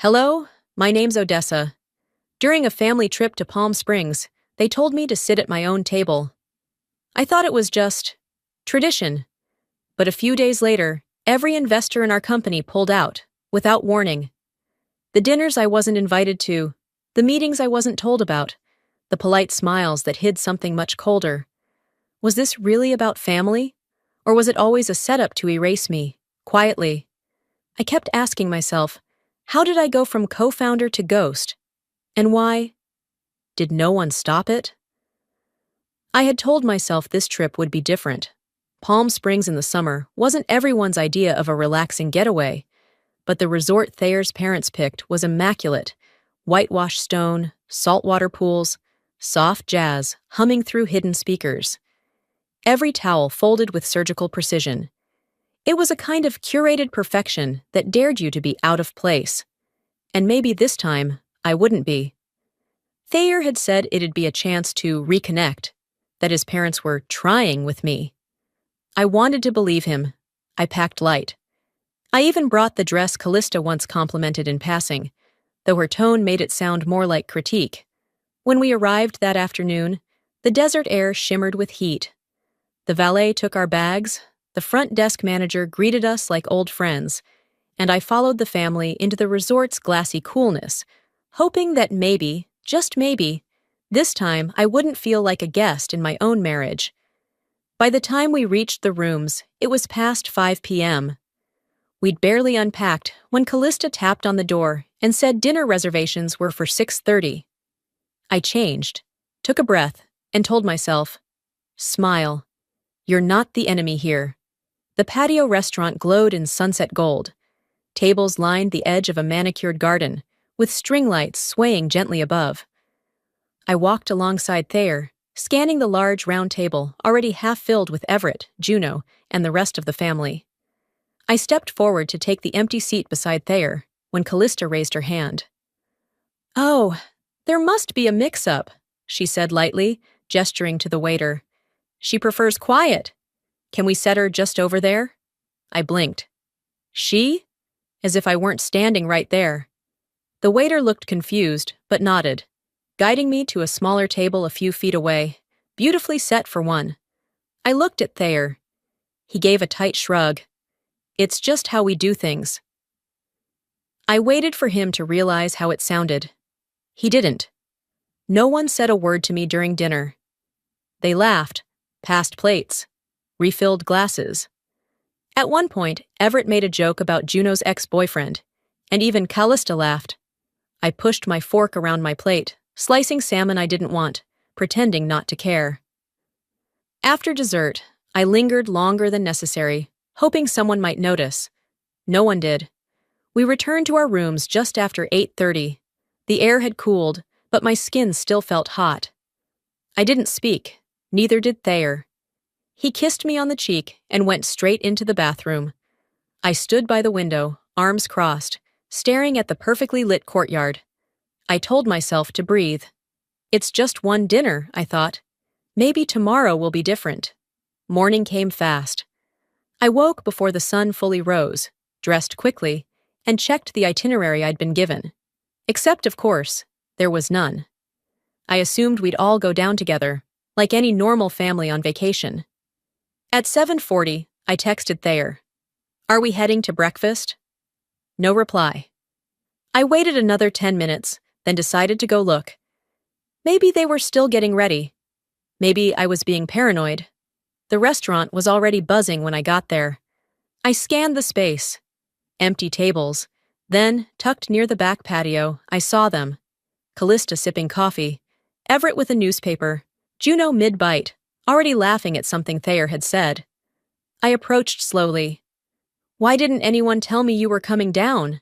Hello, my name's Odessa. During a family trip to Palm Springs, they told me to sit at my own table. I thought it was just tradition, but a few days later, every investor in our company pulled out, without warning. The dinners I wasn't invited to, the meetings I wasn't told about, the polite smiles that hid something much colder. Was this really about family? Or was it always a setup to erase me, quietly? I kept asking myself, how did I go from co-founder to ghost? And why? Did no one stop it? I had told myself this trip would be different. Palm Springs in the summer wasn't everyone's idea of a relaxing getaway, but the resort Thayer's parents picked was immaculate. Whitewashed stone, saltwater pools, soft jazz humming through hidden speakers. Every towel folded with surgical precision. It was a kind of curated perfection that dared you to be out of place. And maybe this time, I wouldn't be. Thayer had said it'd be a chance to reconnect, that his parents were trying with me. I wanted to believe him. I packed light. I even brought the dress Callista once complimented in passing, though her tone made it sound more like critique. When we arrived that afternoon, the desert air shimmered with heat. The valet took our bags, the front desk manager greeted us like old friends, and I followed the family into the resort's glassy coolness, hoping that maybe, just maybe, this time I wouldn't feel like a guest in my own marriage. By the time we reached the rooms, it was past 5 p.m. We'd barely unpacked when Callista tapped on the door and said dinner reservations were for 6:30. I changed, took a breath, and told myself, smile. You're not the enemy here. The patio restaurant glowed in sunset gold. Tables lined the edge of a manicured garden, with string lights swaying gently above. I walked alongside Thayer, scanning the large round table already half filled with Everett, Juno, and the rest of the family. I stepped forward to take the empty seat beside Thayer when Callista raised her hand. "Oh, there must be a mix-up," she said lightly, gesturing to the waiter. "She prefers quiet. Can we set her just over there?" I blinked. She? As if I weren't standing right there. The waiter looked confused, but nodded, guiding me to a smaller table a few feet away, beautifully set for one. I looked at Thayer. He gave a tight shrug. It's just how we do things. I waited for him to realize how it sounded. He didn't. No one said a word to me during dinner. They laughed, passed plates, refilled glasses. At one point, Everett made a joke about Juno's ex-boyfriend, and even Callista laughed. I pushed my fork around my plate, slicing salmon I didn't want, pretending not to care. After dessert, I lingered longer than necessary, hoping someone might notice. No one did. We returned to our rooms just after 8:30. The air had cooled, but my skin still felt hot. I didn't speak, neither did Thayer. He kissed me on the cheek and went straight into the bathroom. I stood by the window, arms crossed, staring at the perfectly lit courtyard. I told myself to breathe. It's just one dinner, I thought. Maybe tomorrow will be different. Morning came fast. I woke before the sun fully rose, dressed quickly, and checked the itinerary I'd been given. Except, of course, there was none. I assumed we'd all go down together, like any normal family on vacation. At 7:40, I texted Thayer. "Are we heading to breakfast?" No reply. I waited another 10 minutes, then decided to go look. Maybe they were still getting ready. Maybe I was being paranoid. The restaurant was already buzzing when I got there. I scanned the space. Empty tables. Then, tucked near the back patio, I saw them. Callista sipping coffee, Everett with a newspaper, Juno mid-bite, already laughing at something Thayer had said. I approached slowly. "Why didn't anyone tell me you were coming down?"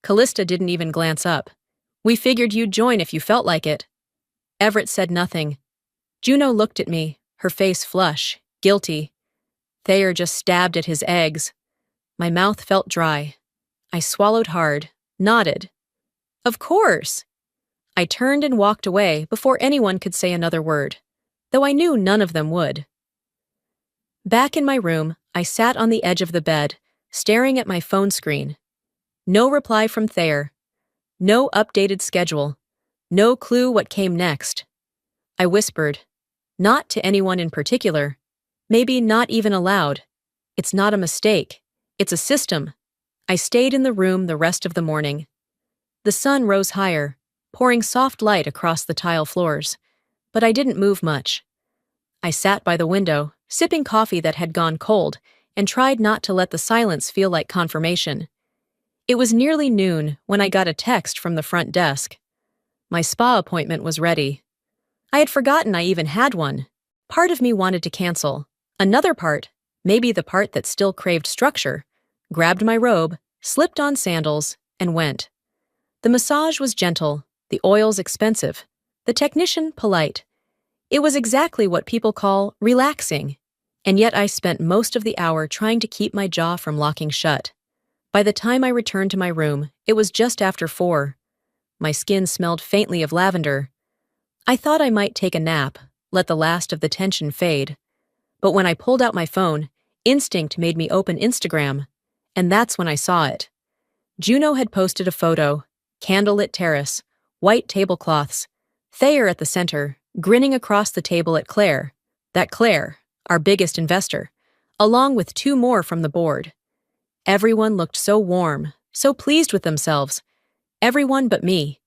Callista didn't even glance up. "We figured you'd join if you felt like it." Everett said nothing. Juno looked at me, her face flush, guilty. Thayer just stabbed at his eggs. My mouth felt dry. I swallowed hard, nodded. "Of course." I turned and walked away before anyone could say another word, though I knew none of them would. Back in my room, I sat on the edge of the bed, staring at my phone screen. No reply from Thayer. No updated schedule. No clue what came next. I whispered, not to anyone in particular. Maybe not even aloud. It's not a mistake. It's a system. I stayed in the room the rest of the morning. The sun rose higher, pouring soft light across the tile floors, but I didn't move much. I sat by the window, sipping coffee that had gone cold, and tried not to let the silence feel like confirmation. It was nearly noon when I got a text from the front desk. My spa appointment was ready. I had forgotten I even had one. Part of me wanted to cancel. Another part, maybe the part that still craved structure, grabbed my robe, slipped on sandals, and went. The massage was gentle, the oils expensive, the technician polite. It was exactly what people call relaxing, and yet I spent most of the hour trying to keep my jaw from locking shut. By the time I returned to my room, it was just after 4. My skin smelled faintly of lavender. I thought I might take a nap, let the last of the tension fade. But when I pulled out my phone, instinct made me open Instagram, and that's when I saw it. Juno had posted a photo, candlelit terrace, white tablecloths, Thayer at the center, grinning across the table at Claire, our biggest investor, along with 2 more from the board. Everyone looked so warm, so pleased with themselves. Everyone but me,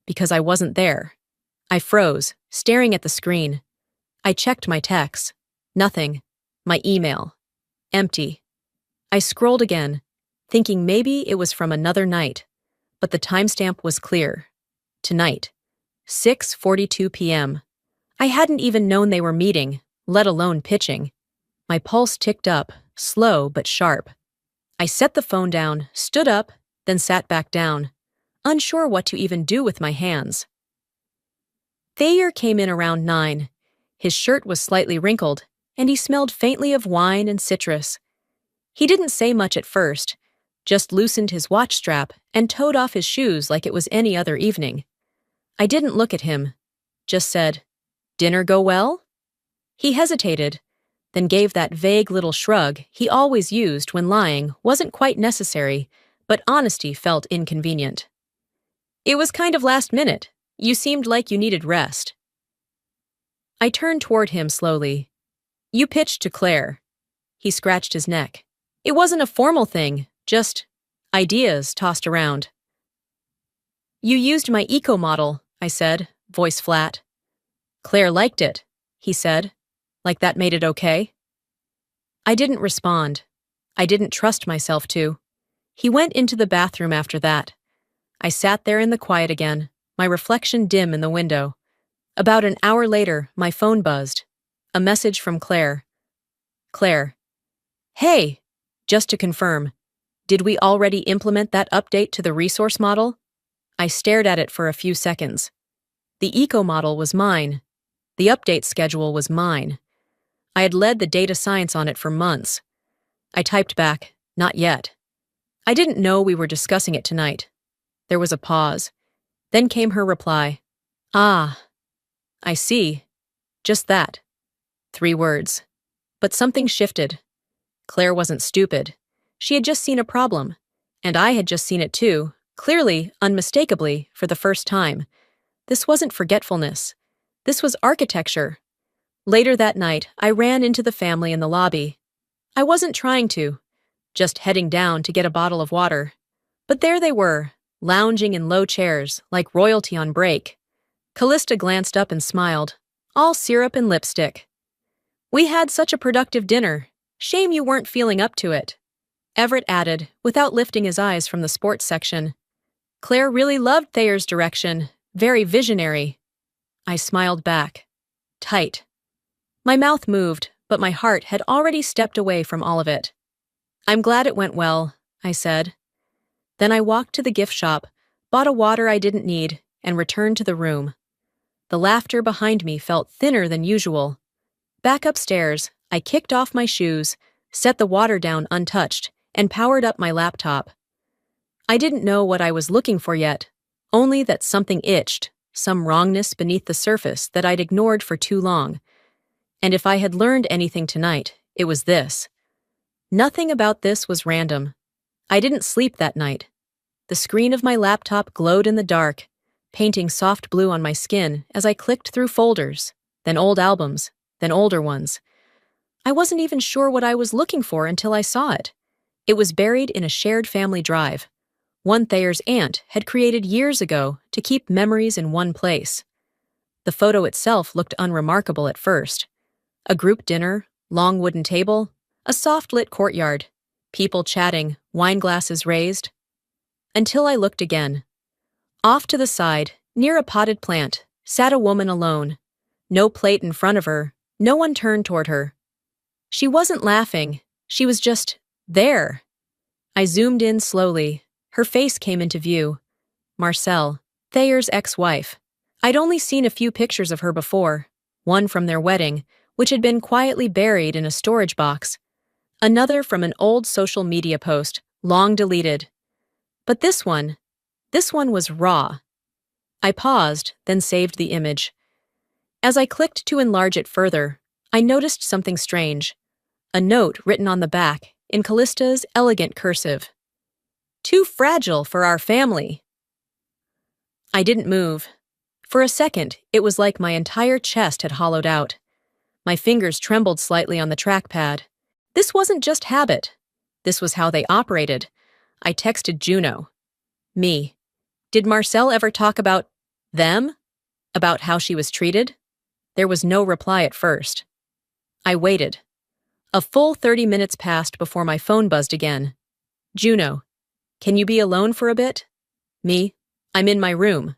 because I wasn't there. I froze, staring at the screen. I checked my texts. Nothing. My email. Empty. I scrolled again, thinking maybe it was from another night, but the timestamp was clear. Tonight. 6:42 p.m. I hadn't even known they were meeting, let alone pitching. My pulse ticked up, slow but sharp. I set the phone down, stood up, then sat back down, unsure what to even do with my hands. Thayer came in around 9. His shirt was slightly wrinkled, and he smelled faintly of wine and citrus. He didn't say much at first, just loosened his watch strap and toed off his shoes like it was any other evening. I didn't look at him, just said, "Dinner go well?" He hesitated, then gave that vague little shrug he always used when lying wasn't quite necessary, but honesty felt inconvenient. "It was kind of last minute. You seemed like you needed rest." I turned toward him slowly. "You pitched to Claire." He scratched his neck. "It wasn't a formal thing, just ideas tossed around." "You used my eco model," I said, voice flat. "Claire liked it," he said, like that made it okay. I didn't respond. I didn't trust myself to. He went into the bathroom after that. I sat there in the quiet again, my reflection dim in the window. About an hour later, my phone buzzed. A message from Claire. Claire. "Hey, just to confirm, did we already implement that update to the resource model?" I stared at it for a few seconds. The eco model was mine. The update schedule was mine. I had led the data science on it for months. I typed back, "Not yet." I didn't know we were discussing it tonight. There was a pause. Then came her reply. "Ah, I see. Just that." 3 words. But something shifted. Claire wasn't stupid. She had just seen a problem. And I had just seen it too, clearly, unmistakably, for the first time. This wasn't forgetfulness. This was architecture. Later that night, I ran into the family in the lobby. I wasn't trying to, just heading down to get a bottle of water. But there they were, lounging in low chairs, like royalty on break. Callista glanced up and smiled, all syrup and lipstick. "We had such a productive dinner. Shame you weren't feeling up to it," Everett added, without lifting his eyes from the sports section. "Claire really loved Thayer's direction. Very visionary." I smiled back. Tight. My mouth moved, but my heart had already stepped away from all of it. "I'm glad it went well," I said. Then I walked to the gift shop, bought a water I didn't need, and returned to the room. The laughter behind me felt thinner than usual. Back upstairs, I kicked off my shoes, set the water down untouched, and powered up my laptop. I didn't know what I was looking for yet, only that something itched, some wrongness beneath the surface that I'd ignored for too long. And if I had learned anything tonight, it was this. Nothing about this was random. I didn't sleep that night. The screen of my laptop glowed in the dark, painting soft blue on my skin as I clicked through folders, then old albums, then older ones. I wasn't even sure what I was looking for until I saw it. It was buried in a shared family drive. One Thayer's aunt had created years ago to keep memories in one place. The photo itself looked unremarkable at first. A group dinner, long wooden table, a soft-lit courtyard, people chatting, wine glasses raised. Until I looked again. Off to the side, near a potted plant, sat a woman alone. No plate in front of her, no one turned toward her. She wasn't laughing, she was just there. I zoomed in slowly. Her face came into view. Marcel, Thayer's ex-wife. I'd only seen a few pictures of her before, one from their wedding, which had been quietly buried in a storage box, another from an old social media post, long deleted. But this one was raw. I paused, then saved the image. As I clicked to enlarge it further, I noticed something strange. A note written on the back, in Callista's elegant cursive. "Too fragile for our family." I didn't move. For a second, it was like my entire chest had hollowed out. My fingers trembled slightly on the trackpad. This wasn't just habit. This was how they operated. I texted Juno. Me. Did Marcel ever talk about them? About how she was treated? There was no reply at first. I waited. A full 30 minutes passed before my phone buzzed again. Juno. Can you be alone for a bit? Me. I'm in my room.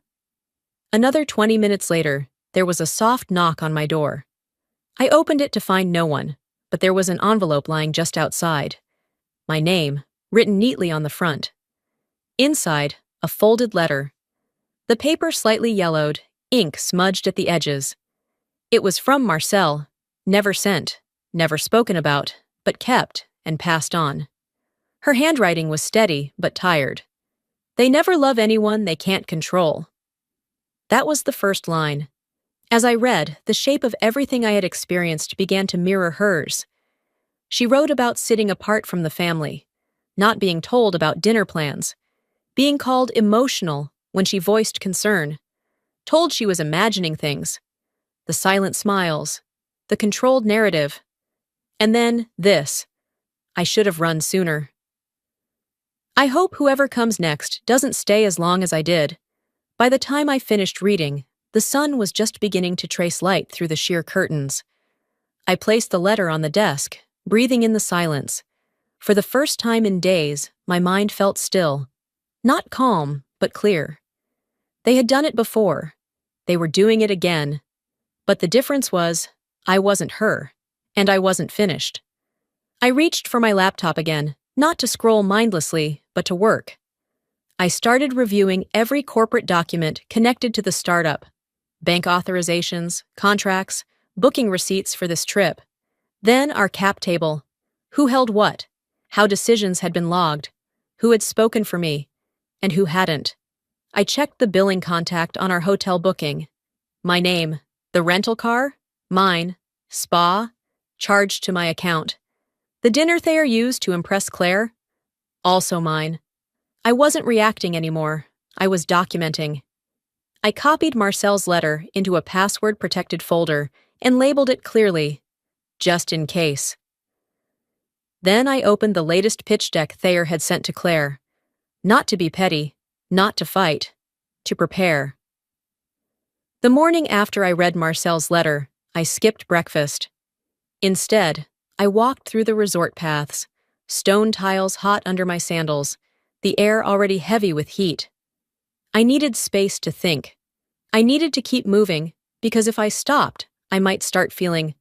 Another 20 minutes later, there was a soft knock on my door. I opened it to find no one, but there was an envelope lying just outside. My name, written neatly on the front. Inside, a folded letter. The paper slightly yellowed, ink smudged at the edges. It was from Marcel, never sent, never spoken about, but kept and passed on. Her handwriting was steady but tired. They never love anyone they can't control. That was the first line. As I read, the shape of everything I had experienced began to mirror hers. She wrote about sitting apart from the family, not being told about dinner plans, being called emotional when she voiced concern, told she was imagining things, the silent smiles, the controlled narrative, and then this. I should have run sooner. I hope whoever comes next doesn't stay as long as I did. By the time I finished reading, the sun was just beginning to trace light through the sheer curtains. I placed the letter on the desk, breathing in the silence. For the first time in days, my mind felt still. Not calm, but clear. They had done it before. They were doing it again. But the difference was, I wasn't her, and I wasn't finished. I reached for my laptop again, not to scroll mindlessly, but to work. I started reviewing every corporate document connected to the startup. Bank authorizations, contracts, booking receipts for this trip. Then our cap table. Who held what? How decisions had been logged. Who had spoken for me, and who hadn't. I checked the billing contact on our hotel booking. My name. The rental car? Mine. Spa? Charged to my account. The dinner Thayer used to impress Claire? Also mine. I wasn't reacting anymore. I was documenting. I copied Marcel's letter into a password-protected folder and labeled it clearly, just in case. Then I opened the latest pitch deck Thayer had sent to Claire. Not to be petty, not to fight, to prepare. The morning after I read Marcel's letter, I skipped breakfast. Instead, I walked through the resort paths, stone tiles hot under my sandals, the air already heavy with heat. I needed space to think. I needed to keep moving, because if I stopped, I might start feeling,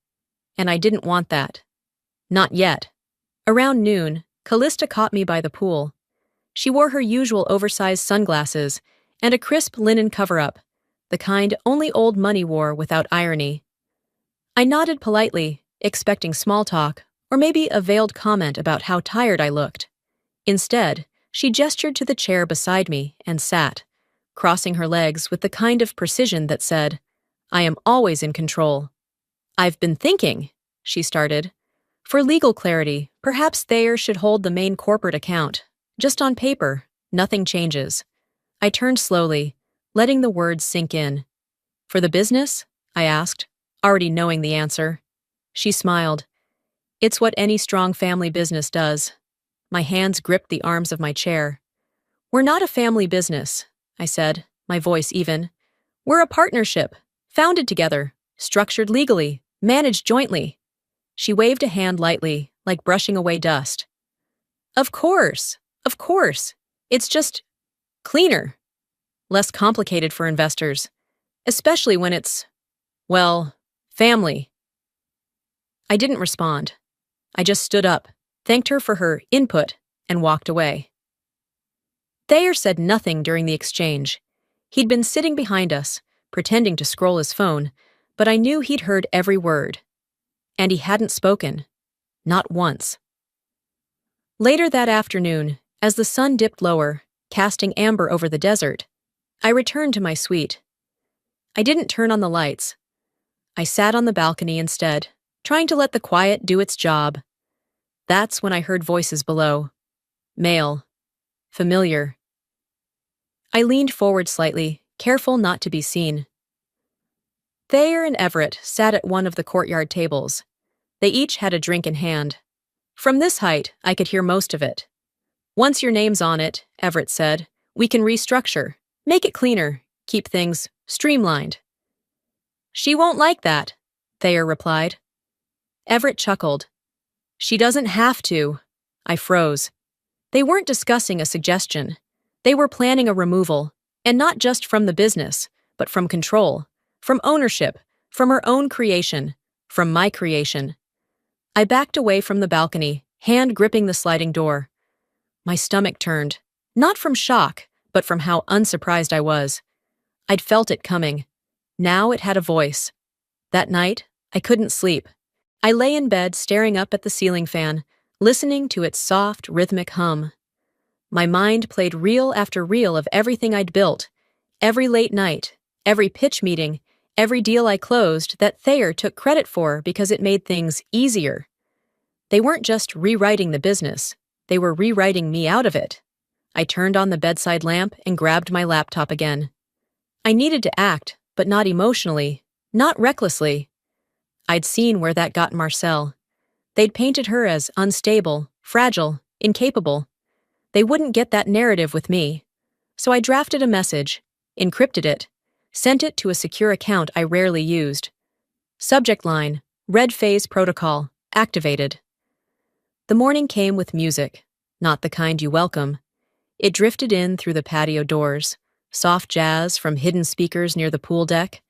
and I didn't want that. Not yet. Around noon, Callista caught me by the pool. She wore her usual oversized sunglasses and a crisp linen cover-up, the kind only old money wore without irony. I nodded politely, expecting small talk, or maybe a veiled comment about how tired I looked. Instead, she gestured to the chair beside me and sat, crossing her legs with the kind of precision that said, I am always in control. I've been thinking, she started. For legal clarity, perhaps Thayer should hold the main corporate account, just on paper, Nothing changes. I turned slowly, letting the words sink in. For the business? I asked, already knowing the answer. She smiled. It's what any strong family business does. My hands gripped the arms of my chair. We're not a family business, I said, my voice even. We're a partnership, founded together, structured legally, managed jointly. She waved a hand lightly, like brushing away dust. Of course. It's just cleaner, less complicated for investors, especially when it's, well, family. I didn't respond. I just stood up, thanked her for her input, and walked away. Thayer said nothing during the exchange. He'd been sitting behind us, pretending to scroll his phone, but I knew he'd heard every word. And he hadn't spoken. Not once. Later that afternoon, as the sun dipped lower, casting amber over the desert, I returned to my suite. I didn't turn on the lights. I sat on the balcony instead, trying to let the quiet do its job. That's when I heard voices below. Male. Familiar. I leaned forward slightly, careful not to be seen. Thayer and Everett sat at one of the courtyard tables. They each had a drink in hand. From this height, I could hear most of it. Once your name's on it, Everett said, we can restructure, make it cleaner, keep things streamlined. She won't like that, Thayer replied. Everett chuckled. She doesn't have to. I froze. They weren't discussing a suggestion. They were planning a removal, and not just from the business, but from control, from ownership, from her own creation, from my creation. I backed away from the balcony, hand gripping the sliding door. My stomach turned, not from shock, but from how unsurprised I was. I'd felt it coming. Now it had a voice. That night, I couldn't sleep. I lay in bed staring up at the ceiling fan, listening to its soft, rhythmic hum. My mind played reel after reel of everything I'd built, every late night, every pitch meeting, every deal I closed that Thayer took credit for because it made things easier. They weren't just rewriting the business, they were rewriting me out of it. I turned on the bedside lamp and grabbed my laptop again. I needed to act, but not emotionally, not recklessly. I'd seen where that got Marcel. They'd painted her as unstable, fragile, incapable. They wouldn't get that narrative with me. So I drafted a message, encrypted it, sent it to a secure account I rarely used. Subject line, Red Phase Protocol, activated. The morning came with music, not the kind you welcome. It drifted in through the patio doors, soft jazz from hidden speakers near the pool deck,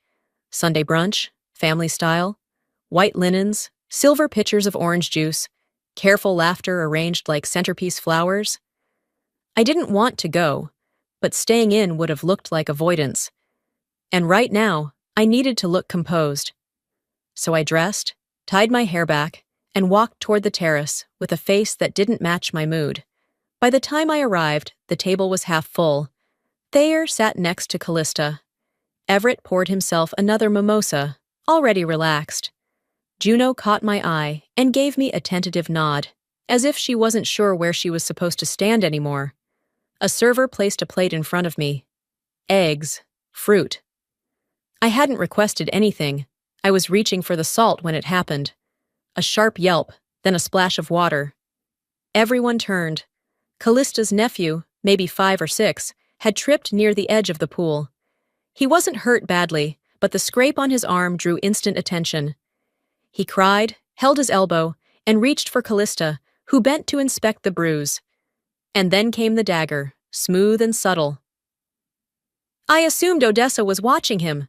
Sunday brunch, family style, white linens, silver pitchers of orange juice, careful laughter arranged like centerpiece flowers. I didn't want to go, but staying in would have looked like avoidance. And right now, I needed to look composed. So I dressed, tied my hair back, and walked toward the terrace with a face that didn't match my mood. By the time I arrived, the table was half full. Thayer sat next to Callista. Everett poured himself another mimosa, already relaxed. Juno caught my eye and gave me a tentative nod, as if she wasn't sure where she was supposed to stand anymore. A server placed a plate in front of me. Eggs, fruit. I hadn't requested anything. I was reaching for the salt when it happened. A sharp yelp, then a splash of water. Everyone turned. Callista's nephew, maybe 5 or 6, had tripped near the edge of the pool. He wasn't hurt badly, but the scrape on his arm drew instant attention. He cried, held his elbow, and reached for Callista, who bent to inspect the bruise. And then came the dagger, smooth and subtle. I assumed Odessa was watching him,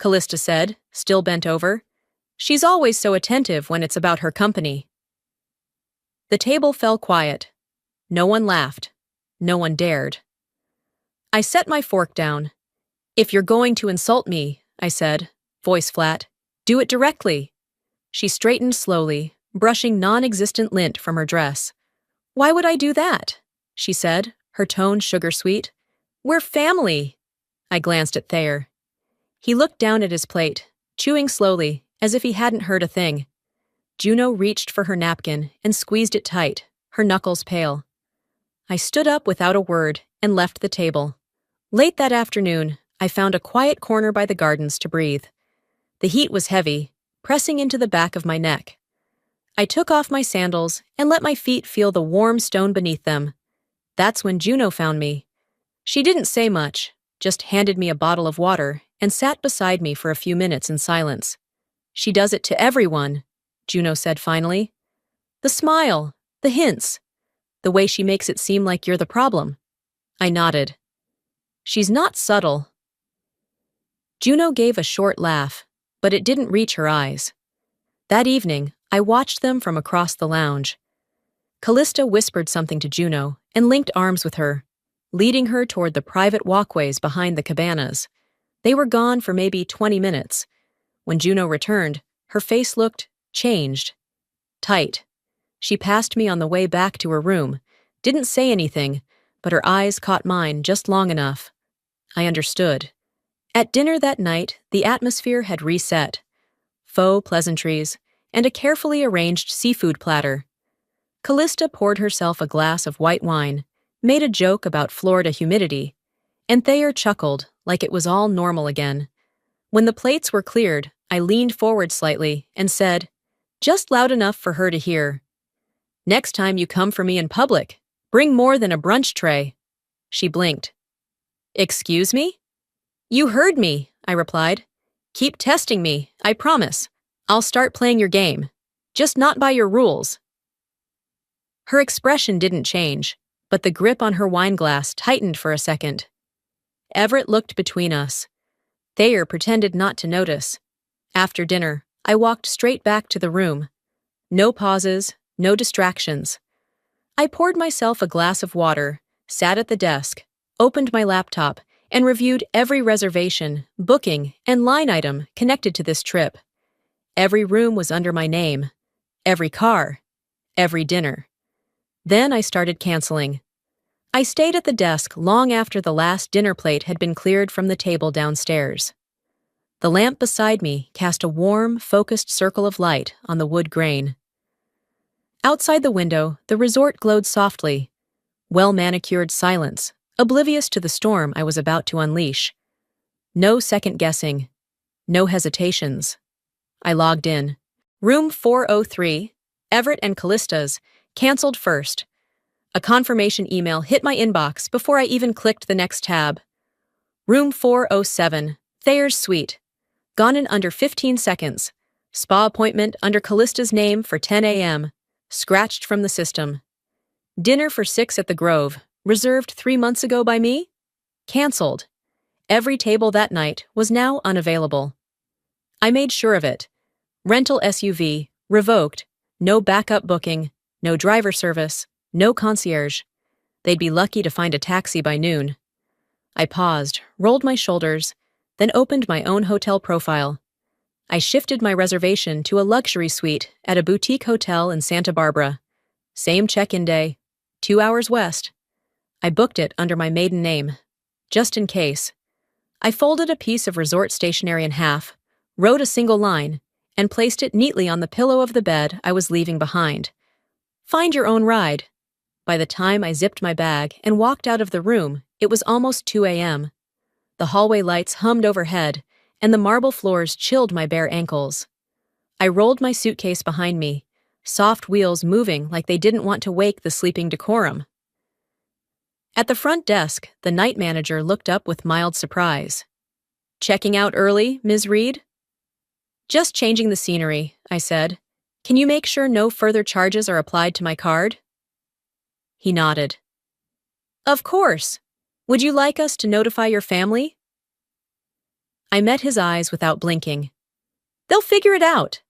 Callista said, still bent over. She's always so attentive when it's about her company. The table fell quiet. No one laughed. No one dared. I set my fork down. If you're going to insult me, I said, voice flat, do it directly. She straightened slowly, brushing non-existent lint from her dress. Why would I do that? She said, her tone sugar-sweet. We're family. I glanced at Thayer. He looked down at his plate, chewing slowly, as if he hadn't heard a thing. Juno reached for her napkin and squeezed it tight, her knuckles pale. I stood up without a word and left the table. Late that afternoon, I found a quiet corner by the gardens to breathe. The heat was heavy, pressing into the back of my neck. I took off my sandals and let my feet feel the warm stone beneath them. That's when Juno found me. She didn't say much, just handed me a bottle of water and sat beside me for a few minutes in silence. "She does it to everyone," Juno said finally. "The smile, the hints, the way she makes it seem like you're the problem." I nodded. "She's not subtle." Juno gave a short laugh, but it didn't reach her eyes. That evening, I watched them from across the lounge. Callista whispered something to Juno and linked arms with her, leading her toward the private walkways behind the cabanas. They were gone for maybe 20 minutes. When Juno returned, her face looked changed, tight. She passed me on the way back to her room, didn't say anything, but her eyes caught mine just long enough. I understood. At dinner that night, the atmosphere had reset. Faux pleasantries, and a carefully arranged seafood platter. Callista poured herself a glass of white wine, made a joke about Florida humidity, and Thayer chuckled like it was all normal again. When the plates were cleared, I leaned forward slightly and said, just loud enough for her to hear, "Next time you come for me in public, bring more than a brunch tray." She blinked. "Excuse me?" "You heard me," I replied. "Keep testing me, I promise. I'll start playing your game. Just not by your rules." Her expression didn't change, but the grip on her wine glass tightened for a second. Everett looked between us. Thayer pretended not to notice. After dinner, I walked straight back to the room. No pauses, no distractions. I poured myself a glass of water, sat at the desk, opened my laptop, and reviewed every reservation, booking, and line item connected to this trip. Every room was under my name. Every car. Every dinner. Then I started canceling. I stayed at the desk long after the last dinner plate had been cleared from the table downstairs. The lamp beside me cast a warm, focused circle of light on the wood grain. Outside the window, the resort glowed softly. Well-manicured silence, oblivious to the storm I was about to unleash. No second-guessing. No hesitations. I logged in. Room 403, Everett and Callista's, canceled first. A confirmation email hit my inbox before I even clicked the next tab. Room 407, Thayer's suite. Gone in under 15 seconds. Spa appointment under Callista's name for 10 a.m. Scratched from the system. Dinner for 6 at the Grove, reserved 3 months ago by me? Cancelled. Every table that night was now unavailable. I made sure of it. Rental SUV, revoked, no backup booking, no driver service, no concierge. They'd be lucky to find a taxi by noon. I paused, rolled my shoulders, then opened my own hotel profile. I shifted my reservation to a luxury suite at a boutique hotel in Santa Barbara. Same check-in day, 2 hours west. I booked it under my maiden name, just in case. I folded a piece of resort stationery in half, wrote a single line, and placed it neatly on the pillow of the bed I was leaving behind. Find your own ride. By the time I zipped my bag and walked out of the room, it was almost 2 a.m. The hallway lights hummed overhead, and the marble floors chilled my bare ankles. I rolled my suitcase behind me, soft wheels moving like they didn't want to wake the sleeping decorum. At the front desk, the night manager looked up with mild surprise. "Checking out early, Ms. Reed?" "Just changing the scenery," I said. "Can you make sure no further charges are applied to my card?" He nodded. "Of course. Would you like us to notify your family?" I met his eyes without blinking. "They'll figure it out."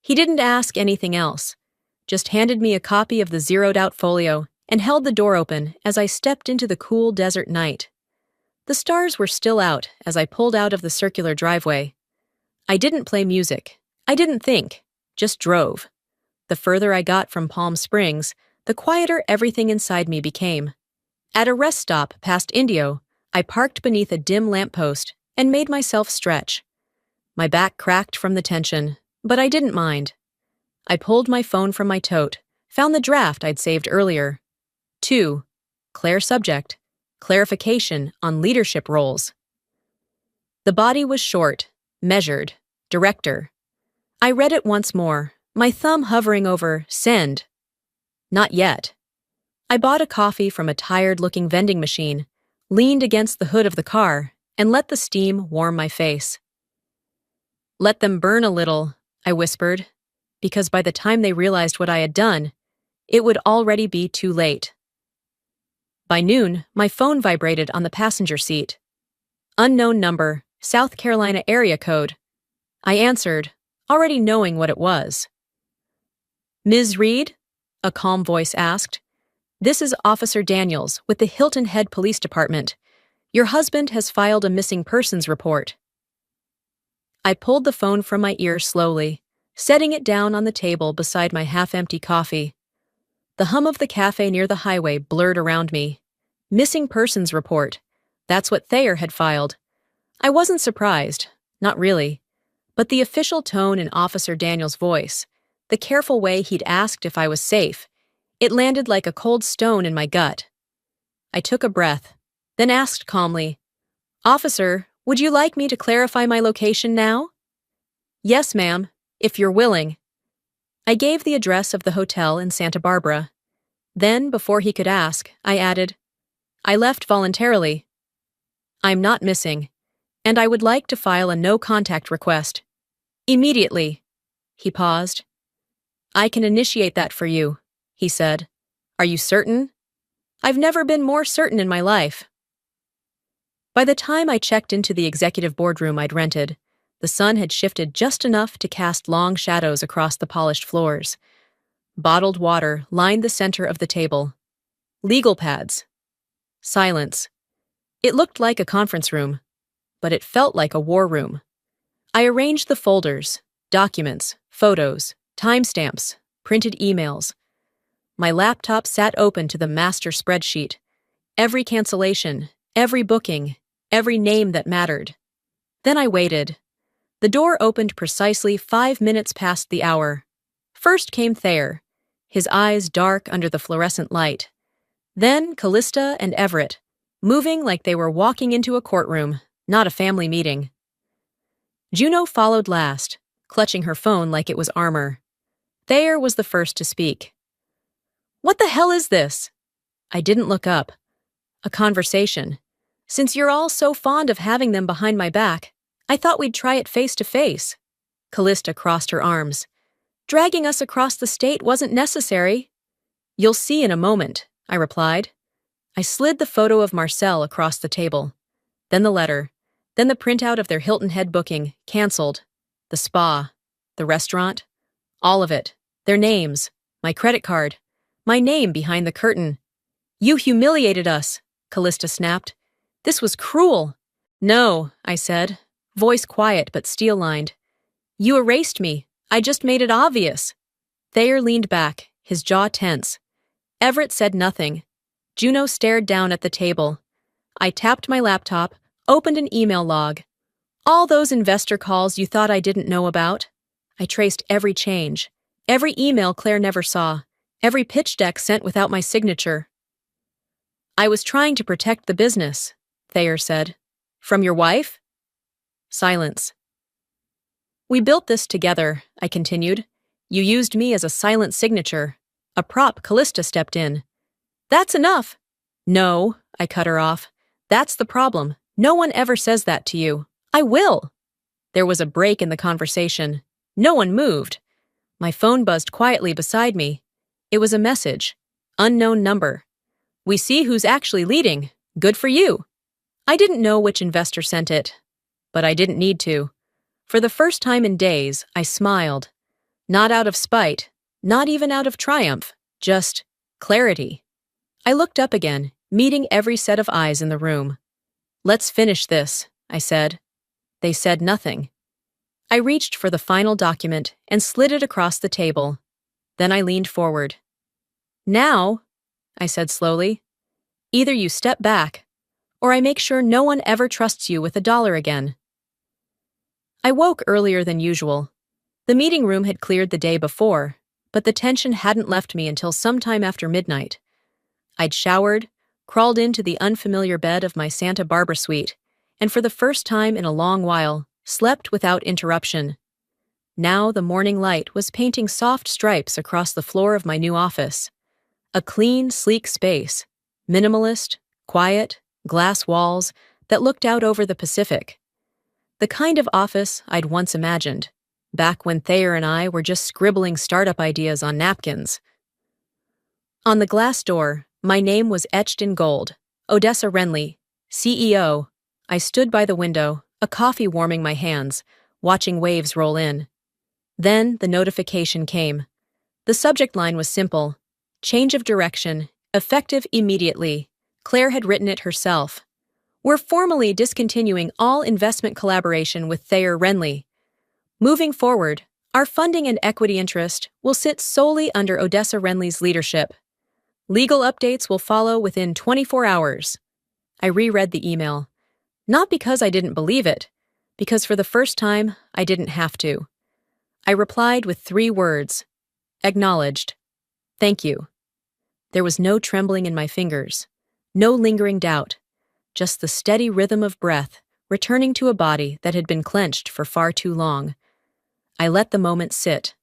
He didn't ask anything else, just handed me a copy of the zeroed-out folio and held the door open as I stepped into the cool desert night. The stars were still out as I pulled out of the circular driveway. I didn't play music. I didn't think, just drove. The further I got from Palm Springs, the quieter everything inside me became. At a rest stop past Indio, I parked beneath a dim lamppost and made myself stretch. My back cracked from the tension, but I didn't mind. I pulled my phone from my tote, found the draft I'd saved earlier. 2. Claire subject. Clarification on leadership roles. The body was short, measured, director. I read it once more, my thumb hovering over send. Not yet. I bought a coffee from a tired-looking vending machine, leaned against the hood of the car, and let the steam warm my face. Let them burn a little, I whispered, because by the time they realized what I had done, it would already be too late. By noon, my phone vibrated on the passenger seat. Unknown number, South Carolina area code. I answered, already knowing what it was. Ms. Reed? A calm voice asked. This is Officer Daniels with the Hilton Head Police Department. Your husband has filed a missing persons report. I pulled the phone from my ear slowly, setting it down on the table beside my half-empty coffee. The hum of the cafe near the highway blurred around me. Missing persons report. That's what Thayer had filed. I wasn't surprised, not really. But the official tone in Officer Daniels' voice, the careful way he'd asked if I was safe, it landed like a cold stone in my gut. I took a breath, then asked calmly, Officer, would you like me to clarify my location now? Yes, ma'am, if you're willing. I gave the address of the hotel in Santa Barbara. Then, before he could ask, I added, I left voluntarily. I'm not missing, and I would like to file a no-contact request. Immediately. He paused. I can initiate that for you, he said. Are you certain? I've never been more certain in my life. By the time I checked into the executive boardroom I'd rented, the sun had shifted just enough to cast long shadows across the polished floors. Bottled water lined the center of the table. Legal pads. Silence. It looked like a conference room, but it felt like a war room. I arranged the folders, documents, photos, timestamps, printed emails. My laptop sat open to the master spreadsheet. Every cancellation, every booking, every name that mattered. Then I waited. The door opened precisely 5 minutes past the hour. First came Thayer, his eyes dark under the fluorescent light. Then Callista and Everett, moving like they were walking into a courtroom, not a family meeting. Juno followed last, clutching her phone like it was armor. Thayer was the first to speak. What the hell is this? I didn't look up. A conversation. Since you're all so fond of having them behind my back, I thought we'd try it face to face. Callista crossed her arms. Dragging us across the state wasn't necessary. You'll see in a moment, I replied. I slid the photo of Marcel across the table. Then the letter. Then the printout of their Hilton Head booking, canceled. The spa. The restaurant. All of it. Their names. My credit card. My name behind the curtain. You humiliated us, Callista snapped. This was cruel. No, I said, voice quiet but steel-lined. You erased me. I just made it obvious. Thayer leaned back, his jaw tense. Everett said nothing. Juno stared down at the table. I tapped my laptop, opened an email log. All those investor calls you thought I didn't know about. I traced every change, every email Claire never saw, every pitch deck sent without my signature. I was trying to protect the business, Thayer said. From your wife? Silence. We built this together, I continued. You used me as a silent signature. A prop. Callista stepped in. That's enough. No, I cut her off. That's the problem. No one ever says that to you. I will. There was a break in the conversation. No one moved. My phone buzzed quietly beside me. It was a message. Unknown number. We see who's actually leading. Good for you. I didn't know which investor sent it, but I didn't need to. For the first time in days, I smiled. Not out of spite, not even out of triumph, just clarity. I looked up again, meeting every set of eyes in the room. Let's finish this, I said. They said nothing. I reached for the final document and slid it across the table. Then I leaned forward. Now, I said slowly, either you step back, or I make sure no one ever trusts you with $1 again. I woke earlier than usual. The meeting room had cleared the day before, but the tension hadn't left me until sometime after midnight. I'd showered, crawled into the unfamiliar bed of my Santa Barbara suite, and for the first time in a long while, slept without interruption. Now the morning light was painting soft stripes across the floor of my new office. A clean, sleek space, minimalist, quiet, glass walls that looked out over the Pacific. The kind of office I'd once imagined, back when Thayer and I were just scribbling startup ideas on napkins. On the glass door, my name was etched in gold, Odessa Renly, CEO. I stood by the window, a coffee warming my hands, watching waves roll in. Then the notification came. The subject line was simple: change of direction, effective immediately. Claire had written it herself. We're formally discontinuing all investment collaboration with Thayer Renly. Moving forward, our funding and equity interest will sit solely under Odessa Renly's leadership. Legal updates will follow within 24 hours. I reread the email. Not because I didn't believe it, because for the first time, I didn't have to. I replied with 3 words. Acknowledged. Thank you. There was no trembling in my fingers, no lingering doubt, just the steady rhythm of breath returning to a body that had been clenched for far too long. I let the moment sit.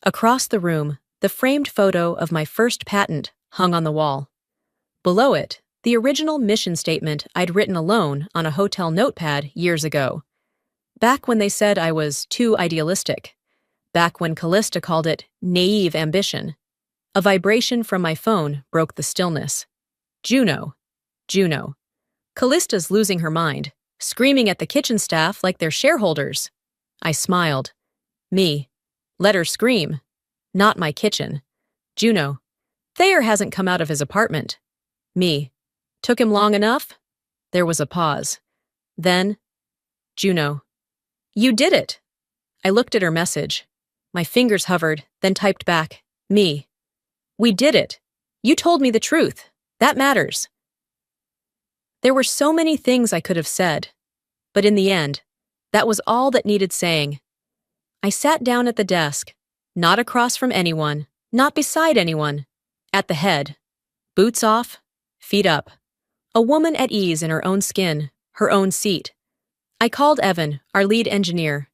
Across the room, the framed photo of my first patent hung on the wall. Below it, the original mission statement I'd written alone on a hotel notepad years ago. Back when they said I was too idealistic. Back when Callista called it naive ambition. A vibration from my phone broke the stillness. Juno. Juno. Callista's losing her mind, screaming at the kitchen staff like they're shareholders. I smiled. Me. Let her scream. Not my kitchen. Juno. Thayer hasn't come out of his apartment. Me. Took him long enough? There was a pause. Then, Juno. You did it. I looked at her message. My fingers hovered, then typed back. Me. We did it. You told me the truth. That matters. There were so many things I could have said, but in the end, that was all that needed saying. I sat down at the desk, not across from anyone, not beside anyone, at the head. Boots off, feet up. A woman at ease in her own skin, her own seat. I called Evan, our lead engineer.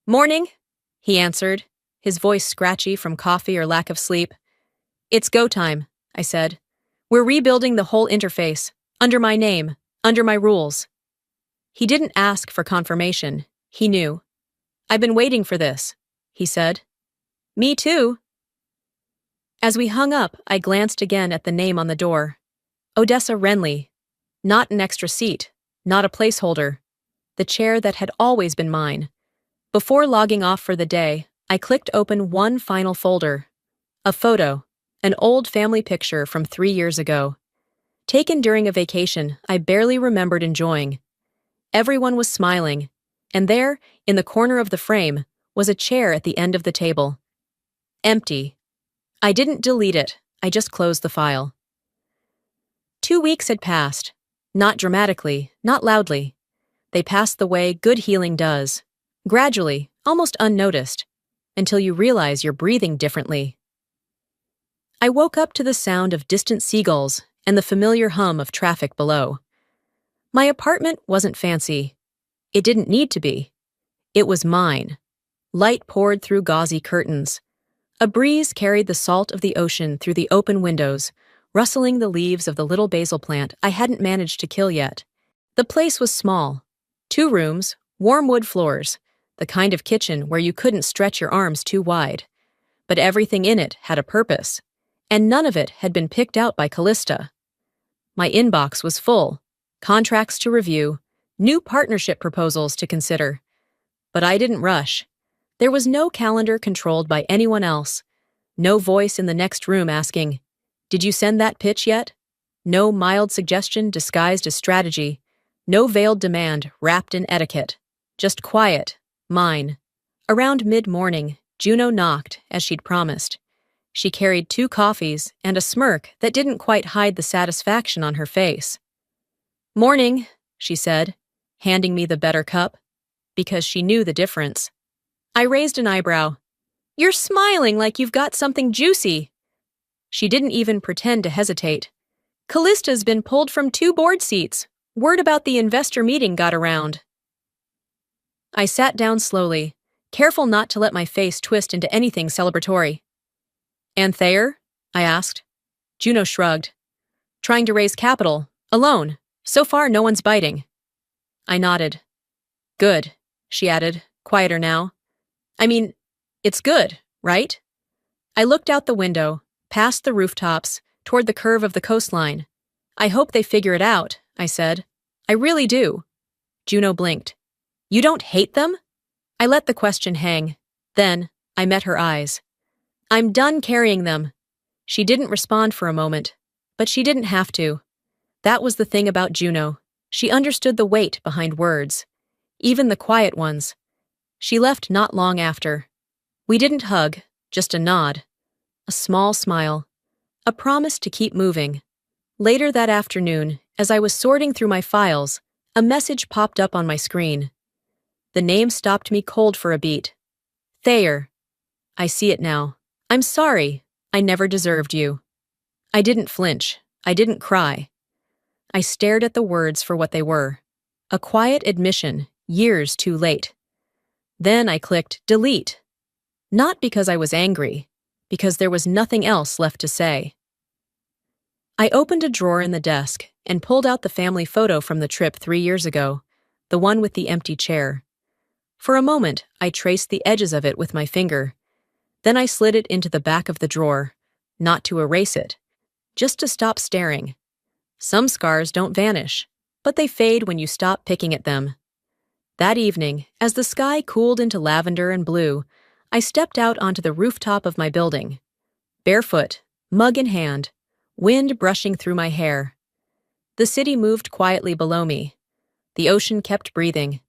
Morning, he answered, his voice scratchy from coffee or lack of sleep. It's go time, I said. We're rebuilding the whole interface, under my name, under my rules. He didn't ask for confirmation. He knew. I've been waiting for this, he said. Me too. As we hung up, I glanced again at the name on the door. Odessa Renly. Not an extra seat, not a placeholder. The chair that had always been mine. Before logging off for the day, I clicked open one final folder. A photo, an old family picture from 3 years ago. Taken during a vacation I barely remembered enjoying. Everyone was smiling, and there, in the corner of the frame, was a chair at the end of the table. Empty. I didn't delete it, I just closed the file. 2 weeks had passed. Not dramatically, not loudly. They passed the way good healing does. Gradually, almost unnoticed, until you realize you're breathing differently. I woke up to the sound of distant seagulls and the familiar hum of traffic below. My apartment wasn't fancy. It didn't need to be. It was mine. Light poured through gauzy curtains. A breeze carried the salt of the ocean through the open windows, rustling the leaves of the little basil plant I hadn't managed to kill yet. The place was small. 2 rooms, warm wood floors, the kind of kitchen where you couldn't stretch your arms too wide. But everything in it had a purpose, and none of it had been picked out by Callista. My inbox was full, contracts to review, new partnership proposals to consider. But I didn't rush. There was no calendar controlled by anyone else, no voice in the next room asking, "Did you send that pitch yet?" No mild suggestion disguised as strategy, no veiled demand wrapped in etiquette. Just quiet, mine. Around mid-morning, Juno knocked, as she'd promised. She carried 2 coffees and a smirk that didn't quite hide the satisfaction on her face. "Morning," she said, handing me the better cup, because she knew the difference. I raised an eyebrow. "You're smiling like you've got something juicy." She didn't even pretend to hesitate. Callista's been pulled from 2 board seats. Word about the investor meeting got around. I sat down slowly, careful not to let my face twist into anything celebratory. And Thayer? I asked. Juno shrugged. Trying to raise capital. Alone. So far, no one's biting. I nodded. Good, she added, quieter now. I mean, it's good, right? I looked out the window, past the rooftops, toward the curve of the coastline. I hope they figure it out, I said. I really do. Juno blinked. You don't hate them? I let the question hang. Then, I met her eyes. I'm done carrying them. She didn't respond for a moment, but she didn't have to. That was the thing about Juno. She understood the weight behind words, even the quiet ones. She left not long after. We didn't hug, just a nod, a small smile, a promise to keep moving. Later that afternoon, as I was sorting through my files, a message popped up on my screen. The name stopped me cold for a beat. Thayer. I see it now. I'm sorry. I never deserved you. I didn't flinch. I didn't cry. I stared at the words for what they were. A quiet admission, years too late. Then I clicked delete. Not because I was angry, because there was nothing else left to say. I opened a drawer in the desk and pulled out the family photo from the trip 3 years ago, the one with the empty chair. For a moment, I traced the edges of it with my finger. Then I slid it into the back of the drawer, not to erase it, just to stop staring. Some scars don't vanish, but they fade when you stop picking at them. That evening, as the sky cooled into lavender and blue, I stepped out onto the rooftop of my building. Barefoot, mug in hand, wind brushing through my hair. The city moved quietly below me. The ocean kept breathing,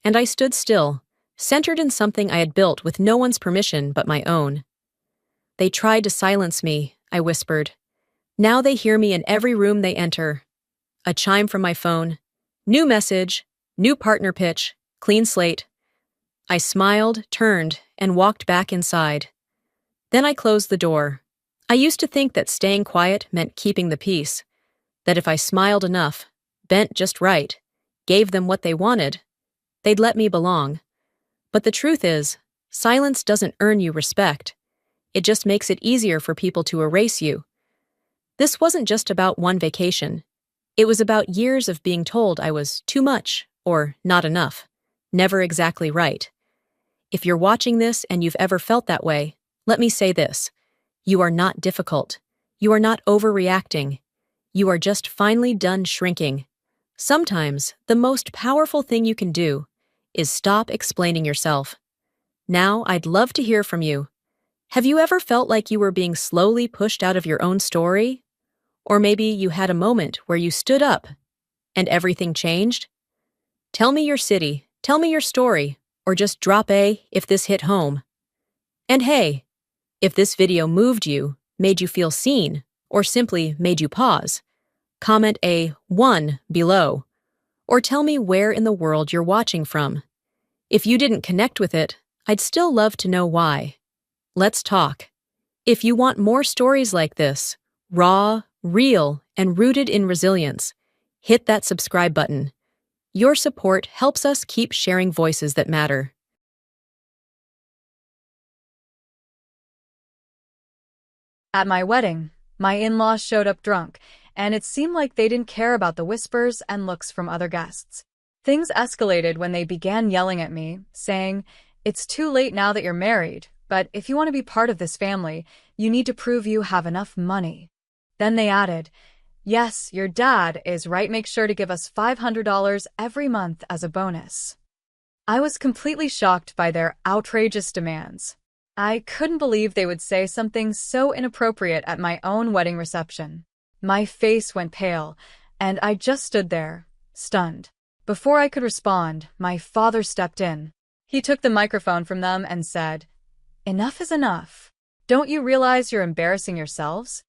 and I stood still, centered in something I had built with no one's permission but my own. They tried to silence me, I whispered. Now they hear me in every room they enter. A chime from my phone. New message, new partner pitch, clean slate. I smiled, turned, and walked back inside. Then I closed the door. I used to think that staying quiet meant keeping the peace, that if I smiled enough, bent just right, gave them what they wanted, they'd let me belong. But the truth is, silence doesn't earn you respect. It just makes it easier for people to erase you. This wasn't just about one vacation. It was about years of being told I was too much or not enough, never exactly right. If you're watching this and you've ever felt that way, let me say this. You are not difficult. You are not overreacting. You are just finally done shrinking. Sometimes, the most powerful thing you can do is stop explaining yourself. Now, I'd love to hear from you. Have you ever felt like you were being slowly pushed out of your own story? Or maybe you had a moment where you stood up and everything changed? Tell me your city, tell me your story, or just drop a if this hit home. And hey, if this video moved you, made you feel seen, or simply made you pause, comment a 1 below, or tell me where in the world you're watching from. If you didn't connect with it, I'd still love to know why. Let's talk. If you want more stories like this, raw, real, and rooted in resilience, hit that subscribe button. Your support helps us keep sharing voices that matter. At my wedding, my in-laws showed up drunk, and it seemed like they didn't care about the whispers and looks from other guests. Things escalated when they began yelling at me, saying, "It's too late now that you're married, but if you want to be part of this family, you need to prove you have enough money." Then they added, "Yes, your dad is right. Make sure to give us $500 every month as a bonus." I was completely shocked by their outrageous demands. I couldn't believe they would say something so inappropriate at my own wedding reception. My face went pale, and I just stood there, stunned. Before I could respond, my father stepped in. He took the microphone from them and said, "Enough is enough. Don't you realize you're embarrassing yourselves?"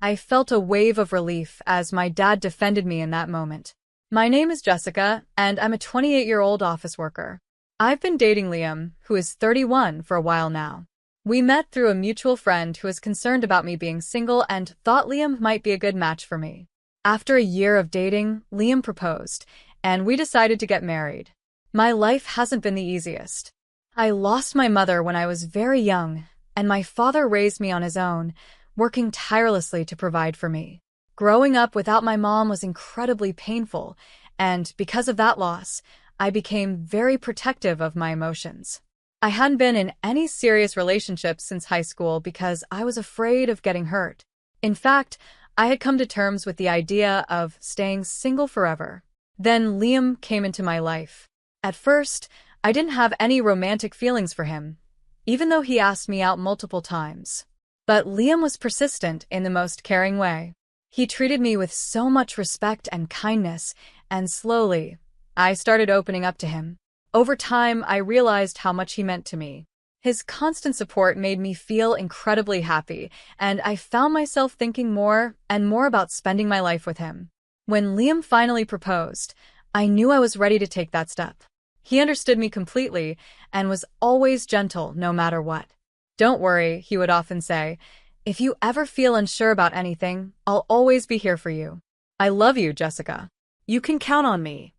I felt a wave of relief as my dad defended me in that moment. My name is Jessica, and I'm a 28-year-old office worker. I've been dating Liam, who is 31, for a while now. We met through a mutual friend who was concerned about me being single and thought Liam might be a good match for me. After a year of dating, Liam proposed, and we decided to get married. My life hasn't been the easiest. I lost my mother when I was very young, and my father raised me on his own, working tirelessly to provide for me. Growing up without my mom was incredibly painful, and because of that loss, I became very protective of my emotions. I hadn't been in any serious relationships since high school because I was afraid of getting hurt. In fact, I had come to terms with the idea of staying single forever. Then Liam came into my life. At first, I didn't have any romantic feelings for him, even though he asked me out multiple times. But Liam was persistent in the most caring way. He treated me with so much respect and kindness, and slowly, I started opening up to him. Over time, I realized how much he meant to me. His constant support made me feel incredibly happy, and I found myself thinking more and more about spending my life with him. When Liam finally proposed, I knew I was ready to take that step. He understood me completely and was always gentle no matter what. "Don't worry," he would often say. "If you ever feel unsure about anything, I'll always be here for you. I love you, Jessica. You can count on me."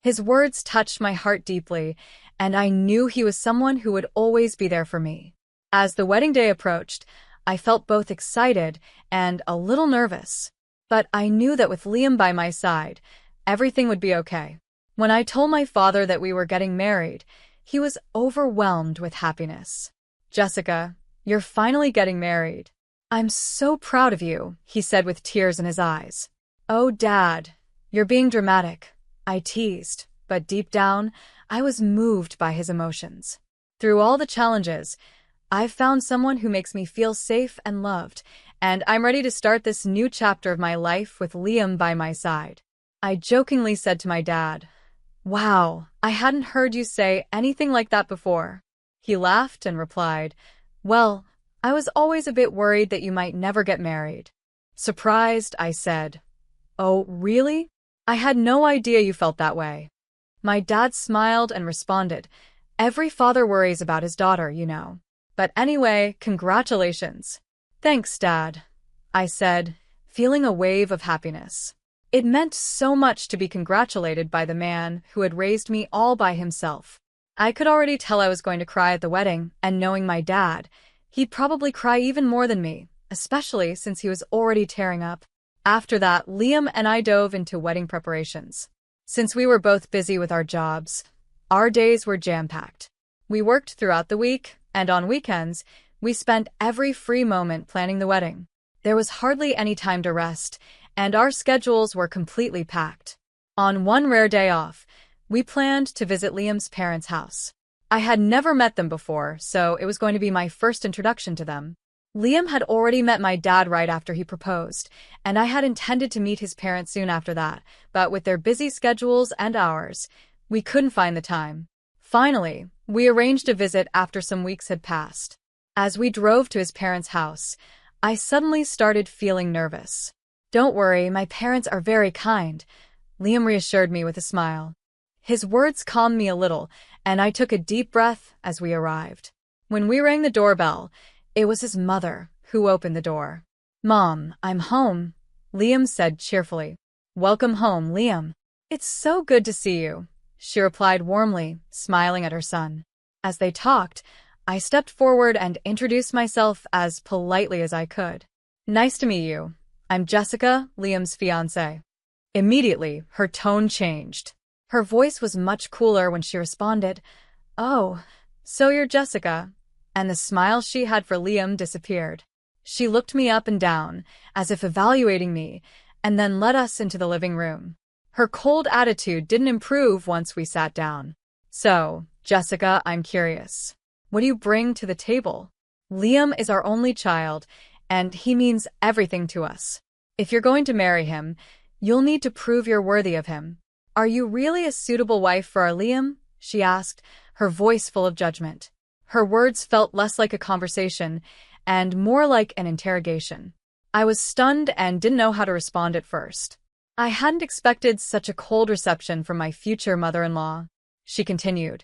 His words touched my heart deeply, and I knew he was someone who would always be there for me. As the wedding day approached, I felt both excited and a little nervous. But I knew that with Liam by my side, everything would be okay. When I told my father that we were getting married, he was overwhelmed with happiness. "Jessica, you're finally getting married. I'm so proud of you," he said with tears in his eyes. "Oh, Dad, you're being dramatic," I teased, but deep down, I was moved by his emotions. Through all the challenges, I've found someone who makes me feel safe and loved, and I'm ready to start this new chapter of my life with Liam by my side. I jokingly said to my dad, "Wow, I hadn't heard you say anything like that before." He laughed and replied, "Well, I was always a bit worried that you might never get married." Surprised, I said, "Oh, really? I had no idea you felt that way." My dad smiled and responded, "Every father worries about his daughter, you know. But anyway, congratulations." "Thanks, Dad," I said, feeling a wave of happiness. It meant so much to be congratulated by the man who had raised me all by himself. I could already tell I was going to cry at the wedding, and knowing my dad, he'd probably cry even more than me, especially since he was already tearing up. After that, Liam and I dove into wedding preparations. Since we were both busy with our jobs, our days were jam-packed. We worked throughout the week, and on weekends, we spent every free moment planning the wedding. There was hardly any time to rest, and our schedules were completely packed. On one rare day off, we planned to visit Liam's parents' house. I had never met them before, so it was going to be my first introduction to them. Liam had already met my dad right after he proposed, and I had intended to meet his parents soon after that, but with their busy schedules and ours, we couldn't find the time. Finally, we arranged a visit after some weeks had passed. As we drove to his parents' house, I suddenly started feeling nervous. "Don't worry, my parents are very kind," Liam reassured me with a smile. His words calmed me a little, and I took a deep breath as we arrived. When we rang the doorbell, it was his mother who opened the door. "Mom, I'm home," Liam said cheerfully. "Welcome home, Liam. It's so good to see you," she replied warmly, smiling at her son. As they talked, I stepped forward and introduced myself as politely as I could. "Nice to meet you. I'm Jessica, Liam's fiancée." Immediately, her tone changed. Her voice was much cooler when she responded, "Oh, so you're Jessica," and the smile she had for Liam disappeared. She looked me up and down, as if evaluating me, and then led us into the living room. Her cold attitude didn't improve once we sat down. "So, Jessica, I'm curious. What do you bring to the table? Liam is our only child, and he means everything to us. If you're going to marry him, you'll need to prove you're worthy of him. Are you really a suitable wife for our Liam?" she asked, her voice full of judgment. Her words felt less like a conversation and more like an interrogation. I was stunned and didn't know how to respond at first. I hadn't expected such a cold reception from my future mother-in-law. She continued,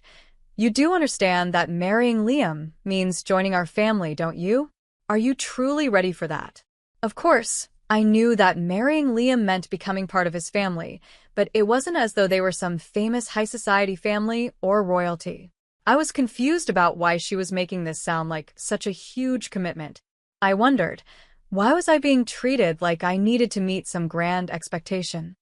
"You do understand that marrying Liam means joining our family, don't you? Are you truly ready for that?" "Of course," I knew that marrying Liam meant becoming part of his family, but it wasn't as though they were some famous high society family or royalty. I was confused about why she was making this sound like such a huge commitment. I wondered, why was I being treated like I needed to meet some grand expectation?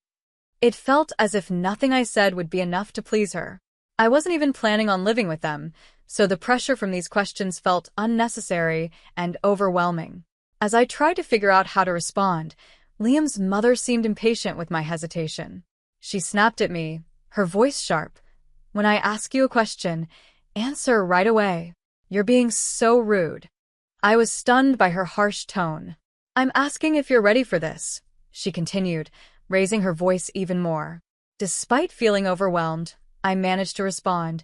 It felt as if nothing I said would be enough to please her. I wasn't even planning on living with them, so the pressure from these questions felt unnecessary and overwhelming. As I tried to figure out how to respond, Liam's mother seemed impatient with my hesitation. She snapped at me, her voice sharp. "When I ask you a question, answer right away. You're being so rude." I was stunned by her harsh tone. "I'm asking if you're ready for this," she continued, raising her voice even more. Despite feeling overwhelmed, I managed to respond,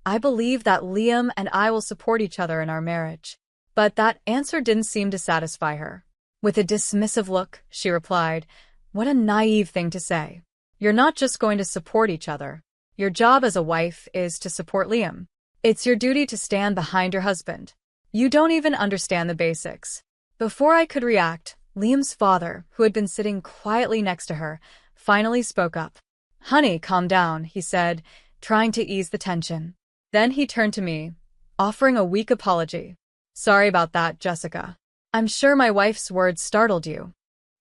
"I believe that Liam and I will support each other in our marriage." But that answer didn't seem to satisfy her. With a dismissive look, she replied, "What a naive thing to say. You're not just going to support each other. Your job as a wife is to support Liam. It's your duty to stand behind your husband. You don't even understand the basics." Before I could react, Liam's father, who had been sitting quietly next to her, finally spoke up. "Honey, calm down," he said, trying to ease the tension. Then he turned to me, offering a weak apology. "Sorry about that, Jessica. I'm sure my wife's words startled you."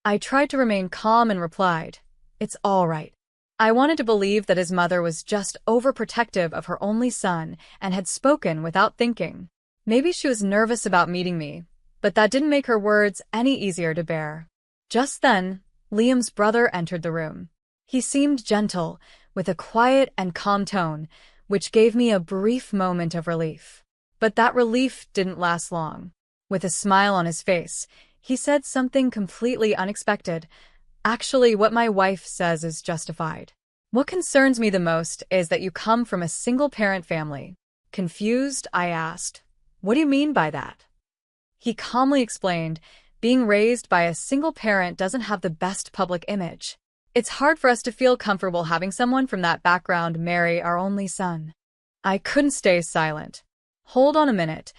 I tried to remain calm and replied, "It's all right." I wanted to believe that his mother was just overprotective of her only son and had spoken without thinking. Maybe she was nervous about meeting me, but that didn't make her words any easier to bear. Just then, Liam's brother entered the room. He seemed gentle, with a quiet and calm tone, which gave me a brief moment of relief. But that relief didn't last long. With a smile on his face, he said something completely unexpected. "Actually, what my wife says is justified. What concerns me the most is that you come from a single-parent family." Confused, I asked, "What do you mean by that?" He calmly explained, "Being raised by a single parent doesn't have the best public image. It's hard for us to feel comfortable having someone from that background marry our only son." I couldn't stay silent. "Hold on a minute,"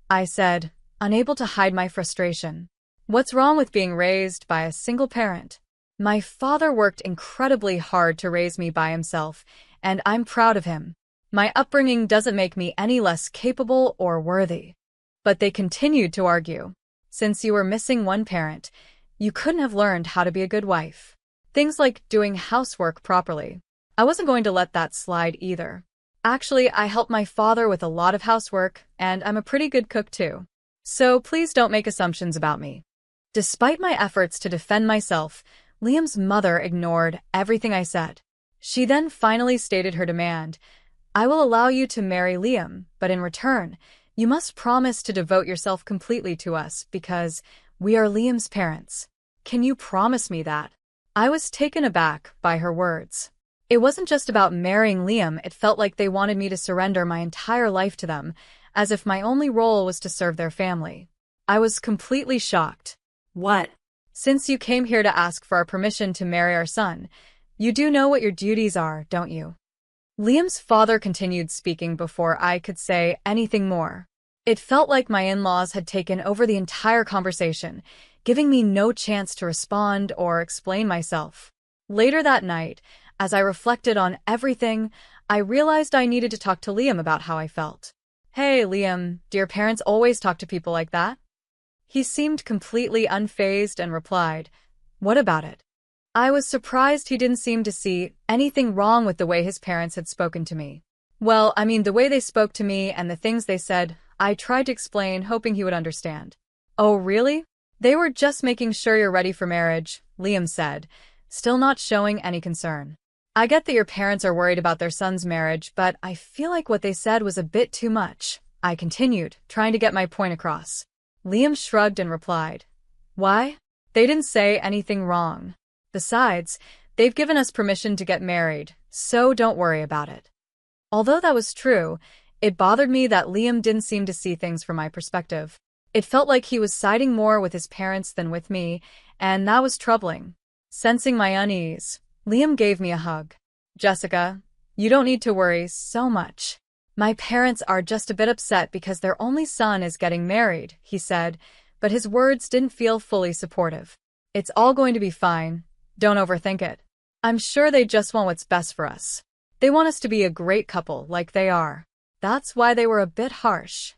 I said, unable to hide my frustration. "What's wrong with being raised by a single parent? My father worked incredibly hard to raise me by himself, and I'm proud of him. My upbringing doesn't make me any less capable or worthy." But they continued to argue. "Since you were missing one parent, you couldn't have learned how to be a good wife. Things like doing housework properly. I wasn't going to let that slide either. Actually, I help my father with a lot of housework, and I'm a pretty good cook too. So please don't make assumptions about me." Despite my efforts to defend myself, Liam's mother ignored everything I said. She then finally stated her demand. "I will allow you to marry Liam, but in return, you must promise to devote yourself completely to us because we are Liam's parents. Can you promise me that?" I was taken aback by her words. It wasn't just about marrying Liam, it felt like they wanted me to surrender my entire life to them, as if my only role was to serve their family. I was completely shocked. "What? Since you came here to ask for our permission to marry our son, you do know what your duties are, don't you?" Liam's father continued speaking before I could say anything more. It felt like my in-laws had taken over the entire conversation, giving me no chance to respond or explain myself. Later that night, as I reflected on everything, I realized I needed to talk to Liam about how I felt. "Hey, Liam, do your parents always talk to people like that?" He seemed completely unfazed and replied, "What about it?" I was surprised he didn't seem to see anything wrong with the way his parents had spoken to me. "Well, I mean, the way they spoke to me and the things they said," I tried to explain, hoping he would understand. "Oh, really? They were just making sure you're ready for marriage," Liam said, still not showing any concern. "I get that your parents are worried about their son's marriage, but I feel like what they said was a bit too much," I continued, trying to get my point across. Liam shrugged and replied, "Why? They didn't say anything wrong. Besides, they've given us permission to get married, so don't worry about it." Although that was true, it bothered me that Liam didn't seem to see things from my perspective. It felt like he was siding more with his parents than with me, and that was troubling. Sensing my unease, Liam gave me a hug. "Jessica, you don't need to worry so much. My parents are just a bit upset because their only son is getting married," he said, but his words didn't feel fully supportive. It's all going to be fine. Don't overthink it. I'm sure they just want what's best for us. They want us to be a great couple like they are. That's why they were a bit harsh.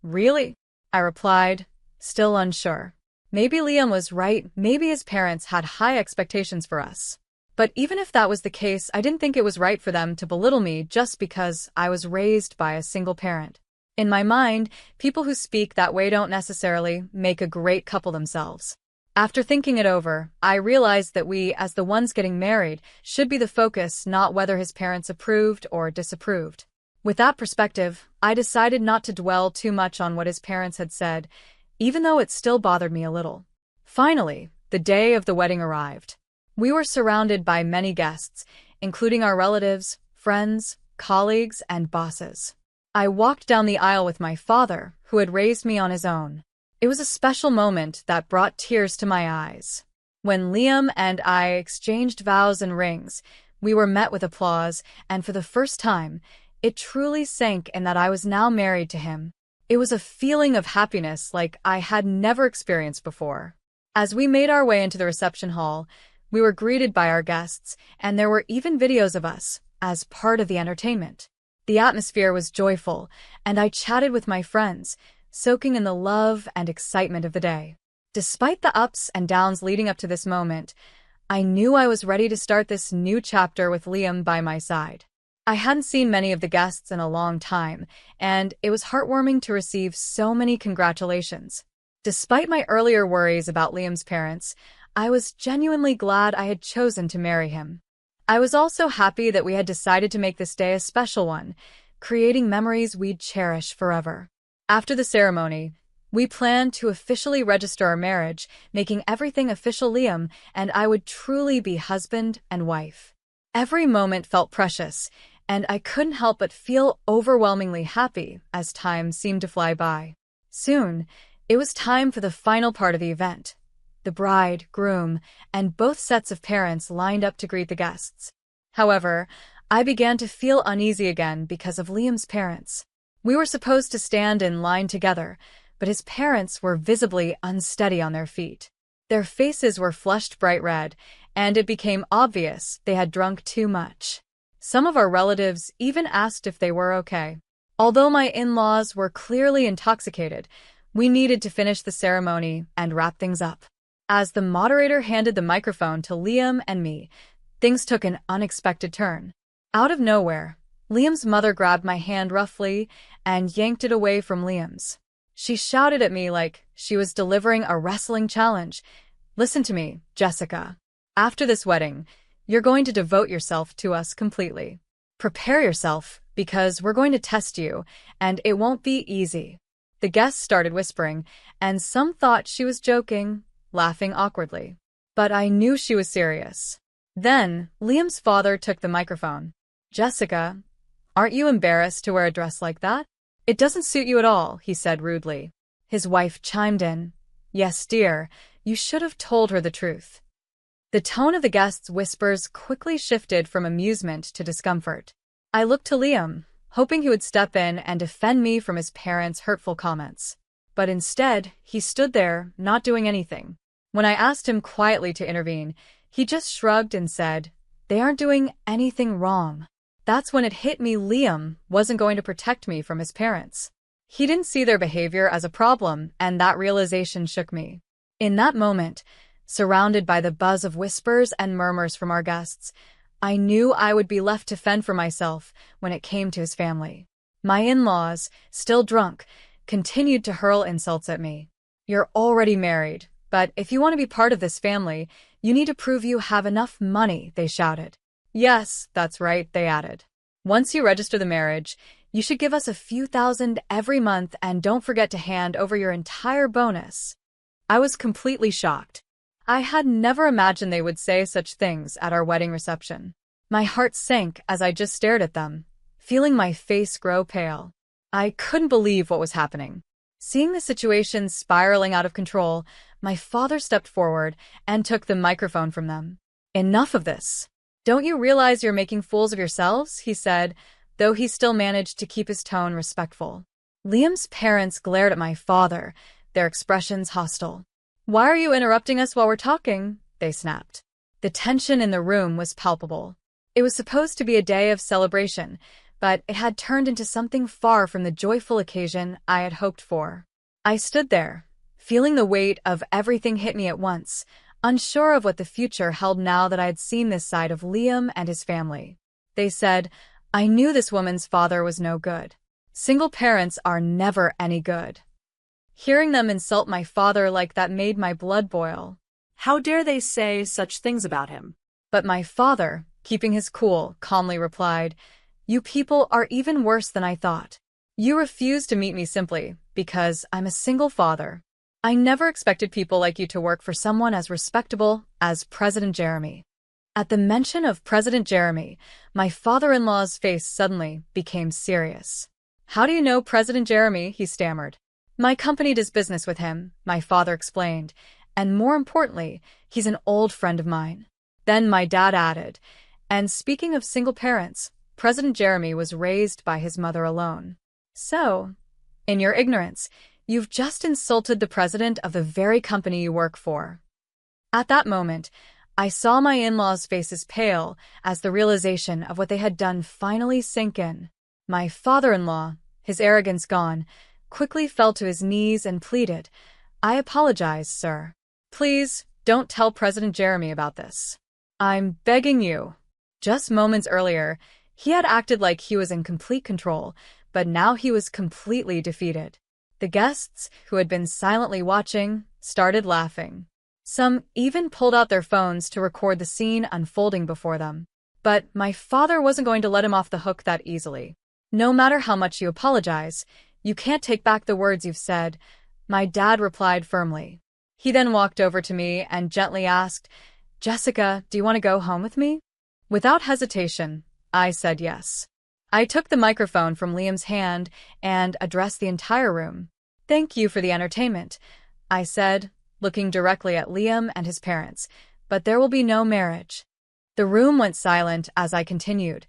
Really? I replied, still unsure. Maybe Liam was right, maybe his parents had high expectations for us. But even if that was the case, I didn't think it was right for them to belittle me just because I was raised by a single parent. In my mind, people who speak that way don't necessarily make a great couple themselves. After thinking it over, I realized that we, as the ones getting married, should be the focus, not whether his parents approved or disapproved. With that perspective, I decided not to dwell too much on what his parents had said, even though it still bothered me a little. Finally, the day of the wedding arrived. We were surrounded by many guests, including our relatives, friends, colleagues, and bosses. I walked down the aisle with my father, who had raised me on his own. It was a special moment that brought tears to my eyes. When Liam and I exchanged vows and rings, we were met with applause, and for the first time, it truly sank in that I was now married to him. It was a feeling of happiness like I had never experienced before. As we made our way into the reception hall, we were greeted by our guests, and there were even videos of us as part of the entertainment. The atmosphere was joyful, and I chatted with my friends, soaking in the love and excitement of the day. Despite the ups and downs leading up to this moment, I knew I was ready to start this new chapter with Liam by my side. I hadn't seen many of the guests in a long time, and it was heartwarming to receive so many congratulations. Despite my earlier worries about Liam's parents, I was genuinely glad I had chosen to marry him. I was also happy that we had decided to make this day a special one, creating memories we'd cherish forever. After the ceremony, we planned to officially register our marriage, making everything official. Liam and I would truly be husband and wife. Every moment felt precious, and I couldn't help but feel overwhelmingly happy as time seemed to fly by. Soon, it was time for the final part of the event. The bride, groom, and both sets of parents lined up to greet the guests. However, I began to feel uneasy again because of Liam's parents. We were supposed to stand in line together, but his parents were visibly unsteady on their feet. Their faces were flushed bright red, and it became obvious they had drunk too much. Some of our relatives even asked if they were okay. Although my in-laws were clearly intoxicated, we needed to finish the ceremony and wrap things up. As the moderator handed the microphone to Liam and me, things took an unexpected turn. Out of nowhere, Liam's mother grabbed my hand roughly and yanked it away from Liam's. She shouted at me like she was delivering a wrestling challenge. "Listen to me, Jessica. After this wedding, you're going to devote yourself to us completely. Prepare yourself, because we're going to test you, and it won't be easy." The guests started whispering, and some thought she was joking, laughing awkwardly. But I knew she was serious. Then, Liam's father took the microphone. "Jessica, aren't you embarrassed to wear a dress like that? It doesn't suit you at all," he said rudely. His wife chimed in. "Yes, dear, you should have told her the truth." The tone of the guests' whispers quickly shifted from amusement to discomfort. I looked to Liam, hoping he would step in and defend me from his parents' hurtful comments. But instead, he stood there, not doing anything. When I asked him quietly to intervene, he just shrugged and said, "They aren't doing anything wrong." That's when it hit me Liam wasn't going to protect me from his parents. He didn't see their behavior as a problem, and that realization shook me. In that moment, surrounded by the buzz of whispers and murmurs from our guests, I knew I would be left to fend for myself when it came to his family. My in-laws, still drunk, continued to hurl insults at me. "You're already married, but if you want to be part of this family, you need to prove you have enough money," they shouted. "Yes, that's right," they added. "Once you register the marriage, you should give us a few thousand every month, and don't forget to hand over your entire bonus." I was completely shocked. I had never imagined they would say such things at our wedding reception. My heart sank as I just stared at them, feeling my face grow pale. I couldn't believe what was happening. Seeing the situation spiraling out of control, my father stepped forward and took the microphone from them. "Enough of this. Don't you realize you're making fools of yourselves?" he said, though he still managed to keep his tone respectful. Liam's parents glared at my father, their expressions hostile. "Why are you interrupting us while we're talking?" they snapped. The tension in the room was palpable. It was supposed to be a day of celebration, but it had turned into something far from the joyful occasion I had hoped for. I stood there, feeling the weight of everything hit me at once, unsure of what the future held now that I had seen this side of Liam and his family. They said, "I knew this woman's father was no good. Single parents are never any good." Hearing them insult my father like that made my blood boil. How dare they say such things about him? But my father, keeping his cool, calmly replied, "You people are even worse than I thought. You refuse to meet me simply because I'm a single father. I never expected people like you to work for someone as respectable as President Jeremy." At the mention of President Jeremy, my father-in-law's face suddenly became serious. "How do you know President Jeremy?" he stammered. "My company does business with him," my father explained, "and more importantly, he's an old friend of mine." Then my dad added, "And speaking of single parents, President Jeremy was raised by his mother alone. So, in your ignorance, you've just insulted the president of the very company you work for." At that moment, I saw my in-laws' faces pale as the realization of what they had done finally sank in. My father-in-law, his arrogance gone, quickly fell to his knees and pleaded, "I apologize, sir. Please, don't tell President Jeremy about this. I'm begging you." Just moments earlier, he had acted like he was in complete control, but now he was completely defeated. The guests, who had been silently watching, started laughing. Some even pulled out their phones to record the scene unfolding before them. But my father wasn't going to let him off the hook that easily. "No matter how much you apologize, you can't take back the words you've said," my dad replied firmly. He then walked over to me and gently asked, "Jessica, do you want to go home with me?" Without hesitation, I said yes. I took the microphone from Liam's hand and addressed the entire room. "Thank you for the entertainment," I said, looking directly at Liam and his parents, "but there will be no marriage." The room went silent as I continued,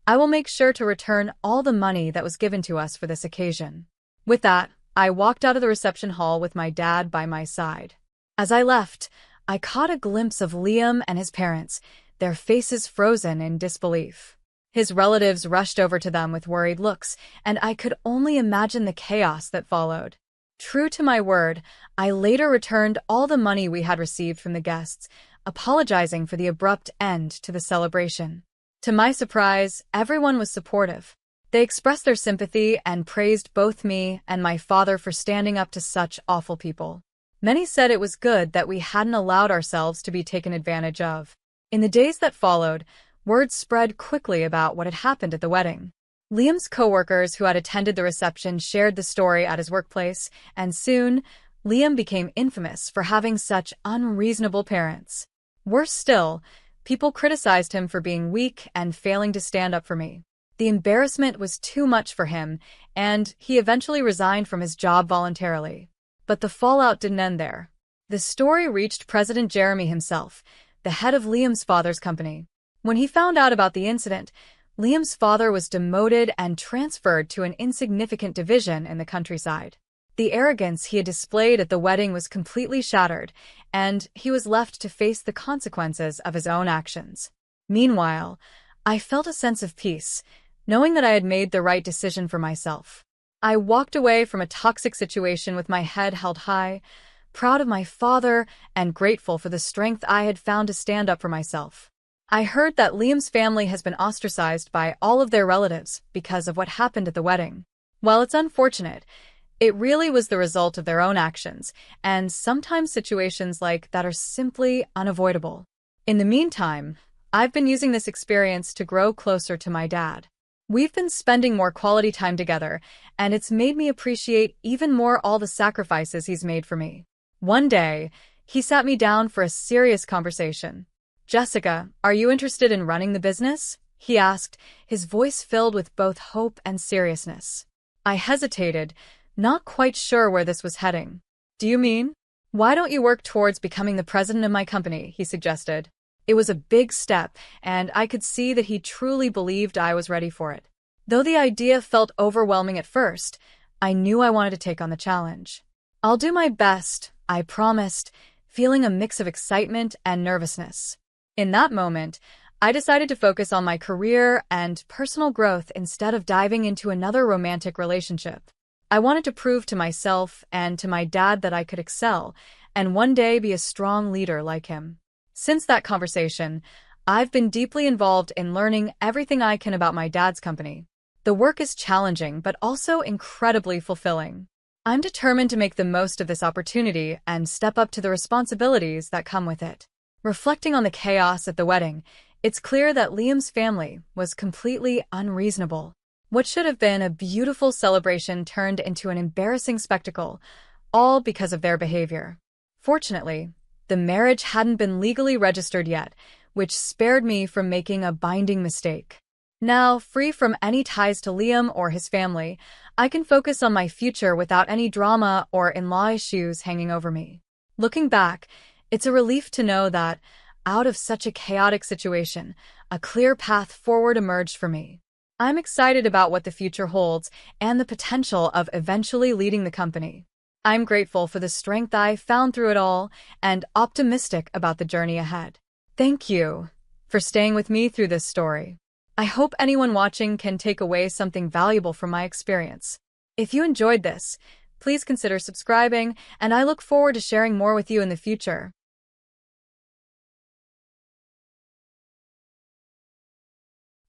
"I will make sure to return all the money that was given to us for this occasion." With that, I walked out of the reception hall with my dad by my side. As I left, I caught a glimpse of Liam and his parents, their faces frozen in disbelief. His relatives rushed over to them with worried looks, and I could only imagine the chaos that followed. True to my word, I later returned all the money we had received from the guests, apologizing for the abrupt end to the celebration. To my surprise, everyone was supportive. They expressed their sympathy and praised both me and my father for standing up to such awful people. Many said it was good that we hadn't allowed ourselves to be taken advantage of. In the days that followed, word spread quickly about what had happened at the wedding. Liam's coworkers who had attended the reception shared the story at his workplace, and soon, Liam became infamous for having such unreasonable parents. Worse still, people criticized him for being weak and failing to stand up for me. The embarrassment was too much for him, and he eventually resigned from his job voluntarily. But the fallout didn't end there. The story reached President Jeremy himself, the head of Liam's father's company. When he found out about the incident, Liam's father was demoted and transferred to an insignificant division in the countryside. The arrogance he had displayed at the wedding was completely shattered, and he was left to face the consequences of his own actions. Meanwhile, I felt a sense of peace, knowing that I had made the right decision for myself. I walked away from a toxic situation with my head held high, proud of my father and grateful for the strength I had found to stand up for myself. I heard that Liam's family has been ostracized by all of their relatives because of what happened at the wedding. While it's unfortunate, it really was the result of their own actions, and sometimes situations like that are simply unavoidable. In the meantime, I've been using this experience to grow closer to my dad. We've been spending more quality time together, and it's made me appreciate even more all the sacrifices he's made for me. One day, he sat me down for a serious conversation. "Jessica, are you interested in running the business?" he asked, his voice filled with both hope and seriousness. I hesitated, not quite sure where this was heading. "Do you mean? Why don't you work towards becoming the president of my company?" he suggested. It was a big step, and I could see that he truly believed I was ready for it. Though the idea felt overwhelming at first, I knew I wanted to take on the challenge. I'll do my best, I promised, feeling a mix of excitement and nervousness. In that moment, I decided to focus on my career and personal growth instead of diving into another romantic relationship. I wanted to prove to myself and to my dad that I could excel and one day be a strong leader like him. Since that conversation, I've been deeply involved in learning everything I can about my dad's company. The work is challenging but also incredibly fulfilling. I'm determined to make the most of this opportunity and step up to the responsibilities that come with it. Reflecting on the chaos at the wedding, it's clear that Liam's family was completely unreasonable. What should have been a beautiful celebration turned into an embarrassing spectacle, all because of their behavior. Fortunately, the marriage hadn't been legally registered yet, which spared me from making a binding mistake. Now, free from any ties to Liam or his family, I can focus on my future without any drama or in-law issues hanging over me. Looking back, it's a relief to know that, out of such a chaotic situation, a clear path forward emerged for me. I'm excited about what the future holds and the potential of eventually leading the company. I'm grateful for the strength I found through it all and optimistic about the journey ahead. Thank you for staying with me through this story. I hope anyone watching can take away something valuable from my experience. If you enjoyed this, please consider subscribing, and I look forward to sharing more with you in the future.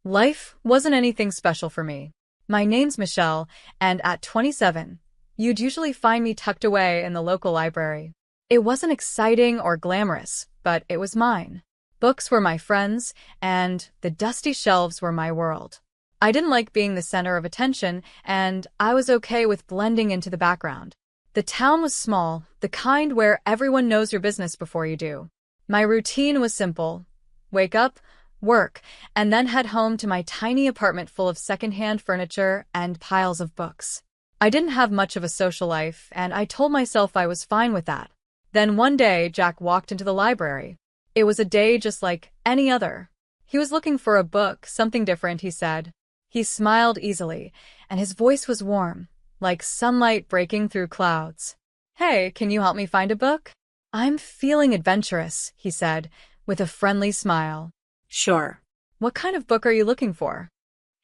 Life wasn't anything special for me. My name's Michelle, and at 27, you'd usually find me tucked away in the local library. It wasn't exciting or glamorous, but it was mine. Books were my friends, and the dusty shelves were my world. I didn't like being the center of attention, and I was okay with blending into the background. The town was small, the kind where everyone knows your business before you do. My routine was simple: wake up, work, and then head home to my tiny apartment full of secondhand furniture and piles of books. I didn't have much of a social life, and I told myself I was fine with that. Then one day, Jack walked into the library. It was a day just like any other. He was looking for a book, something different, he said. He smiled easily, and his voice was warm, like sunlight breaking through clouds. "Hey, can you help me find a book?" "I'm feeling adventurous," he said, with a friendly smile. Sure. "What kind of book are you looking for?"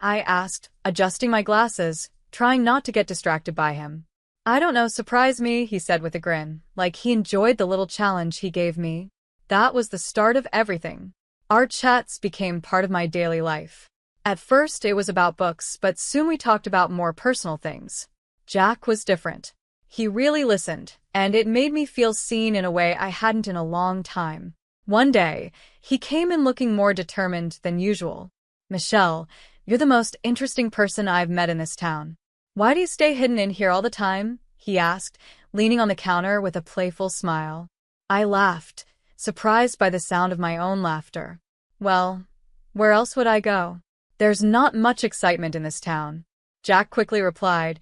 I asked, adjusting my glasses, trying not to get distracted by him. "I don't know, surprise me," he said with a grin, like he enjoyed the little challenge he gave me. That was the start of everything. Our chats became part of my daily life. At first, it was about books, but soon we talked about more personal things. Jack was different. He really listened, and it made me feel seen in a way I hadn't in a long time. One day, he came in looking more determined than usual. "Michelle, you're the most interesting person I've met in this town. Why do you stay hidden in here all the time?" he asked, leaning on the counter with a playful smile. I laughed, surprised by the sound of my own laughter. "Well, where else would I go? There's not much excitement in this town." Jack quickly replied,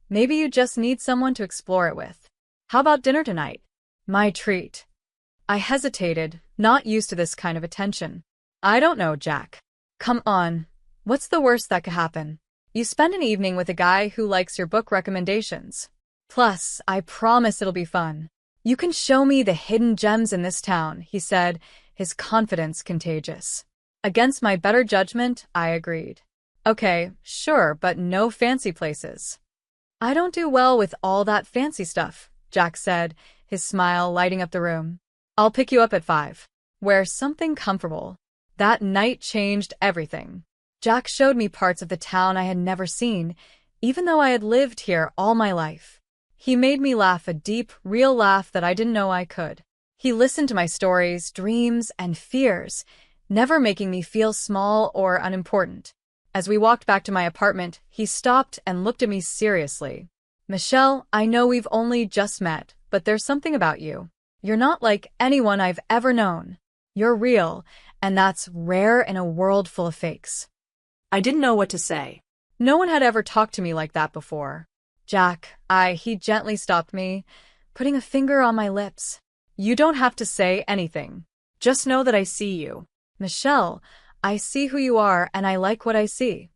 "Maybe you just need someone to explore it with. How about dinner tonight?" My treat. I hesitated, not used to this kind of attention. "I don't know, Jack." "Come on. What's the worst that could happen? You spend an evening with a guy who likes your book recommendations. Plus, I promise it'll be fun. You can show me the hidden gems in this town," he said, his confidence contagious. Against my better judgment, I agreed. "Okay, sure, but no fancy places." "I don't do well with all that fancy stuff," Jack said, his smile lighting up the room. "I'll pick you up at 5. Wear something comfortable." That night changed everything. Jack showed me parts of the town I had never seen, even though I had lived here all my life. He made me laugh, a deep, real laugh that I didn't know I could. He listened to my stories, dreams, and fears, never making me feel small or unimportant. As we walked back to my apartment, he stopped and looked at me seriously. "Michelle, I know we've only just met, but there's something about you. You're not like anyone I've ever known. You're real, and that's rare in a world full of fakes." I didn't know what to say. No one had ever talked to me like that before. "Jack, he gently stopped me, putting a finger on my lips. "You don't have to say anything. Just know that I see you." "Michelle, I see who you are and I like what I see."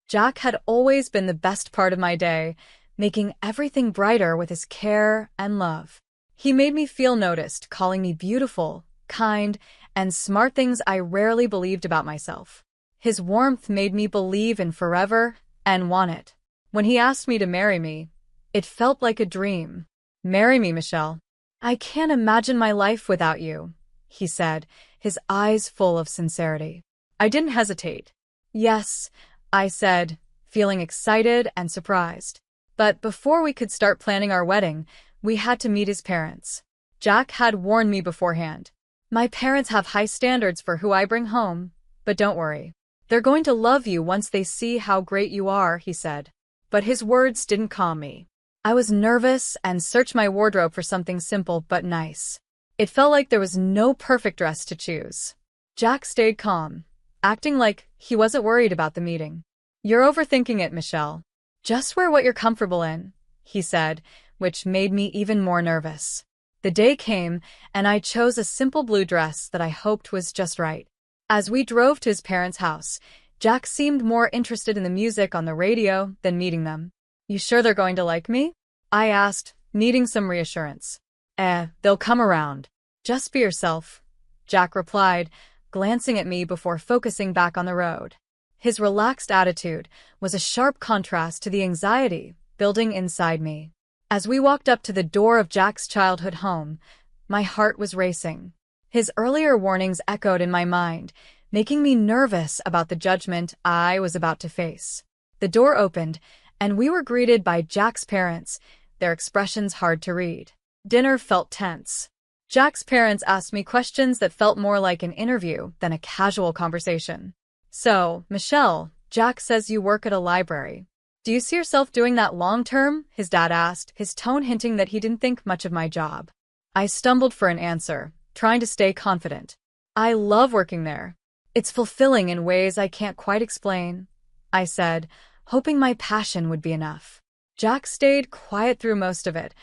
Jack had always been the best part of my day, making everything brighter with his care and love. He made me feel noticed, calling me beautiful, kind, and smart, things I rarely believed about myself. His warmth made me believe in forever and want it. When he asked me to marry me, it felt like a dream. "Marry me, Michelle. I can't imagine my life without you," he said, his eyes full of sincerity. I didn't hesitate. "Yes," I said, feeling excited and surprised. But before we could start planning our wedding, we had to meet his parents. Jack had warned me beforehand. "My parents have high standards for who I bring home, but don't worry. They're going to love you once they see how great you are," he said. But his words didn't calm me. I was nervous and searched my wardrobe for something simple but nice. It felt like there was no perfect dress to choose. Jack stayed calm, acting like he wasn't worried about the meeting. "You're overthinking it, Michelle. Just wear what you're comfortable in," he said, which made me even more nervous. The day came, and I chose a simple blue dress that I hoped was just right. As we drove to his parents' house, Jack seemed more interested in the music on the radio than meeting them. "You sure they're going to like me?" I asked, needing some reassurance. They'll come around. Just be yourself," Jack replied, glancing at me before focusing back on the road. His relaxed attitude was a sharp contrast to the anxiety building inside me. As we walked up to the door of Jack's childhood home, my heart was racing. His earlier warnings echoed in my mind, making me nervous about the judgment I was about to face. The door opened, and we were greeted by Jack's parents, their expressions hard to read. Dinner felt tense. Jack's parents asked me questions that felt more like an interview than a casual conversation. "So, Michelle, Jack says you work at a library. Do you see yourself doing that long-term?" his dad asked, his tone hinting that he didn't think much of my job. I stumbled for an answer, trying to stay confident. "I love working there. It's fulfilling in ways I can't quite explain," I said, hoping my passion would be enough. Jack stayed quiet through most of it,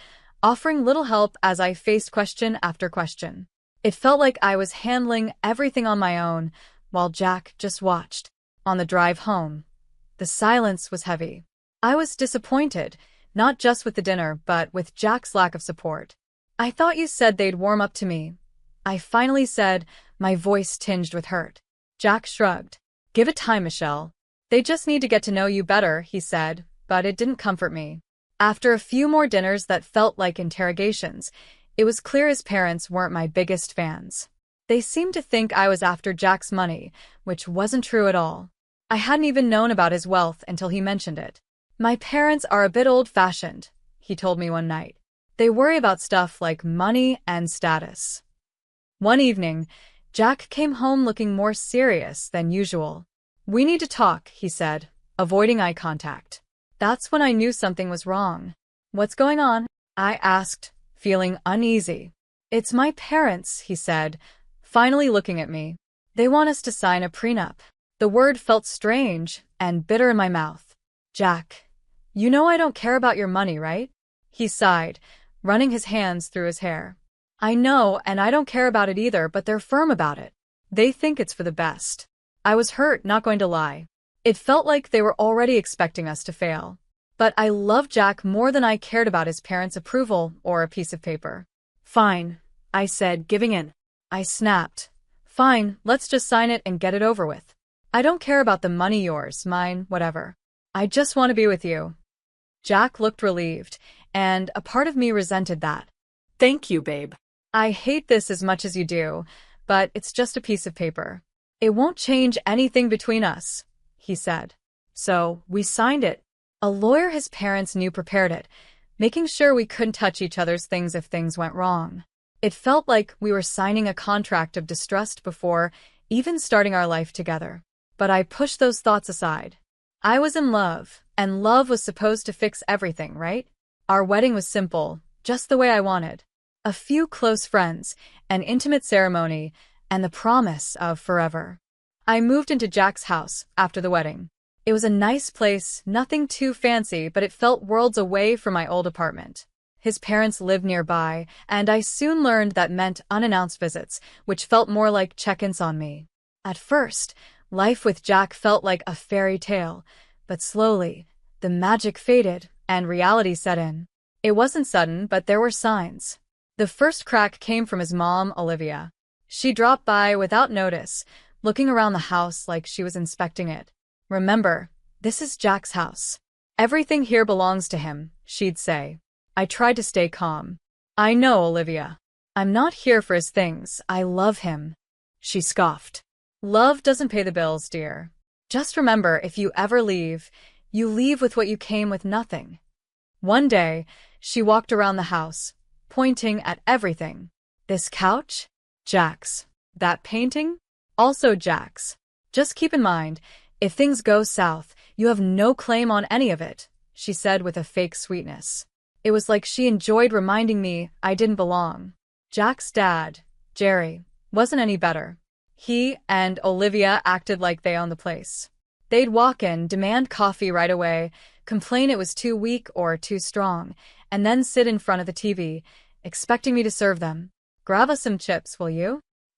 offering little help as I faced question after question. It felt like I was handling everything on my own, while Jack just watched. On the drive home, the silence was heavy. I was disappointed, not just with the dinner, but with Jack's lack of support. "I thought you said they'd warm up to me," I finally said, my voice tinged with hurt. Jack shrugged. "Give it time, Michelle. They just need to get to know you better," he said, but it didn't comfort me. After a few more dinners that felt like interrogations, it was clear his parents weren't my biggest fans. They seemed to think I was after Jack's money, which wasn't true at all. I hadn't even known about his wealth until he mentioned it. "My parents are a bit old-fashioned," he told me one night. "They worry about stuff like money and status." One evening, Jack came home looking more serious than usual. "We need to talk," he said, avoiding eye contact. That's when I knew something was wrong. "What's going on?" I asked, feeling uneasy. "It's my parents," he said, finally looking at me. "They want us to sign a prenup." The word felt strange and bitter in my mouth. "Jack, you know I don't care about your money, right?" He sighed, running his hands through his hair. "I know, and I don't care about it either, but they're firm about it. They think it's for the best." I was hurt, not going to lie. It felt like they were already expecting us to fail. But I loved Jack more than I cared about his parents' approval or a piece of paper. "Fine," I said, giving in. I snapped. "Fine, let's just sign it and get it over with. I don't care about the money, yours, mine, whatever. I just want to be with you." Jack looked relieved, and a part of me resented that. Thank you, babe. "I hate this as much as you do, but it's just a piece of paper. It won't change anything between us," he said. So we signed it. A lawyer his parents knew prepared it, making sure we couldn't touch each other's things if things went wrong. It felt like we were signing a contract of distrust before even starting our life together. But I pushed those thoughts aside. I was in love, and love was supposed to fix everything, right? Our wedding was simple, just the way I wanted. A few close friends, an intimate ceremony, and the promise of forever. I moved into Jack's house after the wedding. It was a nice place, nothing too fancy, but it felt worlds away from my old apartment. His parents lived nearby, and I soon learned that meant unannounced visits, which felt more like check-ins on me. At first, life with Jack felt like a fairy tale, but slowly, the magic faded, and reality set in. It wasn't sudden, but there were signs. The first crack came from his mom, Olivia. She dropped by without notice, looking around the house like she was inspecting it. "Remember, this is Jack's house. Everything here belongs to him," she'd say. I tried to stay calm. "I know, Olivia. I'm not here for his things. I love him," she scoffed. "Love doesn't pay the bills, dear. Just remember, if you ever leave, you leave with what you came with, nothing." One day, she walked around the house, pointing at everything. "This couch? Jack's. That painting? Also Jack's. Just keep in mind, if things go south, you have no claim on any of it," she said with a fake sweetness. It was like she enjoyed reminding me I didn't belong. Jack's dad, Jerry, wasn't any better. He and Olivia acted like they owned the place. They'd walk in, demand coffee right away, complain it was too weak or too strong, and then sit in front of the TV, expecting me to serve them. "Grab us some chips, will you?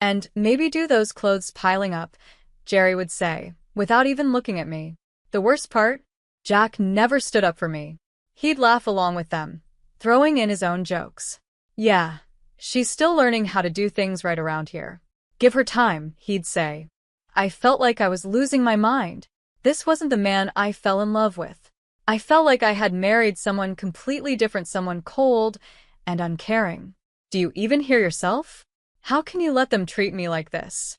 And maybe do those clothes piling up," Jerry would say, without even looking at me. The worst part? Jack never stood up for me. He'd laugh along with them, throwing in his own jokes. "Yeah, she's still learning how to do things right around here. Give her time," he'd say. I felt like I was losing my mind. This wasn't the man I fell in love with. I felt like I had married someone completely different, someone cold and uncaring. "Do you even hear yourself? How can you let them treat me like this?"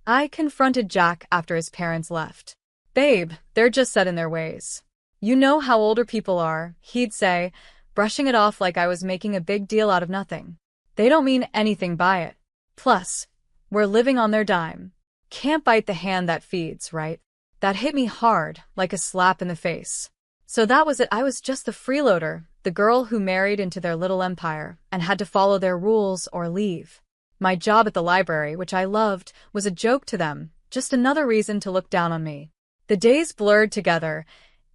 I confronted Jack after his parents left. "Babe, they're just set in their ways. You know how older people are," he'd say, brushing it off like I was making a big deal out of nothing. "They don't mean anything by it. Plus, we're living on their dime. Can't bite the hand that feeds, right?" That hit me hard, like a slap in the face. So that was it. I was just the freeloader, the girl who married into their little empire and had to follow their rules or leave. My job at the library, which I loved, was a joke to them, just another reason to look down on me. The days blurred together,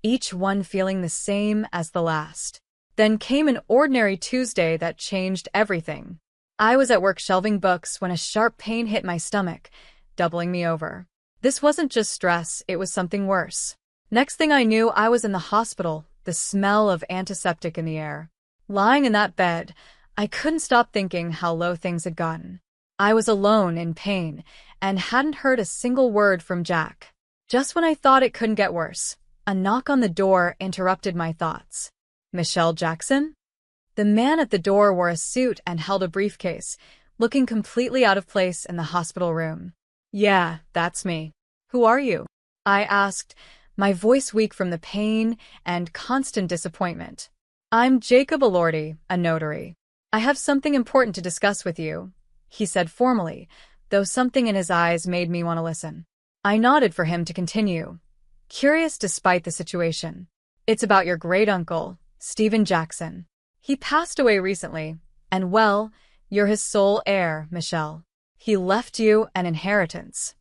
each one feeling the same as the last. Then came an ordinary Tuesday that changed everything. I was at work shelving books when a sharp pain hit my stomach, doubling me over. This wasn't just stress, it was something worse. Next thing I knew, I was in the hospital, the smell of antiseptic in the air. Lying in that bed, I couldn't stop thinking how low things had gotten. I was alone in pain and hadn't heard a single word from Jack. Just when I thought it couldn't get worse, a knock on the door interrupted my thoughts. "Michelle Jackson?" The man at the door wore a suit and held a briefcase, looking completely out of place in the hospital room. "Yeah, that's me. Who are you?" I asked, my voice weak from the pain and constant disappointment. "I'm Jacob Elordi, a notary. I have something important to discuss with you," he said formally, though something in his eyes made me want to listen. I nodded for him to continue, curious despite the situation. "It's about your great-uncle, Stephen Jackson. He passed away recently, and well, you're his sole heir, Michelle. He left you an inheritance."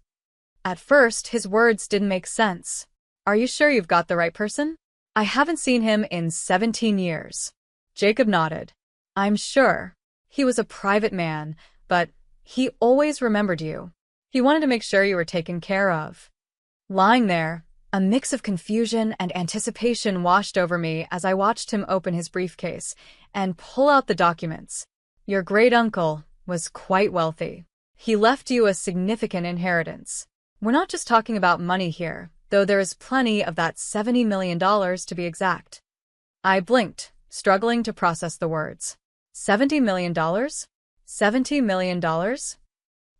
At first, his words didn't make sense. "Are you sure you've got the right person? I haven't seen him in 17 years. Jacob nodded. "I'm sure. He was a private man, but he always remembered you. He wanted to make sure you were taken care of." Lying there, a mix of confusion and anticipation washed over me as I watched him open his briefcase and pull out the documents. "Your great-uncle was quite wealthy. He left you a significant inheritance. We're not just talking about money here, though there is plenty of that $70 million to be exact." I blinked, struggling to process the words. $70 million? $70 million?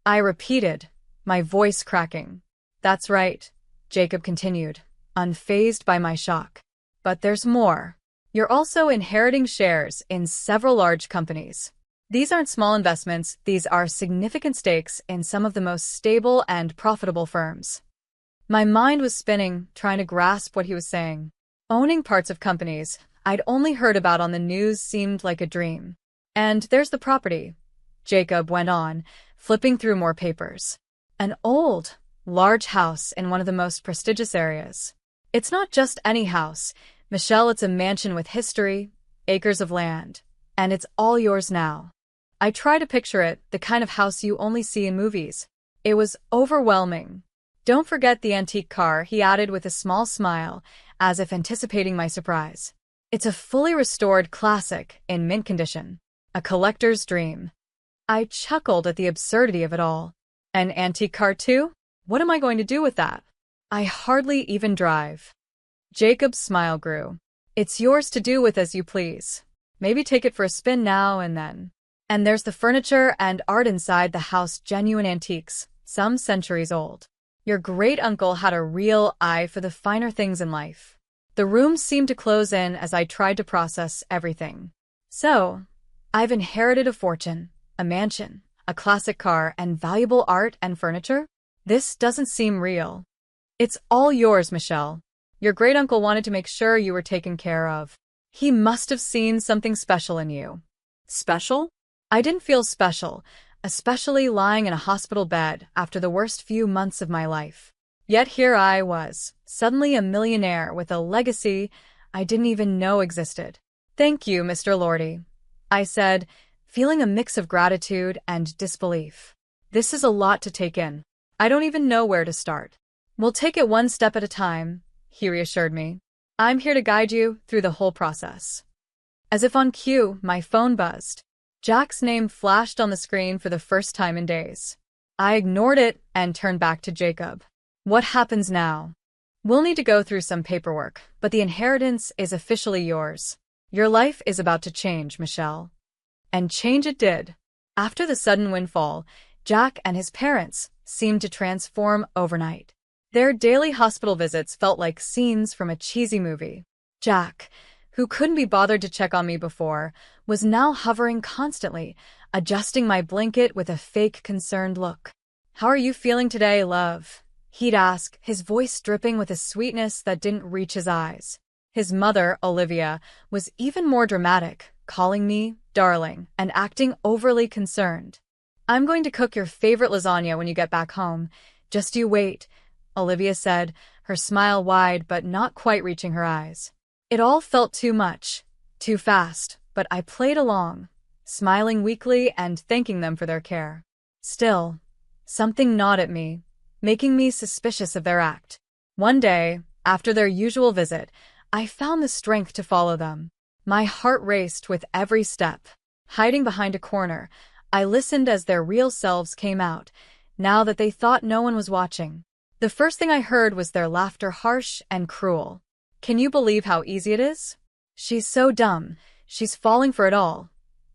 I repeated, my voice cracking. "That's right," Jacob continued, unfazed by my shock. "But there's more. You're also inheriting shares in several large companies. These aren't small investments, these are significant stakes in some of the most stable and profitable firms." My mind was spinning, trying to grasp what he was saying. Owning parts of companies I'd only heard about on the news seemed like a dream. "And there's the property," Jacob went on, flipping through more papers. "An old, large house in one of the most prestigious areas. It's not just any house, Michelle, it's a mansion with history, acres of land, and it's all yours now." I tried to picture it, the kind of house you only see in movies. It was overwhelming. "Don't forget the antique car," he added with a small smile, as if anticipating my surprise. It's a fully restored classic in mint condition. A collector's dream. I chuckled at the absurdity of it all. An antique car too? What am I going to do with that? I hardly even drive. Jacob's smile grew. It's yours to do with as you please. Maybe take it for a spin now and then. And there's the furniture and art inside the house, genuine antiques, some centuries old. Your great-uncle had a real eye for the finer things in life. The room seemed to close in as I tried to process everything. So, I've inherited a fortune, a mansion, a classic car, and valuable art and furniture? This doesn't seem real. It's all yours, Michelle. Your great-uncle wanted to make sure you were taken care of. He must have seen something special in you. Special? I didn't feel special, especially lying in a hospital bed after the worst few months of my life. Yet here I was, suddenly a millionaire with a legacy I didn't even know existed. Thank you, Mr. Lordy, I said, feeling a mix of gratitude and disbelief. This is a lot to take in. I don't even know where to start. We'll take it one step at a time, he reassured me. I'm here to guide you through the whole process. As if on cue, my phone buzzed. Jack's name flashed on the screen for the first time in days. I ignored it and turned back to Jacob. What happens now? We'll need to go through some paperwork, but the inheritance is officially yours. Your life is about to change, Michelle. And change it did. After the sudden windfall, Jack and his parents seemed to transform overnight. Their daily hospital visits felt like scenes from a cheesy movie. Jack, who couldn't be bothered to check on me before, was now hovering constantly, adjusting my blanket with a fake concerned look. How are you feeling today, love? He'd ask, his voice dripping with a sweetness that didn't reach his eyes. His mother, Olivia, was even more dramatic, calling me darling and acting overly concerned. I'm going to cook your favorite lasagna when you get back home. Just you wait, Olivia said, her smile wide but not quite reaching her eyes. It all felt too much, too fast, but I played along, smiling weakly and thanking them for their care. Still, something gnawed at me, making me suspicious of their act. One day, after their usual visit, I found the strength to follow them. My heart raced with every step. Hiding behind a corner, I listened as their real selves came out, now that they thought no one was watching. The first thing I heard was their laughter, harsh and cruel. Can you believe how easy it is? She's so dumb. She's falling for it all,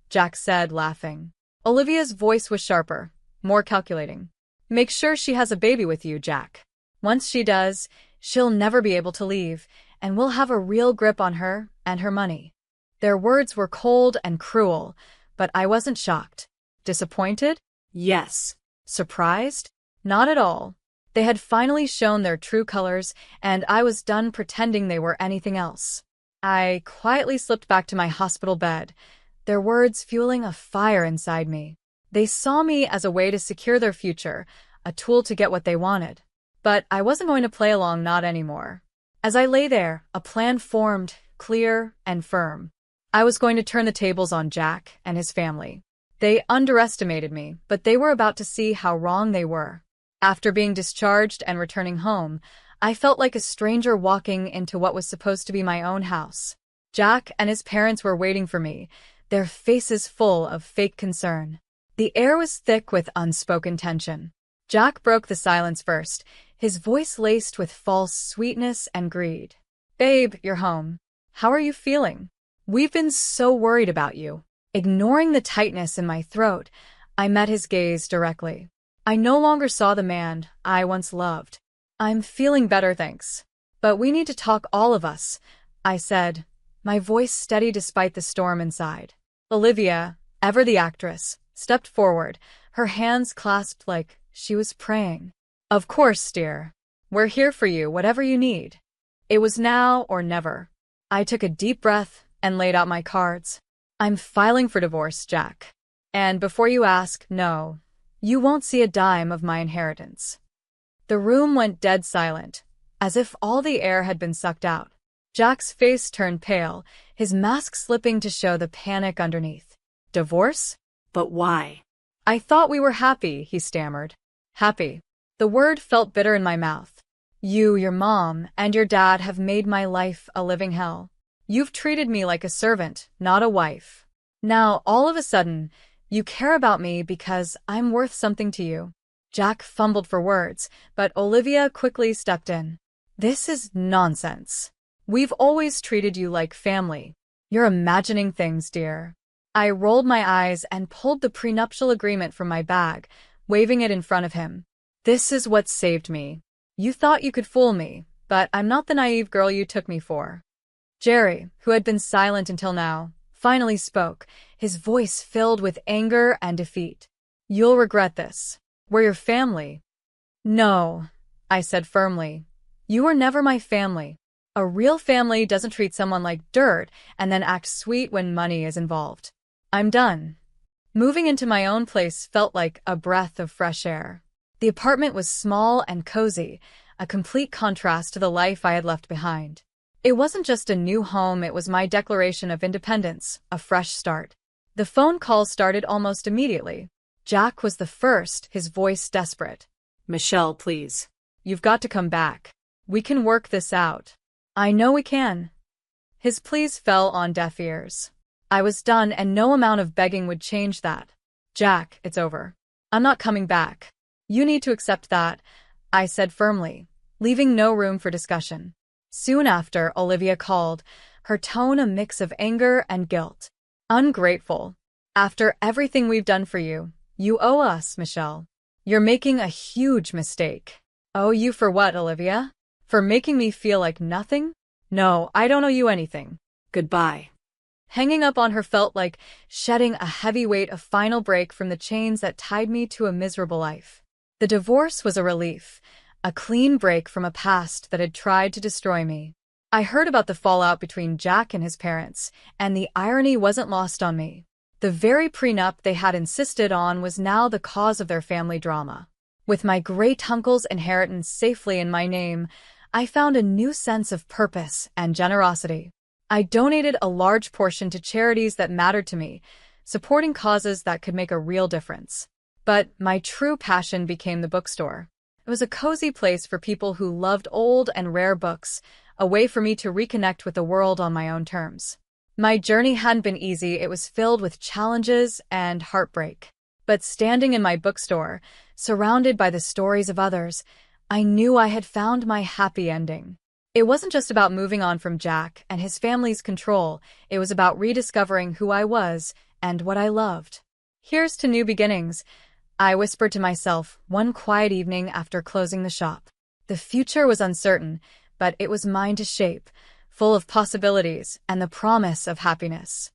Jack said, laughing. Olivia's voice was sharper, more calculating. Make sure she has a baby with you, Jack. Once she does, she'll never be able to leave, and we'll have a real grip on her and her money. Their words were cold and cruel, but I wasn't shocked. Disappointed? Yes. Surprised? Not at all. They had finally shown their true colors, and I was done pretending they were anything else. I quietly slipped back to my hospital bed, their words fueling a fire inside me. They saw me as a way to secure their future, a tool to get what they wanted. But I wasn't going to play along, not anymore. As I lay there, a plan formed, clear and firm. I was going to turn the tables on Jack and his family. They underestimated me, but they were about to see how wrong they were. After being discharged and returning home, I felt like a stranger walking into what was supposed to be my own house. Jack and his parents were waiting for me, their faces full of fake concern. The air was thick with unspoken tension. Jack broke the silence first, his voice laced with false sweetness and greed. Babe, you're home. How are you feeling? We've been so worried about you. Ignoring the tightness in my throat, I met his gaze directly. I no longer saw the man I once loved. I'm feeling better, thanks. But we need to talk, all of us, I said, my voice steady despite the storm inside. Olivia, ever the actress, stepped forward, her hands clasped like she was praying. Of course, dear. We're here for you, whatever you need. It was now or never. I took a deep breath and laid out my cards. I'm filing for divorce, Jack. And before you ask, no, you won't see a dime of my inheritance. The room went dead silent, as if all the air had been sucked out. Jack's face turned pale, his mask slipping to show the panic underneath. Divorce? But why? I thought we were happy, he stammered. Happy. The word felt bitter in my mouth. You, your mom, and your dad have made my life a living hell. You've treated me like a servant, not a wife. Now, all of a sudden, you care about me because I'm worth something to you." Jack fumbled for words, but Olivia quickly stepped in. "This is nonsense. We've always treated you like family. You're imagining things, dear." I rolled my eyes and pulled the prenuptial agreement from my bag, waving it in front of him. "This is what saved me. You thought you could fool me, but I'm not the naive girl you took me for." Jerry, who had been silent until now, finally spoke, his voice filled with anger and defeat. "You'll regret this. We're your family." "No," I said firmly. "You were never my family. A real family doesn't treat someone like dirt and then act sweet when money is involved. I'm done." Moving into my own place felt like a breath of fresh air. The apartment was small and cozy, a complete contrast to the life I had left behind. It wasn't just a new home, it was my declaration of independence, a fresh start. The phone call started almost immediately. Jack was the first, his voice desperate. "Michelle, please." "You've got to come back. We can work this out." "I know we can." His pleas fell on deaf ears. I was done, and no amount of begging would change that. "Jack, it's over. I'm not coming back. You need to accept that," I said firmly, leaving no room for discussion. Soon after, Olivia called, her tone a mix of anger and guilt. "Ungrateful. After everything we've done for you, you owe us, Michelle. You're making a huge mistake." "Owe you for what, Olivia? For making me feel like nothing? No, I don't owe you anything." "Goodbye." Hanging up on her felt like shedding a heavy weight, a final break from the chains that tied me to a miserable life. The divorce was a relief, a clean break from a past that had tried to destroy me. I heard about the fallout between Jack and his parents, and the irony wasn't lost on me. The very prenup they had insisted on was now the cause of their family drama. With my great-uncle's inheritance safely in my name, I found a new sense of purpose and generosity. I donated a large portion to charities that mattered to me, supporting causes that could make a real difference. But my true passion became the bookstore. It was a cozy place for people who loved old and rare books, a way for me to reconnect with the world on my own terms. My journey hadn't been easy, it was filled with challenges and heartbreak. But standing in my bookstore, surrounded by the stories of others, I knew I had found my happy ending. It wasn't just about moving on from Jack and his family's control, it was about rediscovering who I was and what I loved. "Here's to new beginnings," I whispered to myself one quiet evening after closing the shop. The future was uncertain, but it was mine to shape, full of possibilities and the promise of happiness.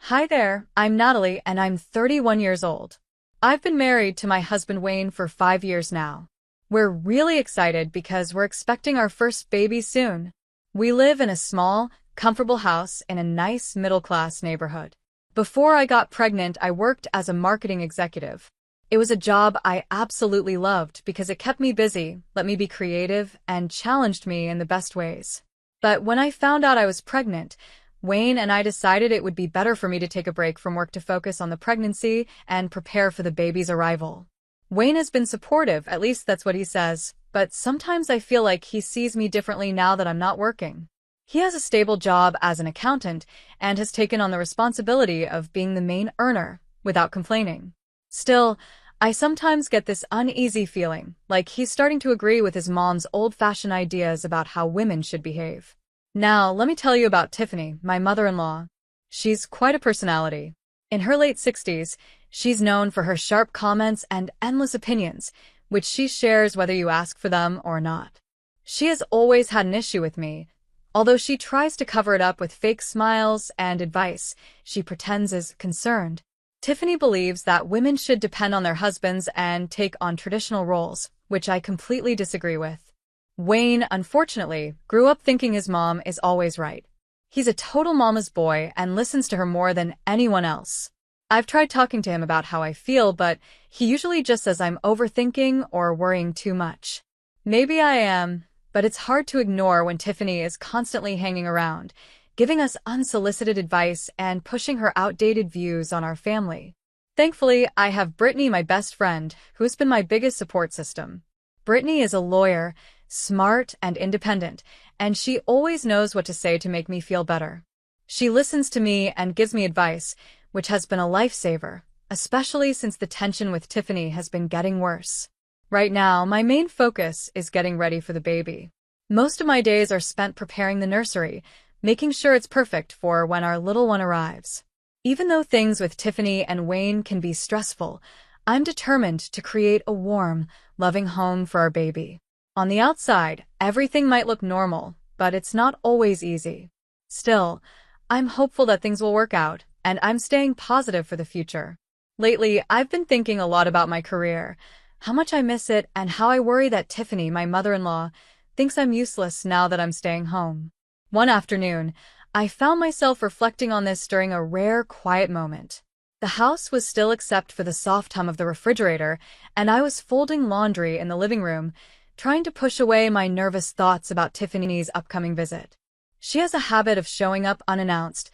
Hi there, I'm Natalie and I'm 31 years old. I've been married to my husband Wayne for 5 years now. We're really excited because we're expecting our first baby soon. We live in a small, comfortable house in a nice middle-class neighborhood. Before I got pregnant, I worked as a marketing executive. It was a job I absolutely loved because it kept me busy, let me be creative, and challenged me in the best ways. But when I found out I was pregnant, Wayne and I decided it would be better for me to take a break from work to focus on the pregnancy and prepare for the baby's arrival. Wayne has been supportive, at least that's what he says, but sometimes I feel like he sees me differently now that I'm not working. He has a stable job as an accountant and has taken on the responsibility of being the main earner without complaining. Still, I sometimes get this uneasy feeling, like he's starting to agree with his mom's old-fashioned ideas about how women should behave. Now, let me tell you about Tiffany, my mother-in-law. She's quite a personality. In her late 60s, she's known for her sharp comments and endless opinions, which she shares whether you ask for them or not. She has always had an issue with me. Although she tries to cover it up with fake smiles and advice, she pretends is concerned. Tiffany believes that women should depend on their husbands and take on traditional roles, which I completely disagree with. Wayne, unfortunately, grew up thinking his mom is always right. He's a total mama's boy and listens to her more than anyone else. I've tried talking to him about how I feel, but he usually just says I'm overthinking or worrying too much. Maybe I am, but it's hard to ignore when Tiffany is constantly hanging around, giving us unsolicited advice and pushing her outdated views on our family. Thankfully, I have Brittany, my best friend, who's been my biggest support system. Brittany is a lawyer, smart and independent, and she always knows what to say to make me feel better. She listens to me and gives me advice, which has been a lifesaver, especially since the tension with Tiffany has been getting worse. Right now, my main focus is getting ready for the baby. Most of my days are spent preparing the nursery, making sure it's perfect for when our little one arrives. Even though things with Tiffany and Wayne can be stressful, I'm determined to create a warm, loving home for our baby. On the outside, everything might look normal, but it's not always easy. Still, I'm hopeful that things will work out, and I'm staying positive for the future. Lately, I've been thinking a lot about my career, how much I miss it, and how I worry that Tiffany, my mother-in-law, thinks I'm useless now that I'm staying home. One afternoon, I found myself reflecting on this during a rare, quiet moment. The house was still except for the soft hum of the refrigerator, and I was folding laundry in the living room, trying to push away my nervous thoughts about Tiffany's upcoming visit. She has a habit of showing up unannounced,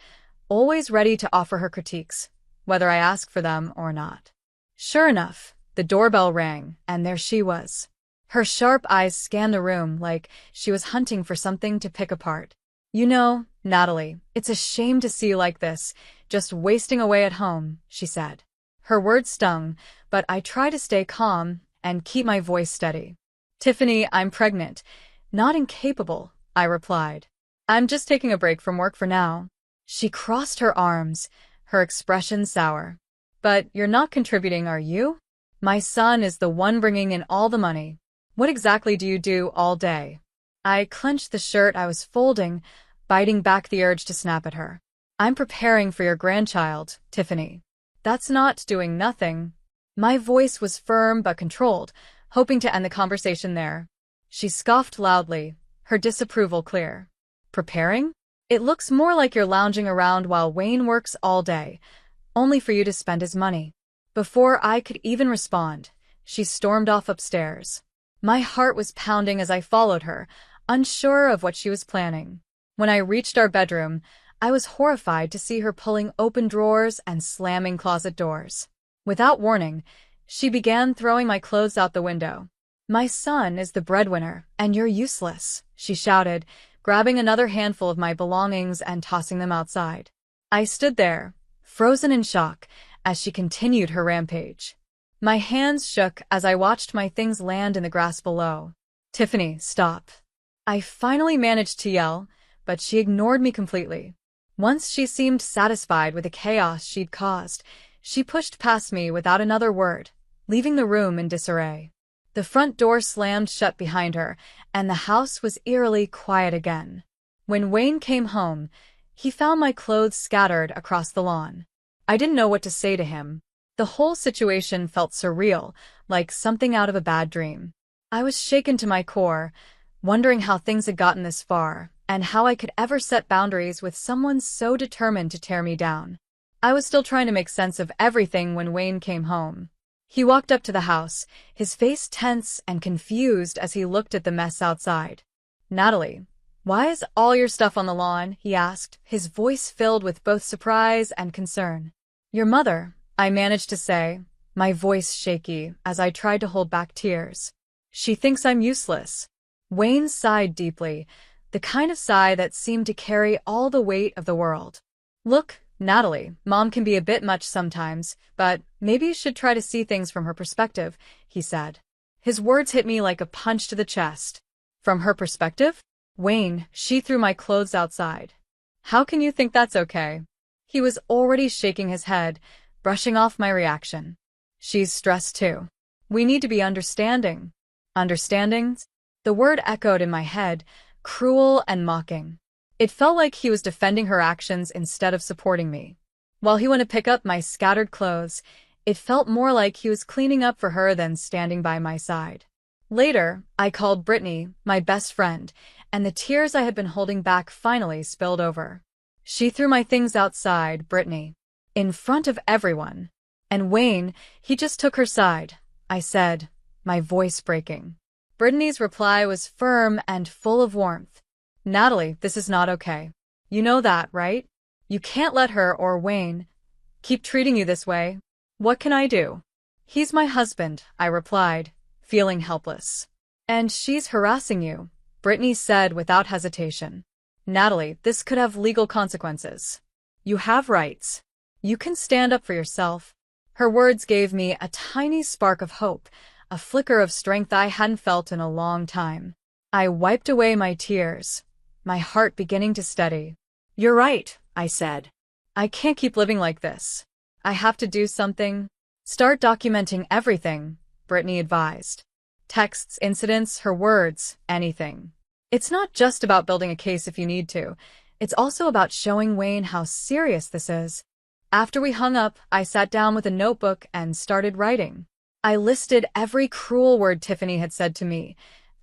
always ready to offer her critiques, whether I ask for them or not. Sure enough, the doorbell rang, and there she was. Her sharp eyes scanned the room like she was hunting for something to pick apart. "You know, Natalie, it's a shame to see you like this, just wasting away at home," she said. Her words stung, but I tried to stay calm and keep my voice steady. "Tiffany, I'm pregnant. Not incapable," I replied. "I'm just taking a break from work for now." She crossed her arms, her expression sour. "But you're not contributing, are you? My son is the one bringing in all the money. What exactly do you do all day?" I clenched the shirt I was folding, biting back the urge to snap at her. "I'm preparing for your grandchild, Tiffany. That's not doing nothing." My voice was firm but controlled, hoping to end the conversation there. She scoffed loudly, her disapproval clear. "Preparing? It looks more like you're lounging around while Wayne works all day, only for you to spend his money." Before I could even respond, she stormed off upstairs. My heart was pounding as I followed her, unsure of what she was planning. When I reached our bedroom, I was horrified to see her pulling open drawers and slamming closet doors. Without warning, she began throwing my clothes out the window. "My son is the breadwinner, and you're useless," she shouted, grabbing another handful of my belongings and tossing them outside. I stood there, frozen in shock, as she continued her rampage. My hands shook as I watched my things land in the grass below. "Tiffany, stop." I finally managed to yell, but she ignored me completely. Once she seemed satisfied with the chaos she'd caused, she pushed past me without another word, leaving the room in disarray. The front door slammed shut behind her, and the house was eerily quiet again. When Wayne came home, he found my clothes scattered across the lawn. I didn't know what to say to him. The whole situation felt surreal, like something out of a bad dream. I was shaken to my core, wondering how things had gotten this far, and how I could ever set boundaries with someone so determined to tear me down. I was still trying to make sense of everything when Wayne came home. He walked up to the house, his face tense and confused as he looked at the mess outside. "Natalie, why is all your stuff on the lawn?" he asked, his voice filled with both surprise and concern. "Your mother," I managed to say, my voice shaky as I tried to hold back tears. "She thinks I'm useless." Wayne sighed deeply, the kind of sigh that seemed to carry all the weight of the world. "Look, Natalie, Mom can be a bit much sometimes, but maybe you should try to see things from her perspective," he said. His words hit me like a punch to the chest. "From her perspective?" "Wayne, she threw my clothes outside." "How can you think that's okay?" He was already shaking his head, brushing off my reaction. "She's stressed too. We need to be understanding." Understandings? The word echoed in my head, cruel and mocking. It felt like he was defending her actions instead of supporting me. While he went to pick up my scattered clothes, it felt more like he was cleaning up for her than standing by my side. Later, I called Brittany, my best friend, and the tears I had been holding back finally spilled over. "She threw my things outside, Brittany. In front of everyone. And Wayne, he just took her side," I said, my voice breaking. Brittany's reply was firm and full of warmth. "Natalie, this is not okay. You know that, right? You can't let her or Wayne keep treating you this way." "What can I do?" "He's my husband," I replied, feeling helpless. And she's harassing you, Brittany said without hesitation. Natalie, this could have legal consequences. You have rights. You can stand up for yourself. Her words gave me a tiny spark of hope, a flicker of strength I hadn't felt in a long time. I wiped away my tears, my heart beginning to steady. You're right, I said. I can't keep living like this. I have to do something. Start documenting everything, Brittany advised. Texts, incidents, her words, anything. It's not just about building a case if you need to. It's also about showing Wayne how serious this is. After we hung up, I sat down with a notebook and started writing. I listed every cruel word Tiffany had said to me,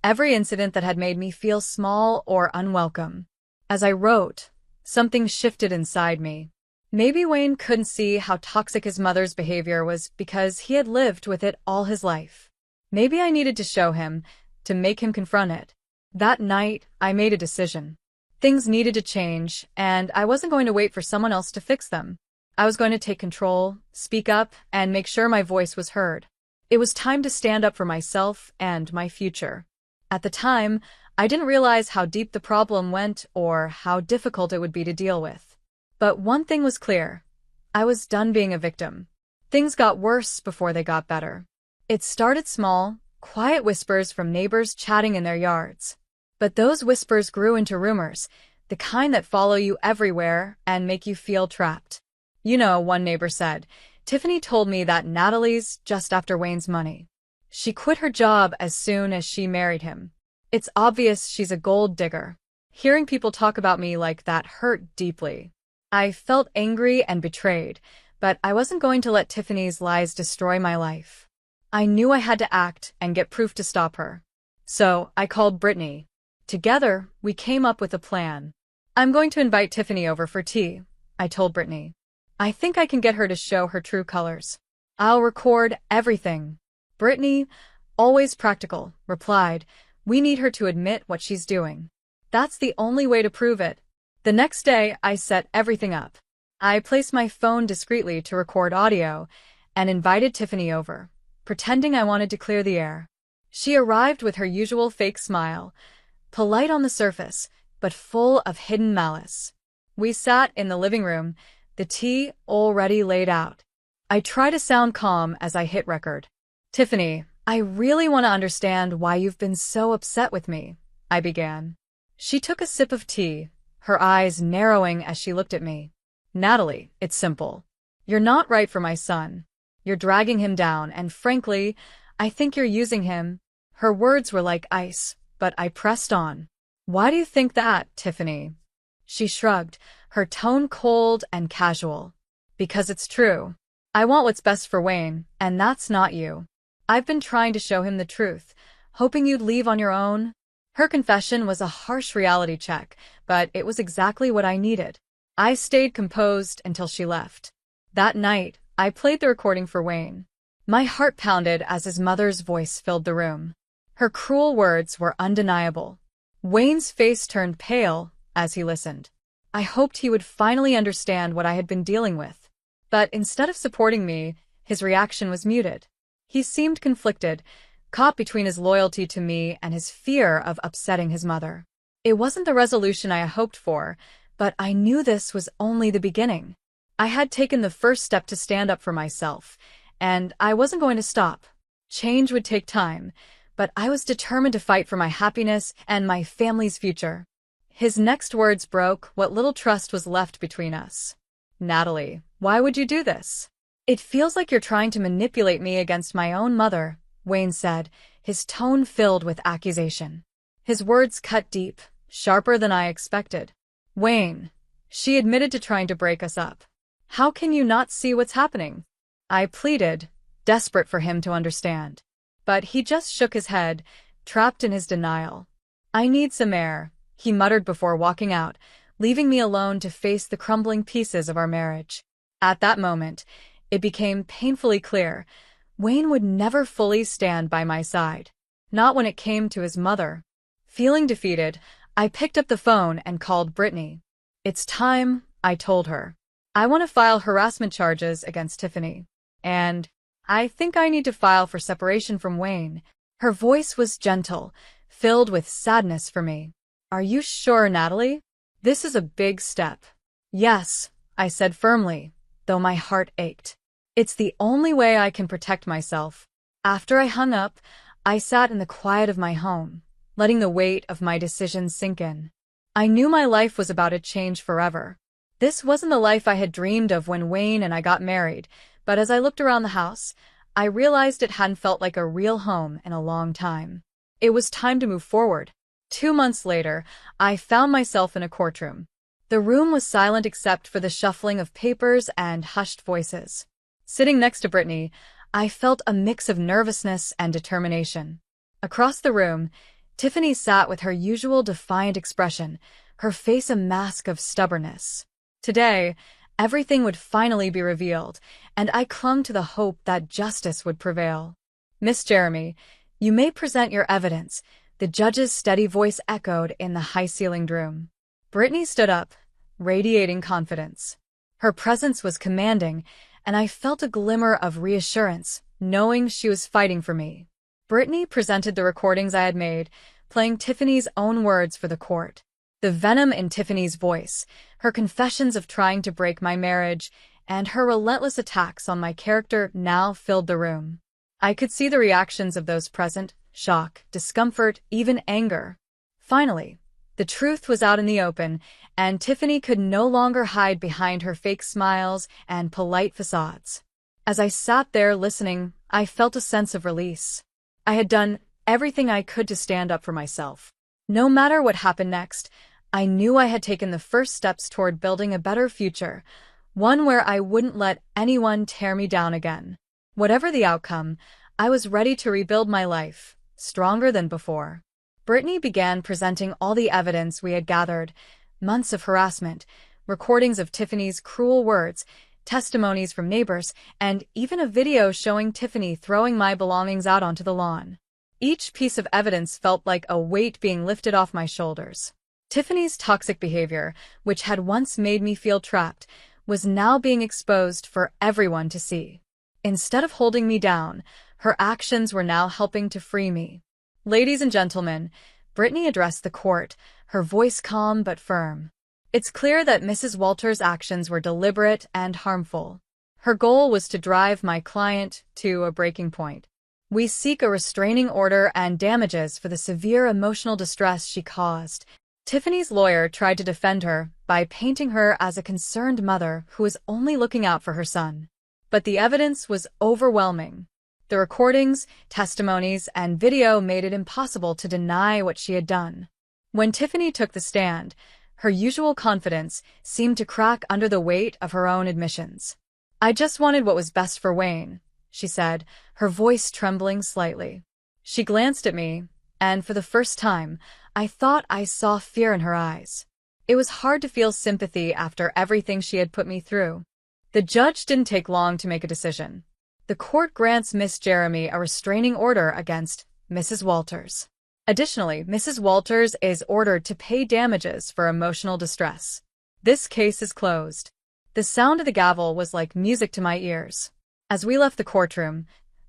every incident that had made me feel small or unwelcome. As I wrote, something shifted inside me. Maybe Wayne couldn't see how toxic his mother's behavior was because he had lived with it all his life. Maybe I needed to show him, to make him confront it. That night, I made a decision. Things needed to change, and I wasn't going to wait for someone else to fix them. I was going to take control, speak up, and make sure my voice was heard. It was time to stand up for myself and my future. At the time, I didn't realize how deep the problem went or how difficult it would be to deal with. But one thing was clear. I was done being a victim. Things got worse before they got better. It started small, quiet whispers from neighbors chatting in their yards. But those whispers grew into rumors, the kind that follow you everywhere and make you feel trapped. You know, one neighbor said, Tiffany told me that Natalie's just after Wayne's money. She quit her job as soon as she married him. It's obvious she's a gold digger. Hearing people talk about me like that hurt deeply. I felt angry and betrayed, but I wasn't going to let Tiffany's lies destroy my life. I knew I had to act and get proof to stop her. So I called Brittany. Together, we came up with a plan. I'm going to invite Tiffany over for tea, I told Brittany. I think I can get her to show her true colors. I'll record everything. Brittany, always practical, replied, we need her to admit what she's doing. That's the only way to prove it. The next day, I set everything up. I placed my phone discreetly to record audio and invited Tiffany over, pretending I wanted to clear the air. She arrived with her usual fake smile, polite on the surface, but full of hidden malice. We sat in the living room, the tea already laid out. I tried to sound calm as I hit record. Tiffany, I really want to understand why you've been so upset with me, I began. She took a sip of tea, her eyes narrowing as she looked at me. Natalie, it's simple. You're not right for my son. You're dragging him down, and frankly, I think you're using him. Her words were like ice, but I pressed on. Why do you think that, Tiffany? She shrugged, her tone cold and casual. Because it's true. I want what's best for Wayne, and that's not you. I've been trying to show him the truth, hoping you'd leave on your own. Her confession was a harsh reality check, but it was exactly what I needed. I stayed composed until she left. That night, I played the recording for Wayne. My heart pounded as his mother's voice filled the room. Her cruel words were undeniable. Wayne's face turned pale as he listened. I hoped he would finally understand what I had been dealing with. But instead of supporting me, his reaction was muted. He seemed conflicted, caught between his loyalty to me and his fear of upsetting his mother. It wasn't the resolution I hoped for, but I knew this was only the beginning. I had taken the first step to stand up for myself, and I wasn't going to stop. Change would take time, but I was determined to fight for my happiness and my family's future. His next words broke what little trust was left between us. Natalie, why would you do this? It feels like you're trying to manipulate me against my own mother, Wayne said, his tone filled with accusation. His words cut deep, sharper than I expected. Wayne, she admitted to trying to break us up. How can you not see what's happening? I pleaded, desperate for him to understand. But he just shook his head, trapped in his denial. I need some air, he muttered before walking out, leaving me alone to face the crumbling pieces of our marriage. At that moment, it became painfully clear Wayne would never fully stand by my side. Not when it came to his mother. Feeling defeated, I picked up the phone and called Brittany. It's time, I told her. I want to file harassment charges against Tiffany. And I think I need to file for separation from Wayne. Her voice was gentle, filled with sadness for me. "Are you sure, Natalie? This is a big step." "Yes," I said firmly, though my heart ached. "It's the only way I can protect myself." After I hung up, I sat in the quiet of my home, letting the weight of my decision sink in. I knew my life was about to change forever. This wasn't the life I had dreamed of when Wayne and I got married, but as I looked around the house, I realized it hadn't felt like a real home in a long time. It was time to move forward. 2 months later, I found myself in a courtroom. The room was silent except for the shuffling of papers and hushed voices. Sitting next to Brittany, I felt a mix of nervousness and determination. Across the room, Tiffany sat with her usual defiant expression, her face a mask of stubbornness. Today, everything would finally be revealed, and I clung to the hope that justice would prevail. "Miss Jeremy, you may present your evidence," the judge's steady voice echoed in the high-ceilinged room. Brittany stood up, radiating confidence. Her presence was commanding, and I felt a glimmer of reassurance, knowing she was fighting for me. Brittany presented the recordings I had made, playing Tiffany's own words for the court. The venom in Tiffany's voice, her confessions of trying to break my marriage, and her relentless attacks on my character now filled the room. I could see the reactions of those present: shock, discomfort, even anger. Finally, the truth was out in the open, and Tiffany could no longer hide behind her fake smiles and polite facades. As I sat there listening, I felt a sense of release. I had done everything I could to stand up for myself. No matter what happened next, I knew I had taken the first steps toward building a better future, one where I wouldn't let anyone tear me down again. Whatever the outcome, I was ready to rebuild my life, stronger than before. Brittany began presenting all the evidence we had gathered: months of harassment, recordings of Tiffany's cruel words, testimonies from neighbors, and even a video showing Tiffany throwing my belongings out onto the lawn. Each piece of evidence felt like a weight being lifted off my shoulders. Tiffany's toxic behavior, which had once made me feel trapped, was now being exposed for everyone to see. Instead of holding me down, her actions were now helping to free me. "Ladies and gentlemen," Brittany addressed the court, her voice calm but firm. "It's clear that Mrs. Walters' actions were deliberate and harmful. Her goal was to drive my client to a breaking point. We seek a restraining order and damages for the severe emotional distress she caused." Tiffany's lawyer tried to defend her by painting her as a concerned mother who was only looking out for her son. But the evidence was overwhelming. The recordings, testimonies, and video made it impossible to deny what she had done. When Tiffany took the stand, her usual confidence seemed to crack under the weight of her own admissions. "I just wanted what was best for Wayne," she said, her voice trembling slightly. She glanced at me, and for the first time, I thought I saw fear in her eyes. It was hard to feel sympathy after everything she had put me through. The judge didn't take long to make a decision. The court grants Miss Jeremy a restraining order against Mrs. Walters. Additionally, Mrs. Walters is ordered to pay damages for emotional distress. This case is closed. The sound of the gavel was like music to my ears. As we left the courtroom,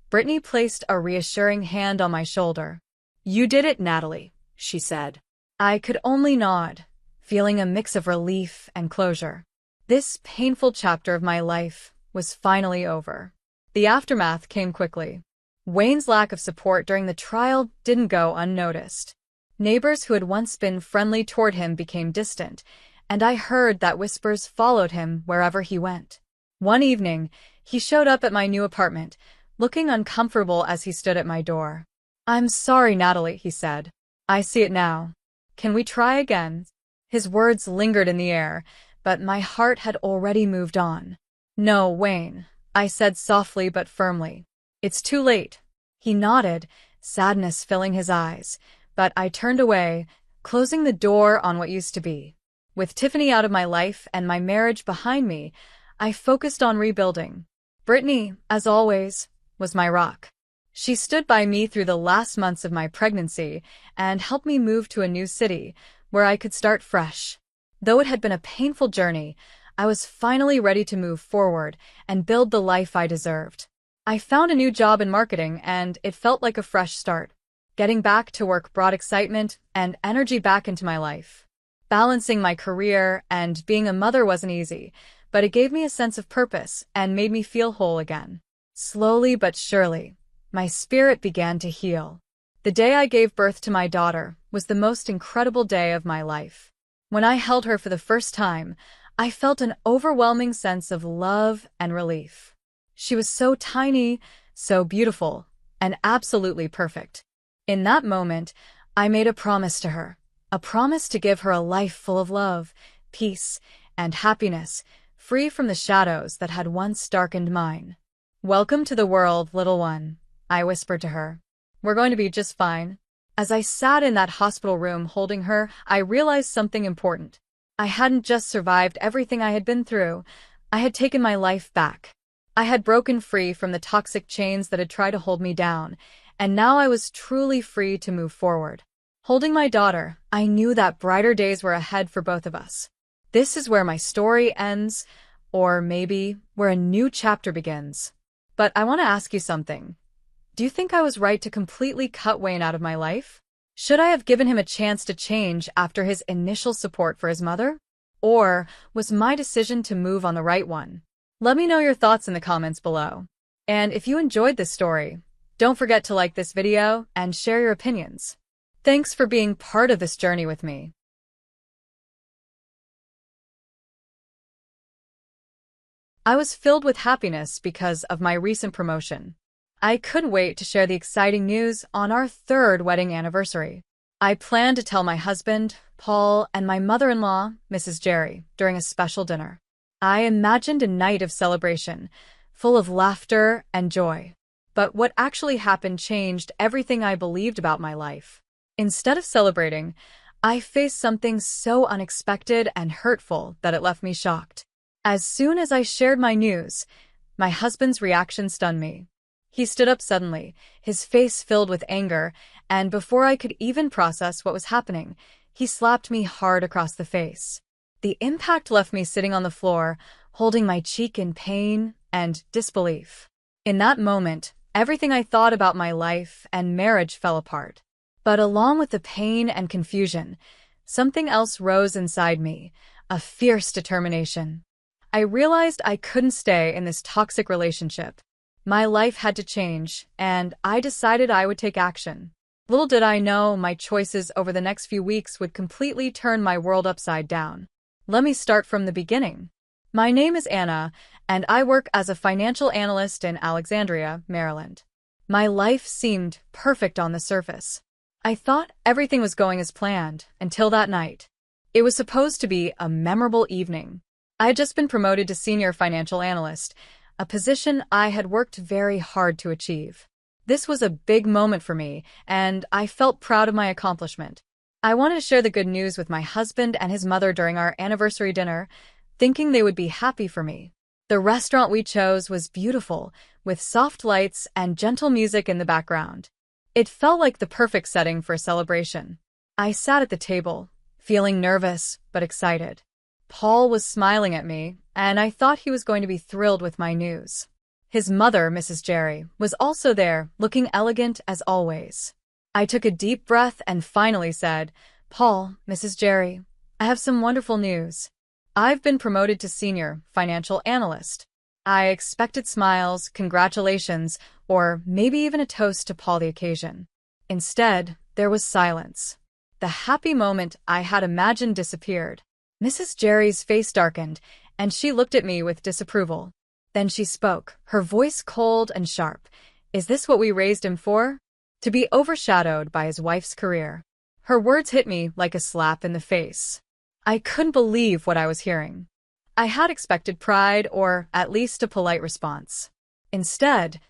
Brittany placed a reassuring hand on my shoulder. "You did it, Natalie," she said. I could only nod, feeling a mix of relief and closure. This painful chapter of my life was finally over. The aftermath came quickly. Wayne's lack of support during the trial didn't go unnoticed. Neighbors who had once been friendly toward him became distant, and I heard that whispers followed him wherever he went. One evening, he showed up at my new apartment, looking uncomfortable as he stood at my door. "I'm sorry, Natalie," he said. "I see it now. Can we try again?" His words lingered in the air, but my heart had already moved on. "No, Wayne," I said softly but firmly. "It's too late." He nodded, sadness filling his eyes, but I turned away, closing the door on what used to be. With Tiffany out of my life and my marriage behind me, I focused on rebuilding. Brittany, as always, was my rock. She stood by me through the last months of my pregnancy and helped me move to a new city where I could start fresh. Though it had been a painful journey, I was finally ready to move forward and build the life I deserved. I found a new job in marketing, and it felt like a fresh start. Getting back to work brought excitement and energy back into my life. Balancing my career and being a mother wasn't easy, but it gave me a sense of purpose and made me feel whole again. Slowly but surely, my spirit began to heal. The day I gave birth to my daughter was the most incredible day of my life. When I held her for the first time, I felt an overwhelming sense of love and relief. She was so tiny, so beautiful, and absolutely perfect. In that moment, I made a promise to her, a promise to give her a life full of love, peace, and happiness, free from the shadows that had once darkened mine. "Welcome to the world, little one," I whispered to her. "We're going to be just fine." As I sat in that hospital room holding her, I realized something important. I hadn't just survived everything I had been through, I had taken my life back. I had broken free from the toxic chains that had tried to hold me down, and now I was truly free to move forward. Holding my daughter, I knew that brighter days were ahead for both of us. This is where my story ends, or maybe where a new chapter begins. But I want to ask you something. Do you think I was right to completely cut Wayne out of my life? Should I have given him a chance to change after his initial support for his mother? Or was my decision to move on the right one? Let me know your thoughts in the comments below. And if you enjoyed this story, don't forget to like this video and share your opinions. Thanks for being part of this journey with me. I was filled with happiness because of my recent promotion. I couldn't wait to share the exciting news on our 3rd wedding anniversary. I planned to tell my husband, Paul, and my mother-in-law, Mrs. Jerry, during a special dinner. I imagined a night of celebration, full of laughter and joy. But what actually happened changed everything I believed about my life. Instead of celebrating, I faced something so unexpected and hurtful that it left me shocked. As soon as I shared my news, my husband's reaction stunned me. He stood up suddenly, his face filled with anger, and before I could even process what was happening, he slapped me hard across the face. The impact left me sitting on the floor, holding my cheek in pain and disbelief. In that moment, everything I thought about my life and marriage fell apart. But along with the pain and confusion, something else rose inside me, a fierce determination. I realized I couldn't stay in this toxic relationship. My life had to change, and I decided I would take action. Little did I know my choices over the next few weeks would completely turn my world upside down. Let me start from the beginning. My name is Anna, and I work as a financial analyst in Alexandria, Maryland. My life seemed perfect on the surface. I thought everything was going as planned until that night. It was supposed to be a memorable evening. I had just been promoted to senior financial analyst, a position I had worked very hard to achieve. This was a big moment for me, and I felt proud of my accomplishment. I wanted to share the good news with my husband and his mother during our anniversary dinner, thinking they would be happy for me. The restaurant we chose was beautiful, with soft lights and gentle music in the background. It felt like the perfect setting for a celebration. I sat at the table, feeling nervous but excited. Paul was smiling at me, and I thought he was going to be thrilled with my news. His mother, Mrs. Jerry, was also there, looking elegant as always. I took a deep breath and finally said, "Paul, Mrs. Jerry, I have some wonderful news. I've been promoted to senior financial analyst." I expected smiles, congratulations, or maybe even a toast to Paul the occasion. Instead, there was silence. The happy moment I had imagined disappeared. Mrs. Jerry's face darkened, and she looked at me with disapproval. Then she spoke, her voice cold and sharp. "Is this what we raised him for? To be overshadowed by his wife's career?" Her words hit me like a slap in the face. I couldn't believe what I was hearing. I had expected pride or at least a polite response. Instead,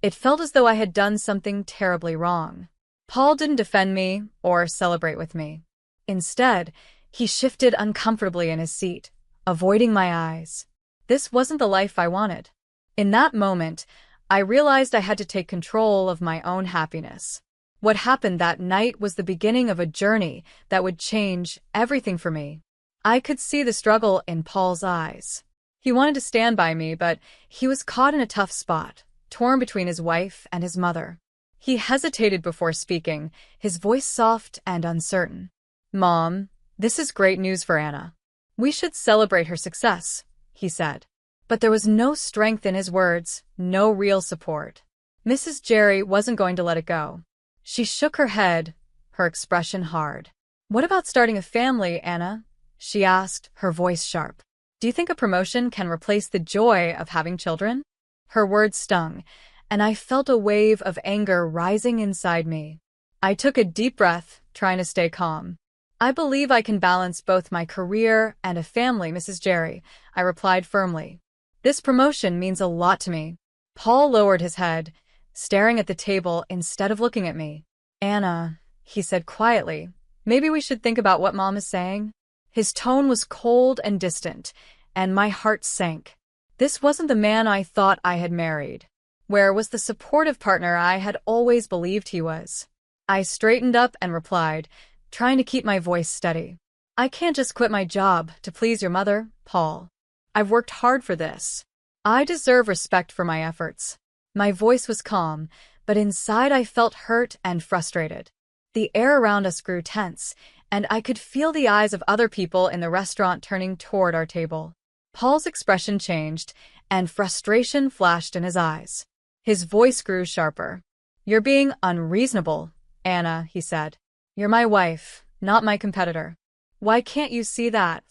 it felt as though I had done something terribly wrong. Paul didn't defend me or celebrate with me. Instead, he shifted uncomfortably in his seat, avoiding my eyes. This wasn't the life I wanted. In that moment, I realized I had to take control of my own happiness. What happened that night was the beginning of a journey that would change everything for me. I could see the struggle in Paul's eyes. He wanted to stand by me, but he was caught in a tough spot, torn between his wife and his mother. He hesitated before speaking, his voice soft and uncertain. "Mom, this is great news for Anna. We should celebrate her success," he said. But there was no strength in his words, no real support. Mrs. Jerry wasn't going to let it go. She shook her head, her expression hard. "What about starting a family, Anna?" she asked, her voice sharp. "Do you think a promotion can replace the joy of having children?" Her words stung, and I felt a wave of anger rising inside me. I took a deep breath, trying to stay calm. "I believe I can balance both my career and a family, Mrs. Jerry," I replied firmly. "This promotion means a lot to me." Paul lowered his head, staring at the table instead of looking at me. "Anna," he said quietly, "maybe we should think about what Mom is saying?" His tone was cold and distant, and my heart sank. This wasn't the man I thought I had married. Where was the supportive partner I had always believed he was? I straightened up and replied, trying to keep my voice steady. "I can't just quit my job to please your mother, Paul. I've worked hard for this. I deserve respect for my efforts." My voice was calm, but inside I felt hurt and frustrated. The air around us grew tense, and I could feel the eyes of other people in the restaurant turning toward our table. Paul's expression changed, and frustration flashed in his eyes. His voice grew sharper. "You're being unreasonable, Anna," he said. "You're my wife, not my competitor. Why can't you see that?"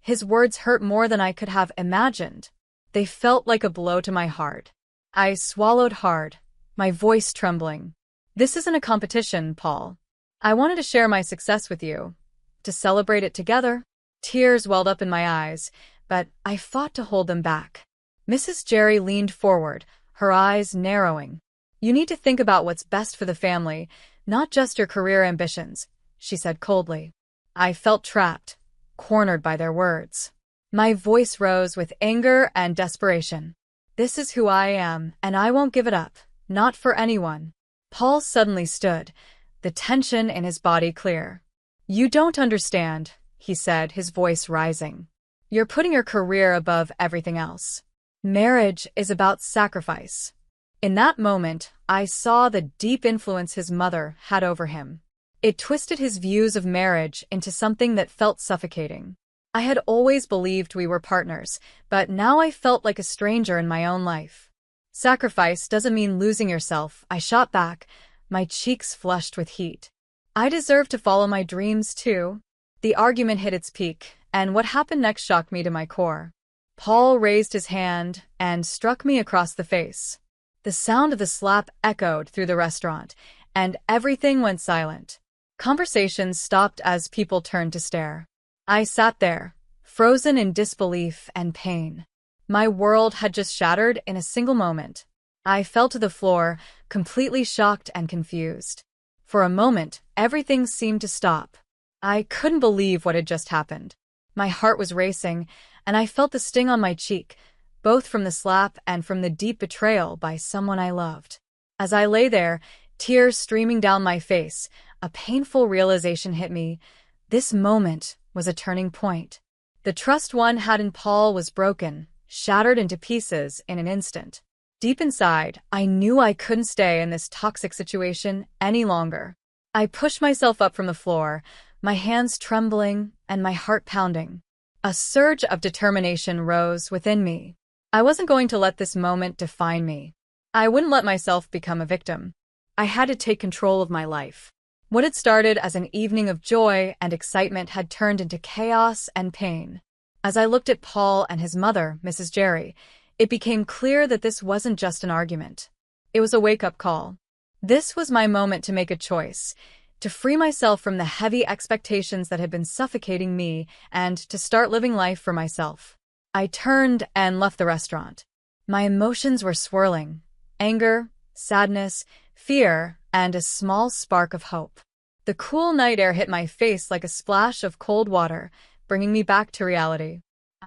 His words hurt more than I could have imagined. They felt like a blow to my heart. I swallowed hard, my voice trembling. "This isn't a competition, Paul. I wanted to share my success with you, to celebrate it together." Tears welled up in my eyes, but I fought to hold them back. Mrs. Jerry leaned forward, her eyes narrowing. "You need to think about what's best for the family, not just your career ambitions," she said coldly. I felt trapped, cornered by their words. My voice rose with anger and desperation. "This is who I am, and I won't give it up, not for anyone." Paul suddenly stood, the tension in his body clear. "You don't understand," he said, his voice rising. "You're putting your career above everything else. Marriage is about sacrifice." In that moment, I saw the deep influence his mother had over him. It twisted his views of marriage into something that felt suffocating. I had always believed we were partners, but now I felt like a stranger in my own life. "Sacrifice doesn't mean losing yourself," I shot back, my cheeks flushed with heat. "I deserve to follow my dreams, too." The argument hit its peak, and what happened next shocked me to my core. Paul raised his hand and struck me across the face. The sound of the slap echoed through the restaurant, and everything went silent. Conversations stopped as people turned to stare. I sat there, frozen in disbelief and pain. My world had just shattered in a single moment. I fell to the floor, completely shocked and confused. For a moment, everything seemed to stop. I couldn't believe what had just happened. My heart was racing, and I felt the sting on my cheek, both from the slap and from the deep betrayal by someone I loved. As I lay there, tears streaming down my face, a painful realization hit me. This moment was a turning point. The trust one had in Paul was broken, shattered into pieces in an instant. Deep inside, I knew I couldn't stay in this toxic situation any longer. I pushed myself up from the floor, my hands trembling and my heart pounding. A surge of determination rose within me. I wasn't going to let this moment define me. I wouldn't let myself become a victim. I had to take control of my life. What had started as an evening of joy and excitement had turned into chaos and pain. As I looked at Paul and his mother, Mrs. Jerry, it became clear that this wasn't just an argument. It was a wake-up call. This was my moment to make a choice, to free myself from the heavy expectations that had been suffocating me and to start living life for myself. I turned and left the restaurant. My emotions were swirling: anger, sadness, fear, and a small spark of hope. The cool night air hit my face like a splash of cold water, bringing me back to reality.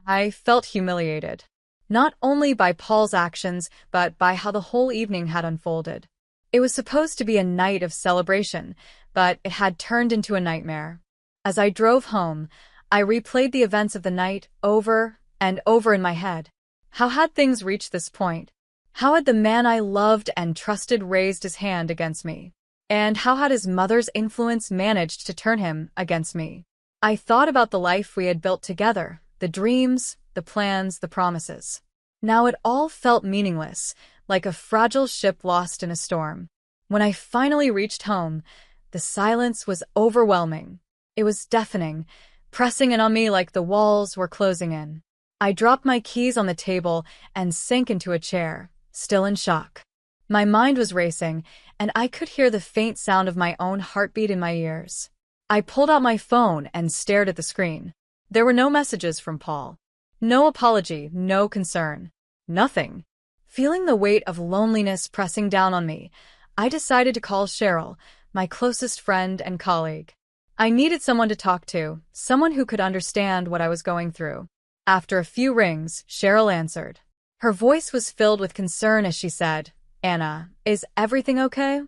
I felt humiliated, not only by Paul's actions, but by how the whole evening had unfolded. It was supposed to be a night of celebration, but it had turned into a nightmare. As I drove home, I replayed the events of the night over and over in my head. How had things reached this point? How had the man I loved and trusted raised his hand against me? And how had his mother's influence managed to turn him against me? I thought about the life we had built together, the dreams, the plans, the promises. Now it all felt meaningless, like a fragile ship lost in a storm. When I finally reached home, the silence was overwhelming. It was deafening, pressing in on me like the walls were closing in. I dropped my keys on the table and sank into a chair, still in shock. My mind was racing, and I could hear the faint sound of my own heartbeat in my ears. I pulled out my phone and stared at the screen. There were no messages from Paul. No apology, no concern. Nothing. Feeling the weight of loneliness pressing down on me, I decided to call Cheryl, my closest friend and colleague. I needed someone to talk to, someone who could understand what I was going through. After a few rings, Cheryl answered. Her voice was filled with concern as she said, "Anna, is everything okay?"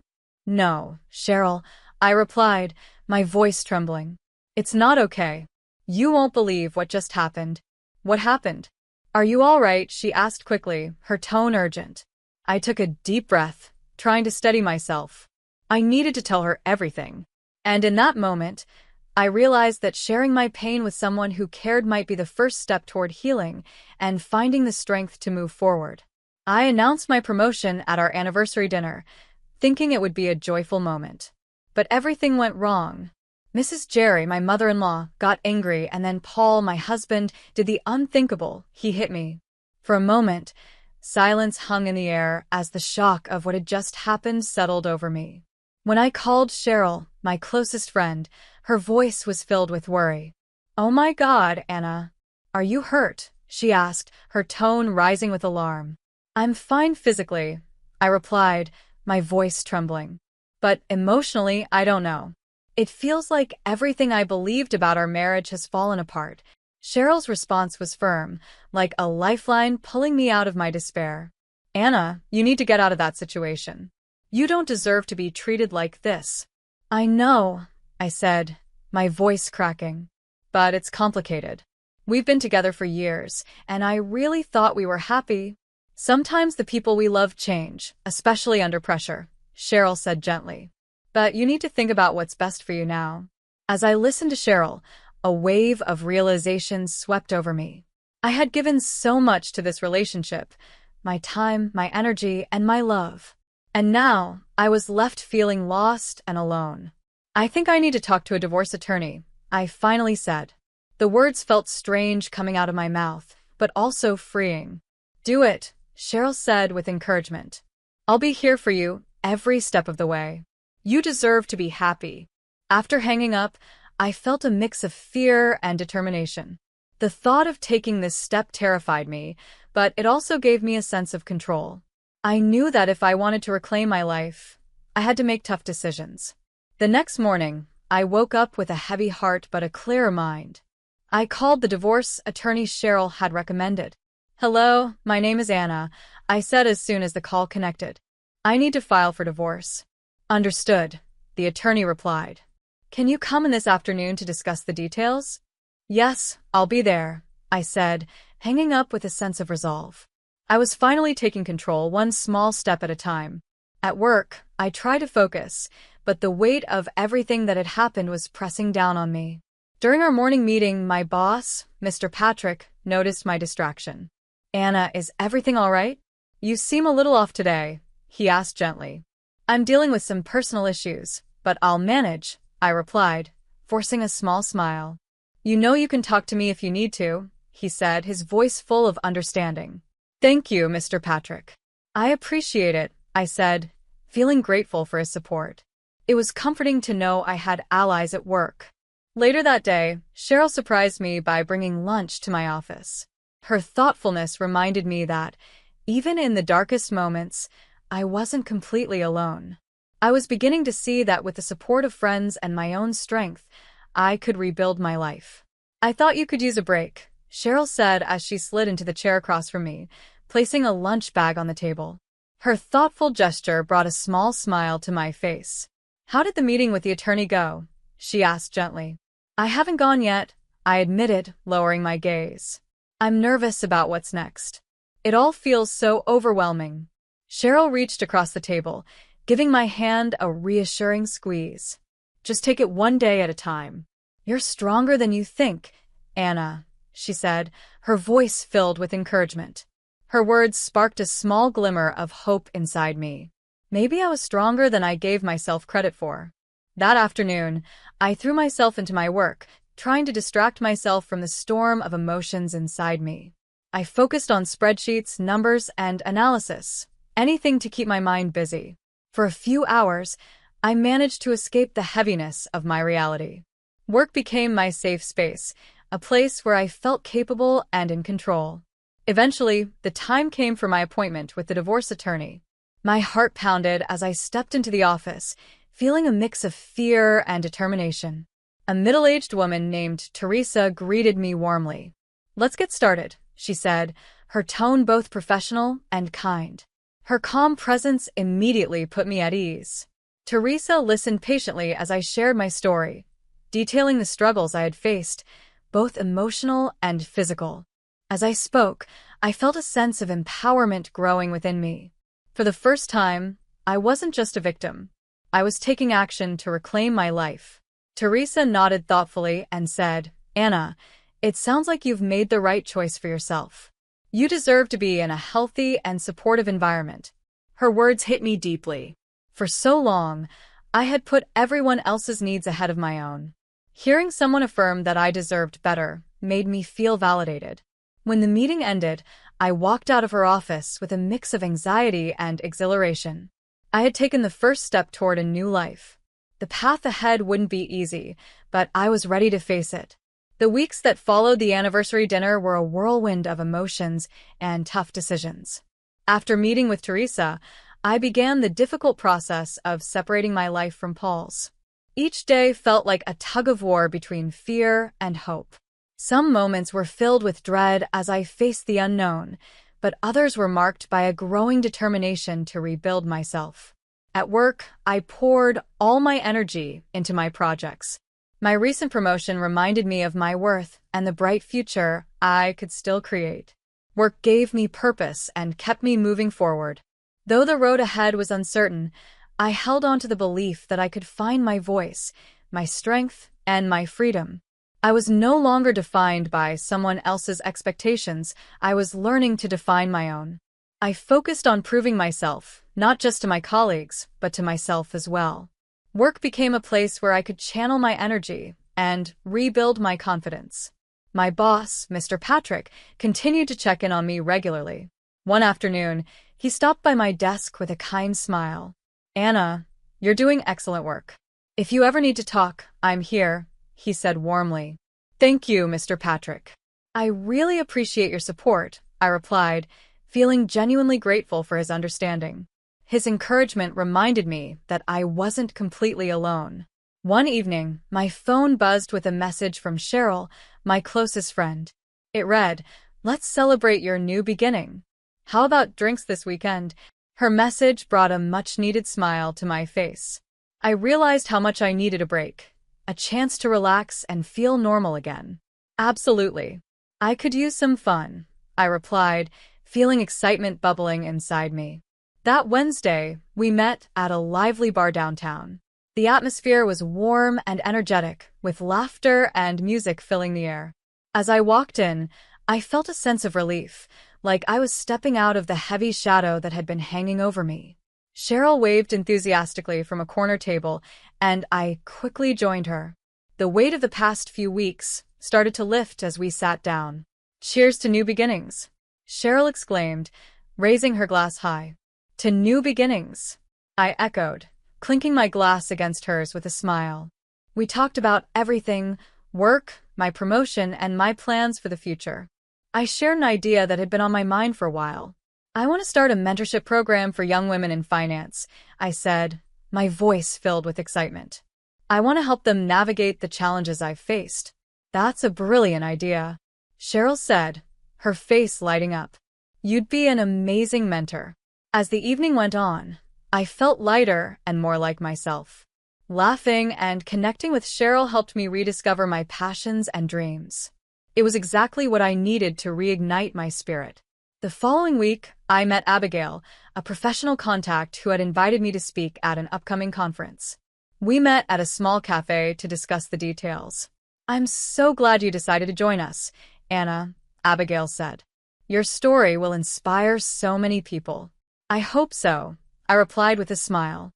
"No, Cheryl," I replied, my voice trembling. "It's not okay. You won't believe what just happened." "What happened?" "Are you all right?" she asked quickly, her tone urgent. I took a deep breath, trying to steady myself. I needed to tell her everything. And in that moment, I realized that sharing my pain with someone who cared might be the first step toward healing and finding the strength to move forward. I announced my promotion at our anniversary dinner, thinking it would be a joyful moment. But everything went wrong. Mrs. Jerry, my mother-in-law, got angry, and then Paul, my husband, did the unthinkable. He hit me. For a moment, silence hung in the air as the shock of what had just happened settled over me. When I called Cheryl, my closest friend, her voice was filled with worry. "Oh my God, Anna. Are you hurt?" she asked, her tone rising with alarm. "I'm fine physically," I replied, my voice trembling. "But emotionally, I don't know. It feels like everything I believed about our marriage has fallen apart." Cheryl's response was firm, like a lifeline pulling me out of my despair. "Anna, you need to get out of that situation. You don't deserve to be treated like this." "I know," I said, my voice cracking. "But it's complicated. We've been together for years, and I really thought we were happy." "Sometimes the people we love change, especially under pressure," Cheryl said gently. "But you need to think about what's best for you now." As I listened to Cheryl, a wave of realization swept over me. I had given so much to this relationship, my time, my energy, and my love. And now, I was left feeling lost and alone. "I think I need to talk to a divorce attorney," I finally said. The words felt strange coming out of my mouth, but also freeing. "Do it," Cheryl said with encouragement. "I'll be here for you every step of the way. You deserve to be happy." After hanging up, I felt a mix of fear and determination. The thought of taking this step terrified me, but it also gave me a sense of control. I knew that if I wanted to reclaim my life, I had to make tough decisions. The next morning, I woke up with a heavy heart but a clearer mind. I called the divorce attorney Cheryl had recommended. "Hello, my name is Anna," I said as soon as the call connected. "I need to file for divorce." "Understood," the attorney replied. "Can you come in this afternoon to discuss the details?" "Yes, I'll be there," I said, hanging up with a sense of resolve. I was finally taking control, one small step at a time. At work, I tried to focus, but the weight of everything that had happened was pressing down on me. During our morning meeting, my boss, Mr. Patrick, noticed my distraction. "Anna, is everything all right? You seem a little off today," he asked gently. "I'm dealing with some personal issues, but I'll manage," I replied, forcing a small smile. "You know you can talk to me if you need to," he said, his voice full of understanding. "Thank you, Mr. Patrick. I appreciate it," I said, feeling grateful for his support. It was comforting to know I had allies at work. Later that day, Cheryl surprised me by bringing lunch to my office. Her thoughtfulness reminded me that, even in the darkest moments, I wasn't completely alone. I was beginning to see that with the support of friends and my own strength, I could rebuild my life. "I thought you could use a break," Cheryl said as she slid into the chair across from me, placing a lunch bag on the table. Her thoughtful gesture brought a small smile to my face. "How did the meeting with the attorney go?" she asked gently. "I haven't gone yet," I admitted, lowering my gaze. "I'm nervous about what's next. It all feels so overwhelming." Cheryl reached across the table, giving my hand a reassuring squeeze. Just take it one day at a time. You're stronger than you think, Anna, she said, her voice filled with encouragement. Her words sparked a small glimmer of hope inside me. Maybe I was stronger than I gave myself credit for. That afternoon, I threw myself into my work, trying to distract myself from the storm of emotions inside me. I focused on spreadsheets, numbers, and analysis, anything to keep my mind busy. For a few hours, I managed to escape the heaviness of my reality. Work became my safe space, a place where I felt capable and in control. Eventually, the time came for my appointment with the divorce attorney. My heart pounded as I stepped into the office, feeling a mix of fear and determination. A middle-aged woman named Teresa greeted me warmly. "Let's get started," she said, her tone both professional and kind. Her calm presence immediately put me at ease. Teresa listened patiently as I shared my story, detailing the struggles I had faced, both emotional and physical. As I spoke, I felt a sense of empowerment growing within me. For the first time, I wasn't just a victim. I was taking action to reclaim my life. Teresa nodded thoughtfully and said, "Anna, it sounds like you've made the right choice for yourself. You deserve to be in a healthy and supportive environment." Her words hit me deeply. For so long, I had put everyone else's needs ahead of my own. Hearing someone affirm that I deserved better made me feel validated. When the meeting ended, I walked out of her office with a mix of anxiety and exhilaration. I had taken the first step toward a new life. The path ahead wouldn't be easy, but I was ready to face it. The weeks that followed the anniversary dinner were a whirlwind of emotions and tough decisions. After meeting with Teresa, I began the difficult process of separating my life from Paul's. Each day felt like a tug-of-war between fear and hope. Some moments were filled with dread as I faced the unknown, but others were marked by a growing determination to rebuild myself. At work, I poured all my energy into my projects. My recent promotion reminded me of my worth and the bright future I could still create. Work gave me purpose and kept me moving forward. Though the road ahead was uncertain, I held on to the belief that I could find my voice, my strength, and my freedom. I was no longer defined by someone else's expectations. I was learning to define my own. I focused on proving myself, not just to my colleagues, but to myself as well. Work became a place where I could channel my energy and rebuild my confidence. My boss, Mr. Patrick, continued to check in on me regularly. One afternoon, he stopped by my desk with a kind smile. "Anna, you're doing excellent work. If you ever need to talk, I'm here," he said warmly. "Thank you, Mr. Patrick. I really appreciate your support," I replied, feeling genuinely grateful for his understanding. His encouragement reminded me that I wasn't completely alone. One evening, my phone buzzed with a message from Cheryl, my closest friend. It read, "Let's celebrate your new beginning. How about drinks this weekend?" Her message brought a much-needed smile to my face. I realized how much I needed a break, a chance to relax and feel normal again. "Absolutely. I could use some fun," I replied, feeling excitement bubbling inside me. That Wednesday, we met at a lively bar downtown. The atmosphere was warm and energetic, with laughter and music filling the air. As I walked in, I felt a sense of relief, like I was stepping out of the heavy shadow that had been hanging over me. Cheryl waved enthusiastically from a corner table, and I quickly joined her. The weight of the past few weeks started to lift as we sat down. "Cheers to new beginnings," Cheryl exclaimed, raising her glass high. "To new beginnings," I echoed, clinking my glass against hers with a smile. We talked about everything: work, my promotion, and my plans for the future. I shared an idea that had been on my mind for a while. "I want to start a mentorship program for young women in finance," I said, my voice filled with excitement. "I want to help them navigate the challenges I've faced." "That's a brilliant idea," Cheryl said, her face lighting up. "You'd be an amazing mentor." As the evening went on, I felt lighter and more like myself. Laughing and connecting with Cheryl helped me rediscover my passions and dreams. It was exactly what I needed to reignite my spirit. The following week, I met Abigail, a professional contact who had invited me to speak at an upcoming conference. We met at a small cafe to discuss the details. "I'm so glad you decided to join us, Anna," Abigail said. "Your story will inspire so many people." "I hope so," I replied with a smile.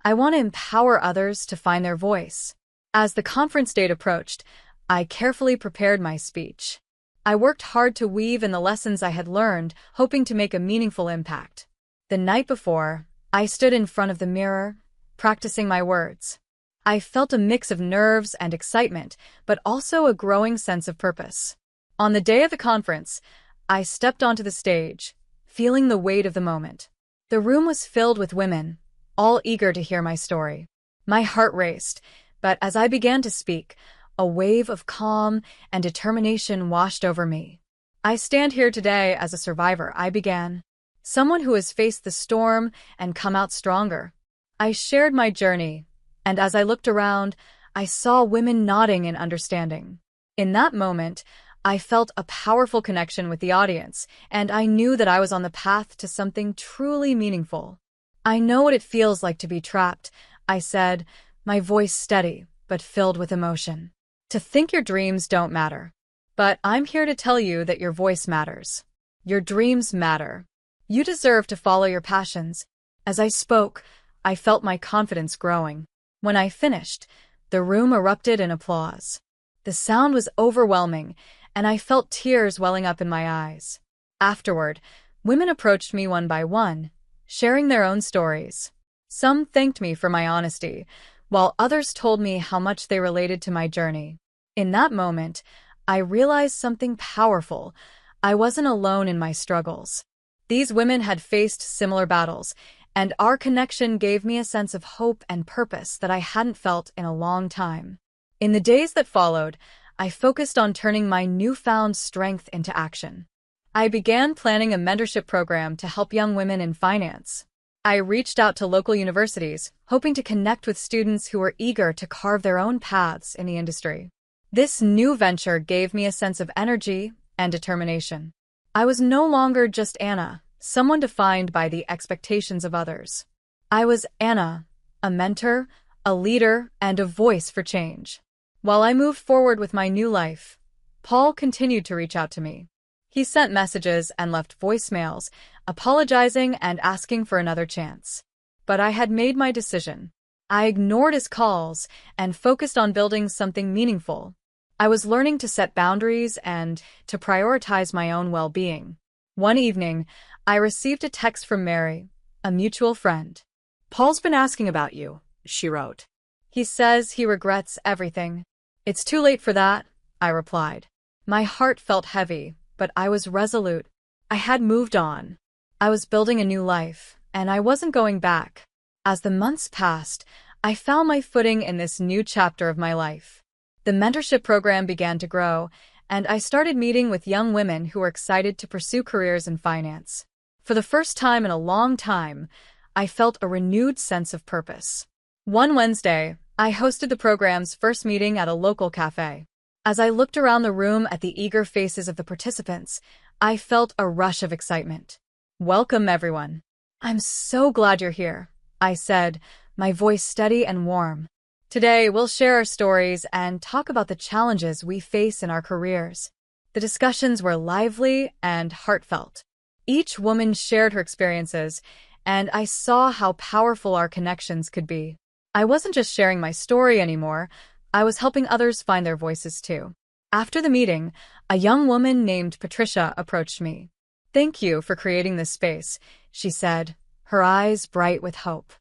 "I want to empower others to find their voice." As the conference date approached, I carefully prepared my speech. I worked hard to weave in the lessons I had learned, hoping to make a meaningful impact. The night before, I stood in front of the mirror, practicing my words. I felt a mix of nerves and excitement, but also a growing sense of purpose. On the day of the conference, I stepped onto the stage, feeling the weight of the moment. The room was filled with women, all eager to hear my story. My heart raced, but as I began to speak, a wave of calm and determination washed over me. "I stand here today as a survivor," I began. "Someone who has faced the storm and come out stronger." I shared my journey, and as I looked around, I saw women nodding in understanding. In that moment, I felt a powerful connection with the audience, and I knew that I was on the path to something truly meaningful. "I know what it feels like to be trapped," I said, my voice steady but filled with emotion. "To think your dreams don't matter. But I'm here to tell you that your voice matters. Your dreams matter. You deserve to follow your passions." As I spoke, I felt my confidence growing. When I finished, the room erupted in applause. The sound was overwhelming, and I felt tears welling up in my eyes. Afterward, women approached me one by one, sharing their own stories. Some thanked me for my honesty, while others told me how much they related to my journey. In that moment, I realized something powerful. I wasn't alone in my struggles. These women had faced similar battles, and our connection gave me a sense of hope and purpose that I hadn't felt in a long time. In the days that followed, I focused on turning my newfound strength into action. I began planning a mentorship program to help young women in finance. I reached out to local universities, hoping to connect with students who were eager to carve their own paths in the industry. This new venture gave me a sense of energy and determination. I was no longer just Anna, someone defined by the expectations of others. I was Anna, a mentor, a leader, and a voice for change. While I moved forward with my new life, Paul continued to reach out to me. He sent messages and left voicemails, apologizing and asking for another chance. But I had made my decision. I ignored his calls and focused on building something meaningful. I was learning to set boundaries and to prioritize my own well-being. One evening, I received a text from Mary, a mutual friend. "Paul's been asking about you," she wrote. "He says he regrets everything." "It's too late for that," I replied. My heart felt heavy, but I was resolute. I had moved on. I was building a new life, and I wasn't going back. As the months passed, I found my footing in this new chapter of my life. The mentorship program began to grow, and I started meeting with young women who were excited to pursue careers in finance. For the first time in a long time, I felt a renewed sense of purpose. One Wednesday, I hosted the program's first meeting at a local cafe. As I looked around the room at the eager faces of the participants, I felt a rush of excitement. "Welcome, everyone. I'm so glad you're here," I said, my voice steady and warm. "Today, we'll share our stories and talk about the challenges we face in our careers." The discussions were lively and heartfelt. Each woman shared her experiences, and I saw how powerful our connections could be. I wasn't just sharing my story anymore, I was helping others find their voices too. After the meeting, a young woman named Patricia approached me. "Thank you for creating this space," she said, her eyes bright with hope.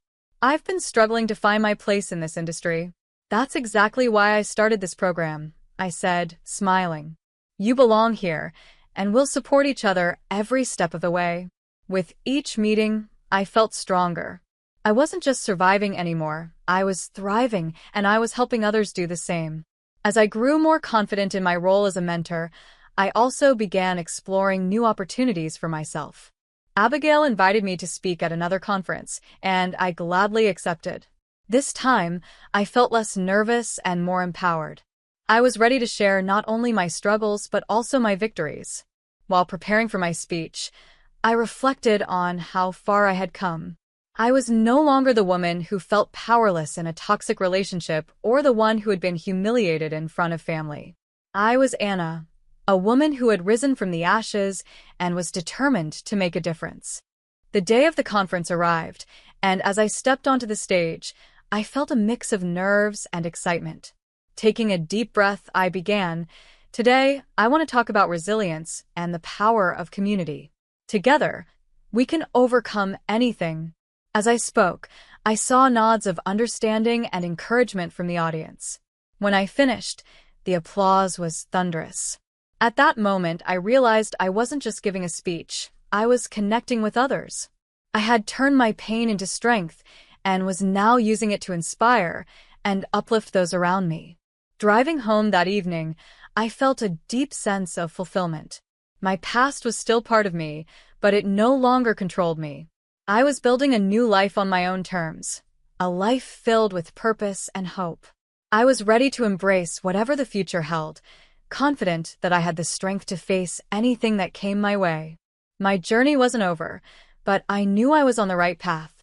"I've been struggling to find my place in this industry." "That's exactly why I started this program," I said, smiling. "You belong here, and we'll support each other every step of the way." With each meeting, I felt stronger. I wasn't just surviving anymore, I was thriving, and I was helping others do the same. As I grew more confident in my role as a mentor, I also began exploring new opportunities for myself. Abigail invited me to speak at another conference, and I gladly accepted. This time, I felt less nervous and more empowered. I was ready to share not only my struggles but also my victories. While preparing for my speech, I reflected on how far I had come. I was no longer the woman who felt powerless in a toxic relationship or the one who had been humiliated in front of family. I was Anna, a woman who had risen from the ashes and was determined to make a difference. The day of the conference arrived, and as I stepped onto the stage, I felt a mix of nerves and excitement. Taking a deep breath, I began. Today, I want to talk about resilience and the power of community. Together, we can overcome anything. As I spoke, I saw nods of understanding and encouragement from the audience. When I finished, the applause was thunderous. At that moment, I realized I wasn't just giving a speech, I was connecting with others. I had turned my pain into strength and was now using it to inspire and uplift those around me. Driving home that evening, I felt a deep sense of fulfillment. My past was still part of me, but it no longer controlled me. I was building a new life on my own terms, a life filled with purpose and hope. I was ready to embrace whatever the future held, confident that I had the strength to face anything that came my way. My journey wasn't over, but I knew I was on the right path.